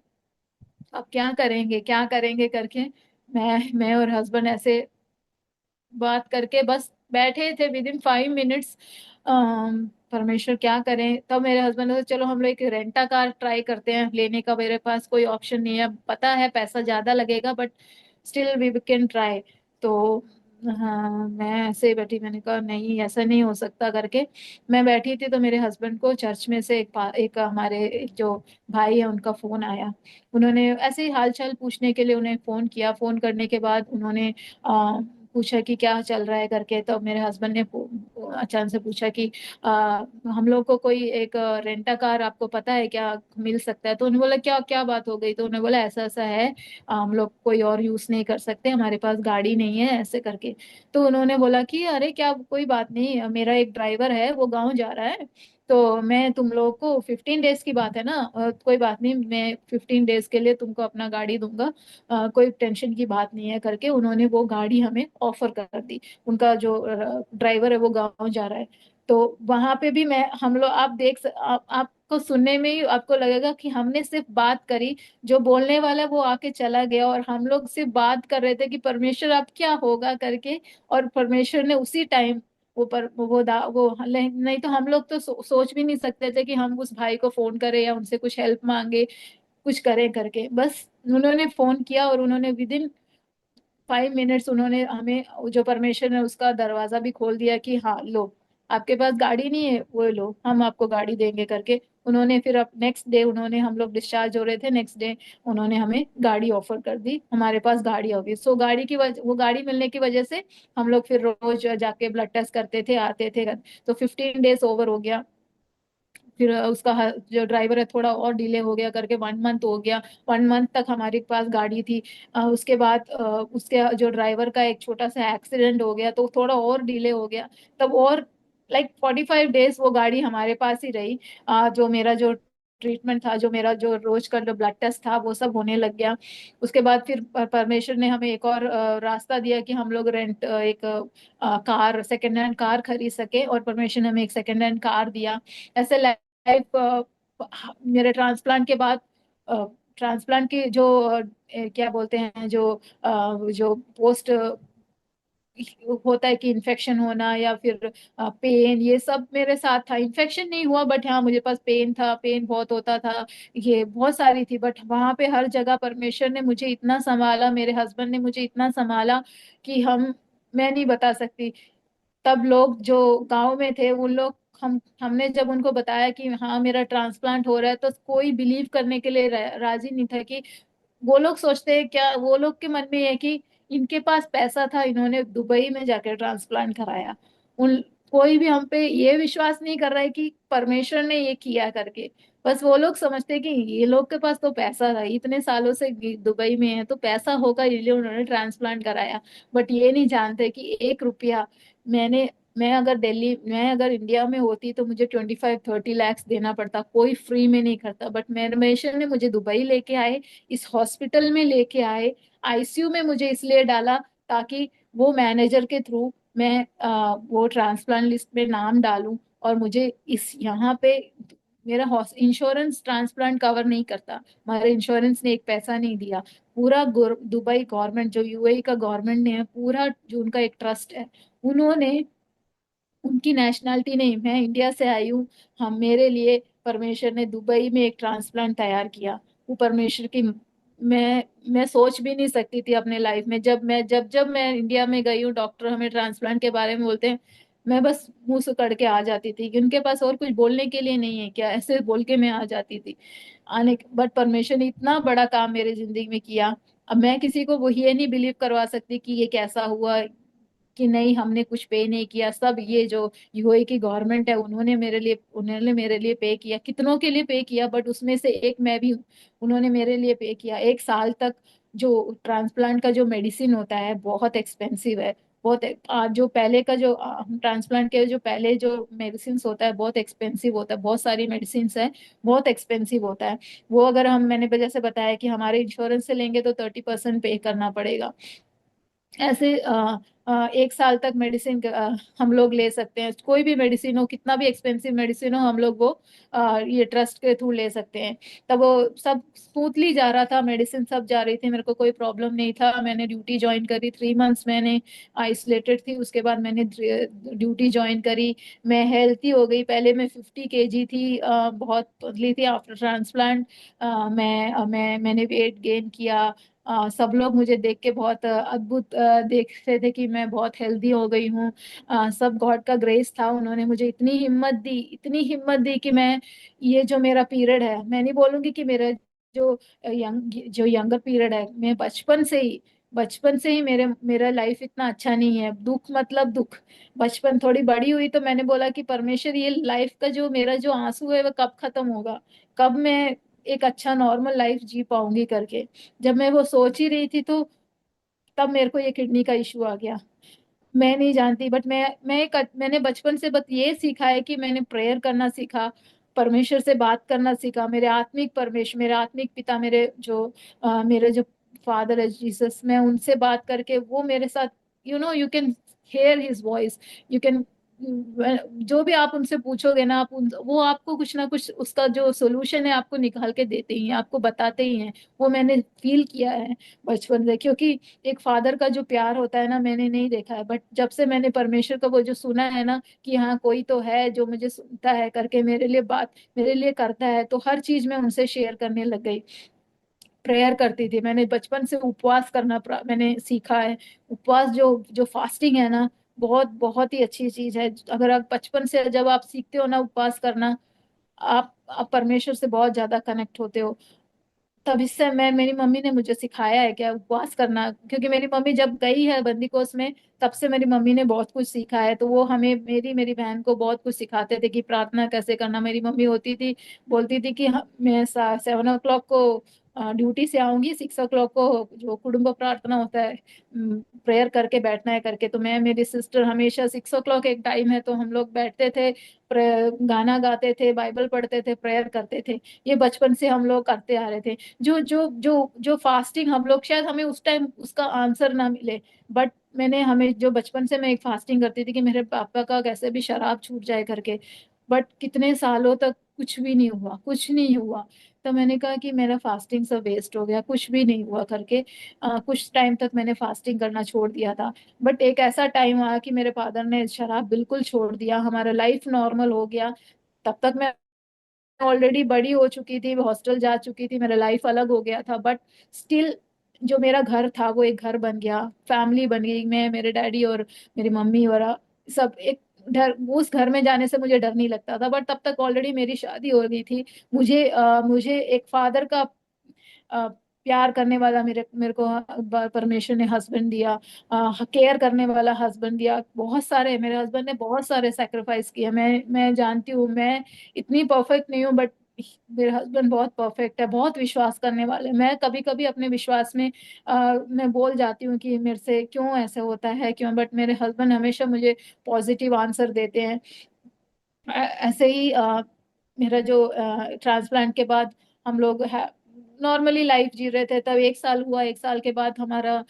अब क्या करेंगे करके मैं और हस्बैंड ऐसे बात करके बस बैठे थे। विद इन 5 मिनट्स परमेश्वर क्या करें, तब मेरे हस्बैंड ने कहा, चलो हम लोग एक रेंटा कार ट्राई करते हैं लेने का, मेरे पास कोई ऑप्शन नहीं है, पता है पैसा ज्यादा लगेगा, but still we can try. तो हाँ, मैं ऐसे ही बैठी, मैंने कहा नहीं ऐसा नहीं हो सकता करके। मैं बैठी थी तो मेरे हस्बैंड को चर्च में से एक हमारे एक जो भाई है उनका फोन आया। उन्होंने ऐसे ही हाल चाल पूछने के लिए उन्हें फोन किया। फोन करने के बाद उन्होंने पूछा कि क्या चल रहा है करके। तो मेरे हस्बैंड ने अचानक से पूछा कि हम लोग को कोई एक रेंटा कार आपको पता है क्या मिल सकता है। तो उन्होंने बोला क्या क्या बात हो गई। तो उन्होंने बोला ऐसा ऐसा है, हम लोग कोई और यूज नहीं कर सकते, हमारे पास गाड़ी नहीं है ऐसे करके। तो उन्होंने बोला कि अरे क्या कोई बात नहीं, मेरा एक ड्राइवर है वो गांव जा रहा है, तो मैं तुम लोग को 15 डेज की बात है ना, कोई बात नहीं, मैं 15 डेज के लिए तुमको अपना गाड़ी दूंगा, कोई टेंशन की बात नहीं है करके उन्होंने वो गाड़ी हमें ऑफर कर दी। उनका जो ड्राइवर है वो गांव जा रहा है। तो वहां पे भी मैं हम लोग आप आपको सुनने में ही आपको लगेगा कि हमने सिर्फ बात करी, जो बोलने वाला है वो आके चला गया और हम लोग सिर्फ बात कर रहे थे कि परमेश्वर अब क्या होगा करके। और परमेश्वर ने उसी टाइम वो पर वो नहीं तो हम लोग तो सोच भी नहीं सकते थे कि हम उस भाई को फोन करें या उनसे कुछ हेल्प मांगे, कुछ करें करके। बस उन्होंने फोन किया और उन्होंने विद इन 5 मिनट्स उन्होंने हमें, जो परमेश्वर ने उसका दरवाजा भी खोल दिया कि हाँ लो, आपके पास गाड़ी नहीं है वो लो, हम आपको गाड़ी देंगे करके। उन्होंने फिर अब नेक्स्ट डे उन्होंने, हम लोग डिस्चार्ज हो रहे थे नेक्स्ट डे, उन्होंने हमें गाड़ी ऑफर कर दी, हमारे पास गाड़ी होगी। सो गाड़ी की वजह, वो गाड़ी मिलने की वजह से हम लोग फिर रोज जाके ब्लड टेस्ट करते थे आते थे। तो 15 डेज ओवर हो गया। फिर उसका जो ड्राइवर है थोड़ा और डिले हो गया करके 1 मंथ हो गया। 1 मंथ तक हमारे पास गाड़ी थी। उसके बाद उसके जो ड्राइवर का एक छोटा सा एक्सीडेंट हो गया तो थोड़ा और डिले हो गया। तब और लाइक 45 डेज वो गाड़ी हमारे पास ही रही। जो मेरा जो ट्रीटमेंट था, जो मेरा जो रोज का जो ब्लड टेस्ट था वो सब होने लग गया। उसके बाद फिर परमेश्वर ने हमें एक और रास्ता दिया कि हम लोग रेंट एक कार, सेकेंड हैंड कार खरीद सके, और परमेश्वर ने हमें एक सेकेंड हैंड कार दिया। ऐसे लाइफ मेरे ट्रांसप्लांट के बाद, ट्रांसप्लांट की जो क्या बोलते हैं जो पोस्ट होता है कि इन्फेक्शन होना या फिर पेन, ये सब मेरे साथ था। इन्फेक्शन नहीं हुआ बट हाँ मुझे पास पेन था, पेन बहुत होता था, ये बहुत सारी थी। बट वहां पे हर जगह परमेश्वर ने मुझे इतना संभाला, मेरे हस्बैंड ने मुझे इतना संभाला कि हम, मैं नहीं बता सकती। तब लोग जो गांव में थे उन लोग, हमने जब उनको बताया कि हाँ मेरा ट्रांसप्लांट हो रहा है, तो कोई बिलीव करने के लिए राजी नहीं था। कि वो लोग सोचते हैं क्या, वो लोग के मन में ये है कि इनके पास पैसा था, इन्होंने दुबई में जाकर ट्रांसप्लांट कराया। उन कोई भी हम पे ये विश्वास नहीं कर रहा है कि परमेश्वर ने ये किया करके। बस वो लोग समझते हैं कि ये लोग के पास तो पैसा था, इतने सालों से दुबई में है तो पैसा होगा इसलिए उन्होंने ट्रांसप्लांट कराया। बट ये नहीं जानते कि 1 रुपया मैंने, मैं अगर इंडिया में होती तो मुझे 25-30 लैक्स देना पड़ता, कोई फ्री में नहीं करता। बट परमेश्वर ने मुझे दुबई लेके आए, इस हॉस्पिटल में लेके आए, आईसीयू में मुझे इसलिए डाला ताकि वो मैनेजर के थ्रू मैं वो ट्रांसप्लांट लिस्ट में नाम डालूं। और मुझे इस यहाँ पे मेरा इंश्योरेंस ट्रांसप्लांट कवर नहीं करता, हमारे इंश्योरेंस ने एक पैसा नहीं दिया। पूरा दुबई गवर्नमेंट, जो यूएई का गवर्नमेंट ने है, पूरा जो उनका एक ट्रस्ट है, उन्होंने, उनकी नेशनैलिटी नहीं, मैं इंडिया से आई हूँ, हम मेरे लिए परमेश्वर ने दुबई में एक ट्रांसप्लांट तैयार किया। वो परमेश्वर की, मैं सोच भी नहीं सकती थी अपने लाइफ में। जब मैं इंडिया में गई हूँ, डॉक्टर हमें ट्रांसप्लांट के बारे में बोलते हैं, मैं बस मुंह सुकड़ के आ जाती थी कि उनके पास और कुछ बोलने के लिए नहीं है क्या, ऐसे बोल के मैं आ जाती थी। बट परमेश्वर ने इतना बड़ा काम मेरी जिंदगी में किया। अब मैं किसी को वो ये नहीं बिलीव करवा सकती कि ये कैसा हुआ, कि नहीं हमने कुछ पे नहीं किया, सब ये जो यूएई की गवर्नमेंट है उन्होंने मेरे लिए पे किया, कितनों के लिए पे किया, बट उसमें से एक मैं भी हूँ। उन्होंने मेरे लिए पे किया 1 साल तक। जो ट्रांसप्लांट का जो मेडिसिन होता है बहुत एक्सपेंसिव है। जो पहले का जो ट्रांसप्लांट के जो पहले जो मेडिसिन होता है बहुत एक्सपेंसिव होता है, बहुत सारी मेडिसिन है, बहुत एक्सपेंसिव होता है। वो अगर हम, मैंने जैसे बताया कि हमारे इंश्योरेंस से लेंगे तो 30% पे करना पड़ेगा। ऐसे 1 साल तक मेडिसिन हम लोग ले सकते हैं, कोई भी मेडिसिन हो, कितना भी एक्सपेंसिव मेडिसिन हो, हम लोग वो ये ट्रस्ट के थ्रू ले सकते हैं। तब वो सब स्मूथली जा रहा था, मेडिसिन सब जा रही थी, मेरे को कोई प्रॉब्लम नहीं था। मैंने ड्यूटी ज्वाइन करी, 3 मंथ्स मैंने आइसोलेटेड थी, उसके बाद मैंने ड्यूटी ज्वाइन करी। मैं हेल्थी हो गई, पहले मैं 50 kg थी, बहुत पतली थी। आफ्टर ट्रांसप्लांट मैंने वेट गेन किया। सब लोग मुझे देख के बहुत अद्भुत देख रहे थे कि मैं बहुत हेल्दी हो गई हूँ। सब गॉड का ग्रेस था, उन्होंने मुझे इतनी हिम्मत दी, इतनी हिम्मत दी कि मैं, ये जो मेरा पीरियड है, मैं नहीं बोलूंगी कि मेरा जो जो यंगर पीरियड है, मैं बचपन से ही मेरा लाइफ इतना अच्छा नहीं है। दुख मतलब दुख। बचपन थोड़ी बड़ी हुई तो मैंने बोला कि परमेश्वर, ये लाइफ का जो मेरा जो आंसू है वो कब खत्म होगा, कब मैं एक अच्छा नॉर्मल लाइफ जी पाऊंगी करके। जब मैं वो सोच ही रही थी तो तब मेरे को ये किडनी का इशू आ गया। मैं नहीं जानती, बट मैंने बचपन से बस ये सीखा है कि मैंने प्रेयर करना सीखा, परमेश्वर से बात करना सीखा। मेरे आत्मिक पिता, मेरे जो फादर है जीसस, मैं उनसे बात करके वो मेरे साथ, you can hear his voice, you can, जो भी आप उनसे पूछोगे ना, वो आपको कुछ ना कुछ उसका जो सोल्यूशन है आपको निकाल के देते ही हैं, आपको बताते ही हैं। वो मैंने फील किया है बचपन से, क्योंकि एक फादर का जो प्यार होता है ना, मैंने नहीं देखा है, बट जब से मैंने परमेश्वर का वो जो सुना है ना, कि हाँ कोई तो है जो मुझे सुनता है करके, मेरे लिए करता है, तो हर चीज मैं उनसे शेयर करने लग गई। प्रेयर करती थी, मैंने बचपन से उपवास करना मैंने सीखा है। उपवास, जो फास्टिंग है ना, बहुत बहुत ही अच्छी चीज है। अगर आप बचपन से जब आप सीखते हो ना उपवास करना, आप परमेश्वर से बहुत ज्यादा कनेक्ट होते हो। तब इससे मेरी मम्मी ने मुझे सिखाया है क्या उपवास करना, क्योंकि मेरी मम्मी जब गई है बंदी कोस में, तब से मेरी मम्मी ने बहुत कुछ सीखा है। तो वो हमें, मेरी बहन को बहुत कुछ सिखाते थे कि प्रार्थना कैसे करना। मेरी मम्मी होती थी, बोलती थी कि मैं 7 o'clock को ड्यूटी से आऊंगी, 6 o'clock को जो कुटुंब प्रार्थना होता है, प्रेयर करके बैठना है करके। तो मैं, मेरी सिस्टर हमेशा 6 o'clock एक टाइम है तो हम लोग बैठते थे, गाना गाते थे, बाइबल पढ़ते थे, प्रेयर करते थे। ये बचपन से हम लोग करते आ रहे थे। जो फास्टिंग हम लोग, शायद हमें उस टाइम उसका आंसर ना मिले, बट हमें जो बचपन से मैं एक फास्टिंग करती थी कि मेरे पापा का कैसे भी शराब छूट जाए करके, बट कितने सालों तक कुछ भी नहीं हुआ, कुछ नहीं हुआ। तो मैंने कहा कि मेरा फास्टिंग सब वेस्ट हो गया, कुछ भी नहीं हुआ करके। कुछ टाइम तक मैंने फास्टिंग करना छोड़ दिया था। बट एक ऐसा टाइम आया कि मेरे फादर ने शराब बिल्कुल छोड़ दिया, हमारा लाइफ नॉर्मल हो गया। तब तक मैं ऑलरेडी बड़ी हो चुकी थी, हॉस्टल जा चुकी थी, मेरा लाइफ अलग हो गया था, बट स्टिल जो मेरा घर था वो एक घर बन गया, फैमिली बन गई। मैं, मेरे डैडी और मेरी मम्मी और सब एक डर, उस घर में जाने से मुझे डर नहीं लगता था। बट तब तक ऑलरेडी मेरी शादी हो गई थी। मुझे एक फादर का प्यार करने वाला, मेरे मेरे को परमेश्वर ने हस्बैंड दिया, केयर करने वाला हस्बैंड दिया। बहुत सारे, मेरे हस्बैंड ने बहुत सारे सेक्रीफाइस किए। मैं जानती हूँ मैं इतनी परफेक्ट नहीं हूँ, बट मेरे हस्बैंड बहुत परफेक्ट है, बहुत विश्वास करने वाले। मैं कभी कभी अपने विश्वास में मैं बोल जाती हूँ कि मेरे से क्यों ऐसे होता है, क्यों, बट मेरे हस्बैंड हमेशा मुझे पॉजिटिव आंसर देते हैं। ऐसे ही मेरा जो ट्रांसप्लांट के बाद हम लोग नॉर्मली लाइफ जी रहे थे, तब 1 साल हुआ। 1 साल के बाद हमारा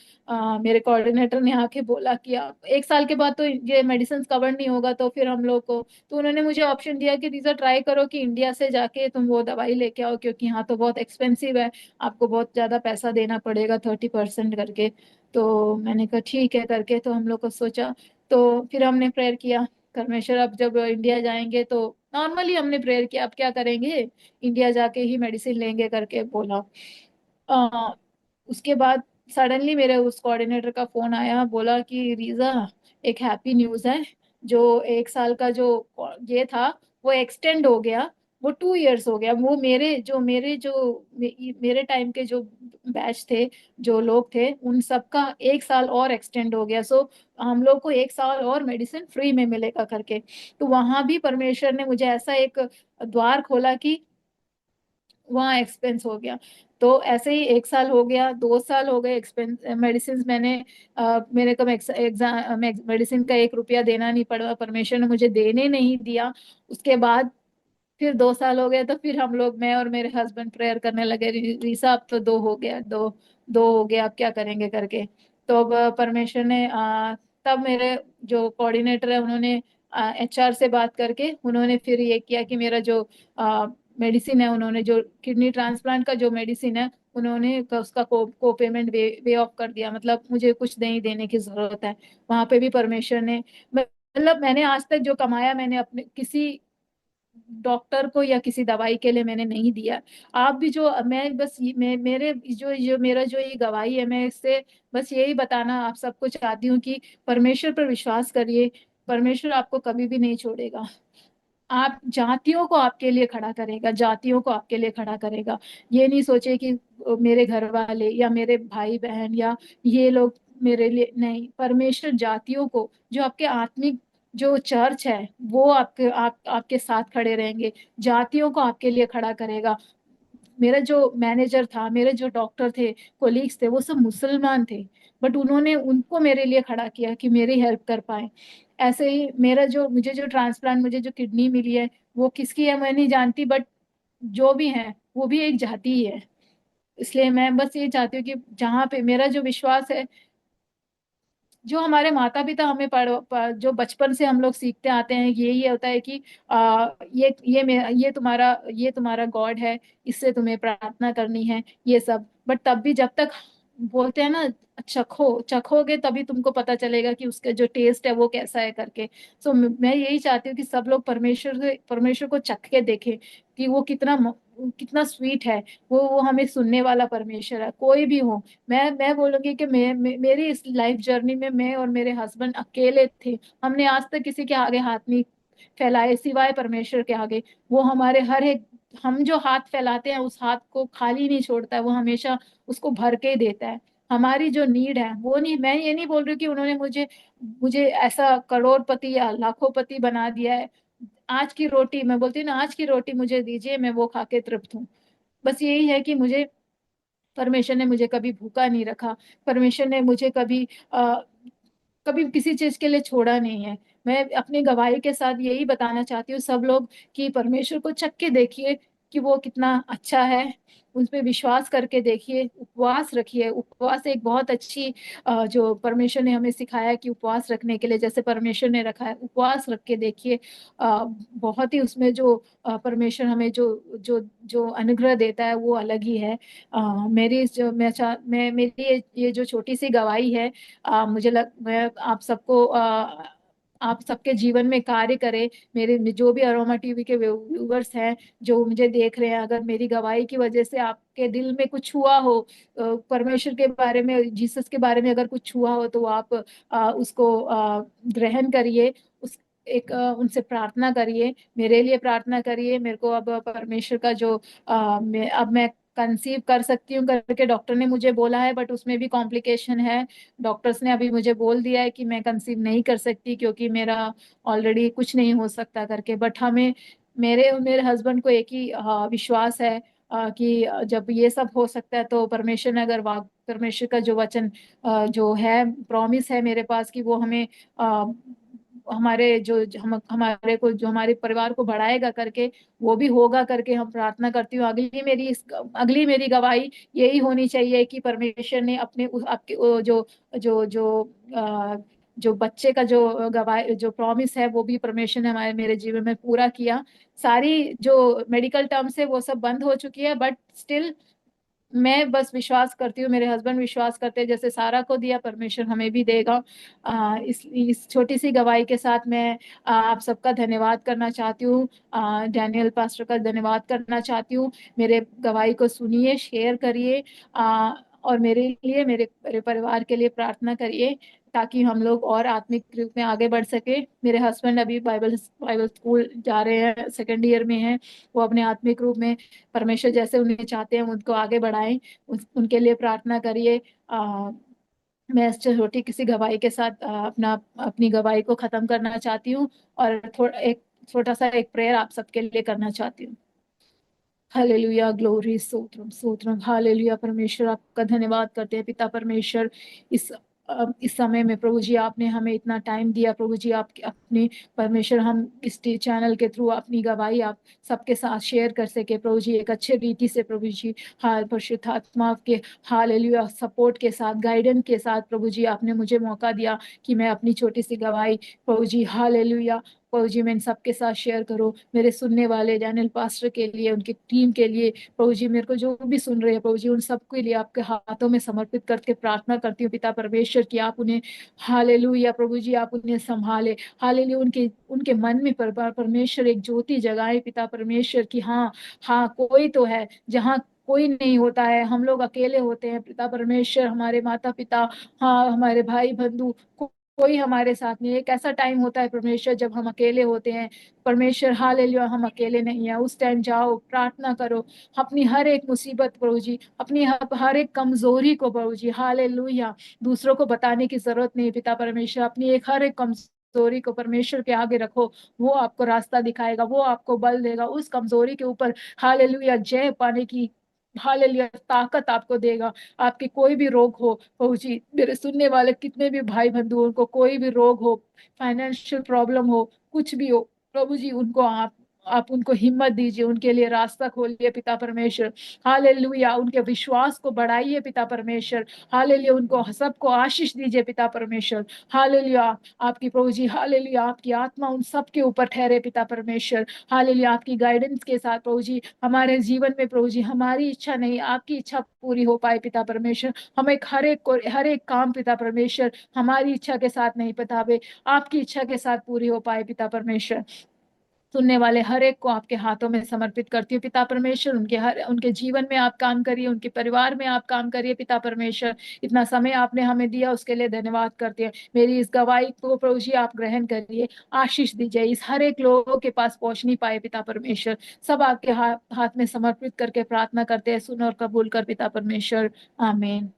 मेरे कोऑर्डिनेटर ने आके बोला कि 1 साल के बाद तो ये मेडिसिन कवर नहीं होगा, तो फिर हम लोग को, तो उन्होंने मुझे ऑप्शन दिया कि दीजा ट्राई करो कि इंडिया से जाके तुम वो दवाई लेके आओ, क्योंकि यहाँ तो बहुत एक्सपेंसिव है, आपको बहुत ज्यादा पैसा देना पड़ेगा, 30% करके। तो मैंने कहा ठीक है करके, तो हम लोग को सोचा। तो फिर हमने प्रेयर किया, परमेश्वर अब जब इंडिया जाएंगे तो, नॉर्मली हमने प्रेयर किया, अब क्या करेंगे, इंडिया जाके ही मेडिसिन लेंगे करके बोला। आ, उसके बाद सडनली मेरे उस कोऑर्डिनेटर का फोन आया, बोला कि रीजा, एक हैप्पी न्यूज है। जो 1 साल का जो ये था वो एक्सटेंड हो गया, वो 2 इयर्स हो गया। वो मेरे टाइम के जो बैच थे, जो लोग थे, उन सबका 1 साल और एक्सटेंड हो गया। सो हम लोग को 1 साल और मेडिसिन फ्री में मिलेगा करके। तो वहां भी परमेश्वर ने मुझे ऐसा एक द्वार खोला कि वहाँ एक्सपेंस हो गया। तो ऐसे ही 1 साल हो गया, 2 साल हो गए, एक्सपेंस मेडिसिन मैंने मेरे को एग्जाम मेडिसिन का 1 रुपया देना नहीं पड़ा, परमेश्वर ने मुझे देने नहीं दिया। उसके बाद फिर 2 साल हो गए, तो फिर हम लोग, मैं और मेरे हस्बैंड प्रेयर करने लगे, रीसा अब तो दो हो गया, दो दो हो गया, अब क्या करेंगे करके। तो अब परमेश्वर ने तब मेरे जो कोऑर्डिनेटर है उन्होंने एचआर से बात करके उन्होंने फिर ये किया कि मेरा जो मेडिसिन है, उन्होंने जो किडनी ट्रांसप्लांट का जो मेडिसिन है, उन्होंने उसका को पेमेंट वे ऑफ कर दिया, मतलब मुझे कुछ नहीं देने की जरूरत है। वहां पे भी परमेश्वर ने, मतलब मैंने आज तक जो कमाया, मैंने अपने किसी डॉक्टर को या किसी दवाई के लिए मैंने नहीं दिया। आप भी जो मैं बस मेरे जो मेरा जो ये गवाही है, मैं इससे बस यही बताना आप सबको चाहती हूँ कि परमेश्वर पर विश्वास करिए। परमेश्वर आपको कभी भी नहीं छोड़ेगा। आप जातियों को आपके लिए खड़ा करेगा, जातियों को आपके लिए खड़ा करेगा। ये नहीं सोचे कि मेरे घर वाले या मेरे भाई बहन या ये लोग मेरे लिए नहीं, परमेश्वर जातियों को, जो आपके आत्मिक जो चर्च है वो आपके साथ खड़े रहेंगे, जातियों को आपके लिए खड़ा करेगा। मेरा जो मैनेजर था, मेरे जो डॉक्टर थे, कोलीग्स थे, वो सब मुसलमान थे, बट उन्होंने उनको मेरे लिए खड़ा किया कि मेरी हेल्प कर पाए। ऐसे ही मेरा जो मुझे जो ट्रांसप्लांट, मुझे जो किडनी मिली है, वो किसकी है मैं नहीं जानती, बट जो भी है वो भी एक जाति ही है। इसलिए मैं बस ये चाहती हूँ कि जहाँ पे मेरा जो विश्वास है, जो हमारे माता पिता हमें जो बचपन से हम लोग सीखते आते हैं, यही होता है कि ये तुम्हारा गॉड है, इससे तुम्हें प्रार्थना करनी है, ये सब। बट तब भी जब तक बोलते हैं ना, चखोगे तभी तुमको पता चलेगा कि उसका जो टेस्ट है वो कैसा है करके। सो मैं यही चाहती हूँ कि सब लोग परमेश्वर को चख के देखें कि वो कितना स्वीट है। वो हमें सुनने वाला परमेश्वर है, कोई भी हो। मैं बोलूंगी कि मेरी इस लाइफ जर्नी में मैं और मेरे हस्बैंड अकेले थे। हमने आज तक किसी के आगे हाथ नहीं फैलाए सिवाय परमेश्वर के आगे। वो हमारे हर एक, हम जो हाथ फैलाते हैं उस हाथ को खाली नहीं छोड़ता है, वो हमेशा उसको भर के ही देता है। हमारी जो नीड है वो नहीं, मैं ये नहीं बोल रही कि उन्होंने मुझे मुझे ऐसा करोड़पति या लाखोंपति बना दिया है। आज की रोटी, मैं बोलती हूँ ना, आज की रोटी मुझे दीजिए, मैं वो खा के तृप्त हूँ। बस यही है कि मुझे परमेश्वर ने मुझे कभी भूखा नहीं रखा। परमेश्वर ने मुझे कभी किसी चीज के लिए छोड़ा नहीं है। मैं अपनी गवाही के साथ यही बताना चाहती हूँ सब लोग कि परमेश्वर को चख के देखिए कि वो कितना अच्छा है। उस पे विश्वास करके देखिए, उपवास रखिए। उपवास एक बहुत अच्छी जो परमेश्वर ने हमें सिखाया है कि उपवास रखने के लिए, जैसे परमेश्वर ने रखा है, उपवास रख के देखिए। बहुत ही उसमें जो परमेश्वर हमें जो जो जो अनुग्रह देता है वो अलग ही है। मेरी इस जो मैं चाह मैं मेरी ये जो छोटी सी गवाही है, मैं आप सबके जीवन में कार्य करे। मेरे जो भी अरोमा टीवी के व्यूवर्स हैं, जो मुझे देख रहे हैं, अगर मेरी गवाही की वजह से आपके दिल में कुछ हुआ हो, परमेश्वर के बारे में, जीसस के बारे में अगर कुछ हुआ हो, तो आप उसको ग्रहण करिए। उस एक उनसे प्रार्थना करिए, मेरे लिए प्रार्थना करिए। मेरे को अब परमेश्वर का जो मैं कंसीव कर सकती हूँ करके डॉक्टर ने मुझे बोला है, बट उसमें भी कॉम्प्लिकेशन है। डॉक्टर्स ने अभी मुझे बोल दिया है कि मैं कंसीव नहीं कर सकती क्योंकि मेरा ऑलरेडी कुछ नहीं हो सकता करके। बट हमें, मेरे मेरे हस्बैंड को एक ही विश्वास है कि जब ये सब हो सकता है तो परमेश्वर ने अगर परमेश्वर का जो वचन जो है, प्रॉमिस है मेरे पास कि वो हमें हमारे हमारे को, जो हमारे परिवार को बढ़ाएगा करके, वो भी होगा करके हम प्रार्थना करती हूँ। अगली मेरी गवाही यही होनी चाहिए कि परमेश्वर ने अपने आपके जो जो अ, जो बच्चे का जो गवाही, जो प्रॉमिस है, वो भी परमेश्वर ने हमारे मेरे जीवन में पूरा किया। सारी जो मेडिकल टर्म्स है वो सब बंद हो चुकी है, बट स्टिल मैं बस विश्वास करती हूँ, मेरे हस्बैंड विश्वास करते हैं, जैसे सारा को दिया परमेश्वर हमें भी देगा। इस छोटी सी गवाही के साथ मैं आप सबका धन्यवाद करना चाहती हूँ। डैनियल पास्टर का धन्यवाद करना चाहती हूँ। मेरे गवाही को सुनिए, शेयर करिए, और मेरे लिए, मेरे परिवार के लिए प्रार्थना करिए, ताकि हम लोग और आत्मिक रूप में आगे बढ़ सके। मेरे हस्बैंड अभी बाइबल बाइबल स्कूल जा रहे हैं, सेकेंड ईयर में हैं। वो अपने आत्मिक रूप में परमेश्वर जैसे उन्हें चाहते हैं उनको आगे बढ़ाएं। उनके लिए प्रार्थना करिए। मैं इस छोटी किसी गवाही के साथ अपनी गवाही को खत्म करना चाहती हूँ, और एक छोटा सा एक प्रेयर आप सबके लिए करना चाहती हूँ। Hallelujah, glory, stotram stotram, hallelujah. परमेश्वर आपका धन्यवाद करते हैं पिता परमेश्वर। इस समय में प्रभु जी आपने हमें इतना टाइम दिया प्रभु जी, आप अपने परमेश्वर, हम इस चैनल के थ्रू अपनी गवाही आप सबके साथ शेयर कर सके प्रभु जी, एक अच्छे रीति से प्रभु जी। हाल परिशुद्ध आत्मा के हालेलुया सपोर्ट के साथ, गाइडेंस के साथ प्रभु जी, आपने मुझे मौका दिया कि मैं अपनी छोटी सी गवाही प्रभु जी, हालेलुया, प्रभु जी मैं इन सबके साथ शेयर करो, मेरे सुनने वाले डैनियल पास्टर के लिए, उनकी टीम के लिए, प्रभु जी मेरे को जो भी सुन रहे हैं प्रभु जी उन सबके लिए आपके हाथों में समर्पित करके प्रार्थना करती हूँ पिता परमेश्वर की आप उन्हें हालेलुया प्रभु जी आप उन्हें संभाले। हालेलुया उनके उनके मन में परमेश्वर एक ज्योति जगाए पिता परमेश्वर की, हाँ हाँ कोई तो है जहाँ कोई नहीं होता है, हम लोग अकेले होते हैं पिता परमेश्वर, हमारे माता पिता, हाँ हमारे भाई बंधु, कोई हमारे साथ नहीं। एक ऐसा टाइम होता है परमेश्वर जब हम अकेले होते हैं परमेश्वर, हालेलुया हम अकेले नहीं है, उस टाइम जाओ प्रार्थना करो अपनी हर एक मुसीबत प्रभु जी, अपनी हर एक कमजोरी को प्रभु जी, हालेलुया दूसरों को बताने की जरूरत नहीं पिता परमेश्वर, अपनी एक हर एक कमजोरी को परमेश्वर के आगे रखो, वो आपको रास्ता दिखाएगा, वो आपको बल देगा उस कमजोरी के ऊपर, हालेलुया जय पाने की, हालेलुया ताकत आपको देगा। आपके कोई भी रोग हो प्रभु जी, मेरे सुनने वाले कितने भी भाई बंधु हो, उनको कोई भी रोग हो, फाइनेंशियल प्रॉब्लम हो, कुछ भी हो प्रभु जी उनको आप उनको हिम्मत दीजिए, उनके लिए रास्ता खोलिए पिता परमेश्वर, हालेलुया उनके विश्वास को बढ़ाइए पिता परमेश्वर, हालेलुया उनको सबको आशीष दीजिए पिता परमेश्वर, हालेलुया आपकी प्रभु जी, हालेलुया आपकी आत्मा उन सबके ऊपर ठहरे पिता परमेश्वर, हालेलुया आपकी गाइडेंस के साथ प्रभु जी हमारे जीवन में प्रभु जी हमारी इच्छा नहीं आपकी इच्छा पूरी हो पाए पिता परमेश्वर, हम एक हर एक काम पिता परमेश्वर हमारी इच्छा के साथ नहीं पिताबे, आपकी इच्छा के साथ पूरी हो पाए पिता परमेश्वर। सुनने वाले हर एक को आपके हाथों में समर्पित करती हूँ पिता परमेश्वर, उनके जीवन में आप काम करिए, उनके परिवार में आप काम करिए पिता परमेश्वर, इतना समय आपने हमें दिया उसके लिए धन्यवाद करते हैं। मेरी इस गवाही को प्रभु जी आप ग्रहण करिए, आशीष दीजिए, इस हर एक लोगों के पास पहुंच नहीं पाए पिता परमेश्वर, सब आपके हाथ में समर्पित करके प्रार्थना करते हैं, सुनो और कबूल कर पिता परमेश्वर, आमीन।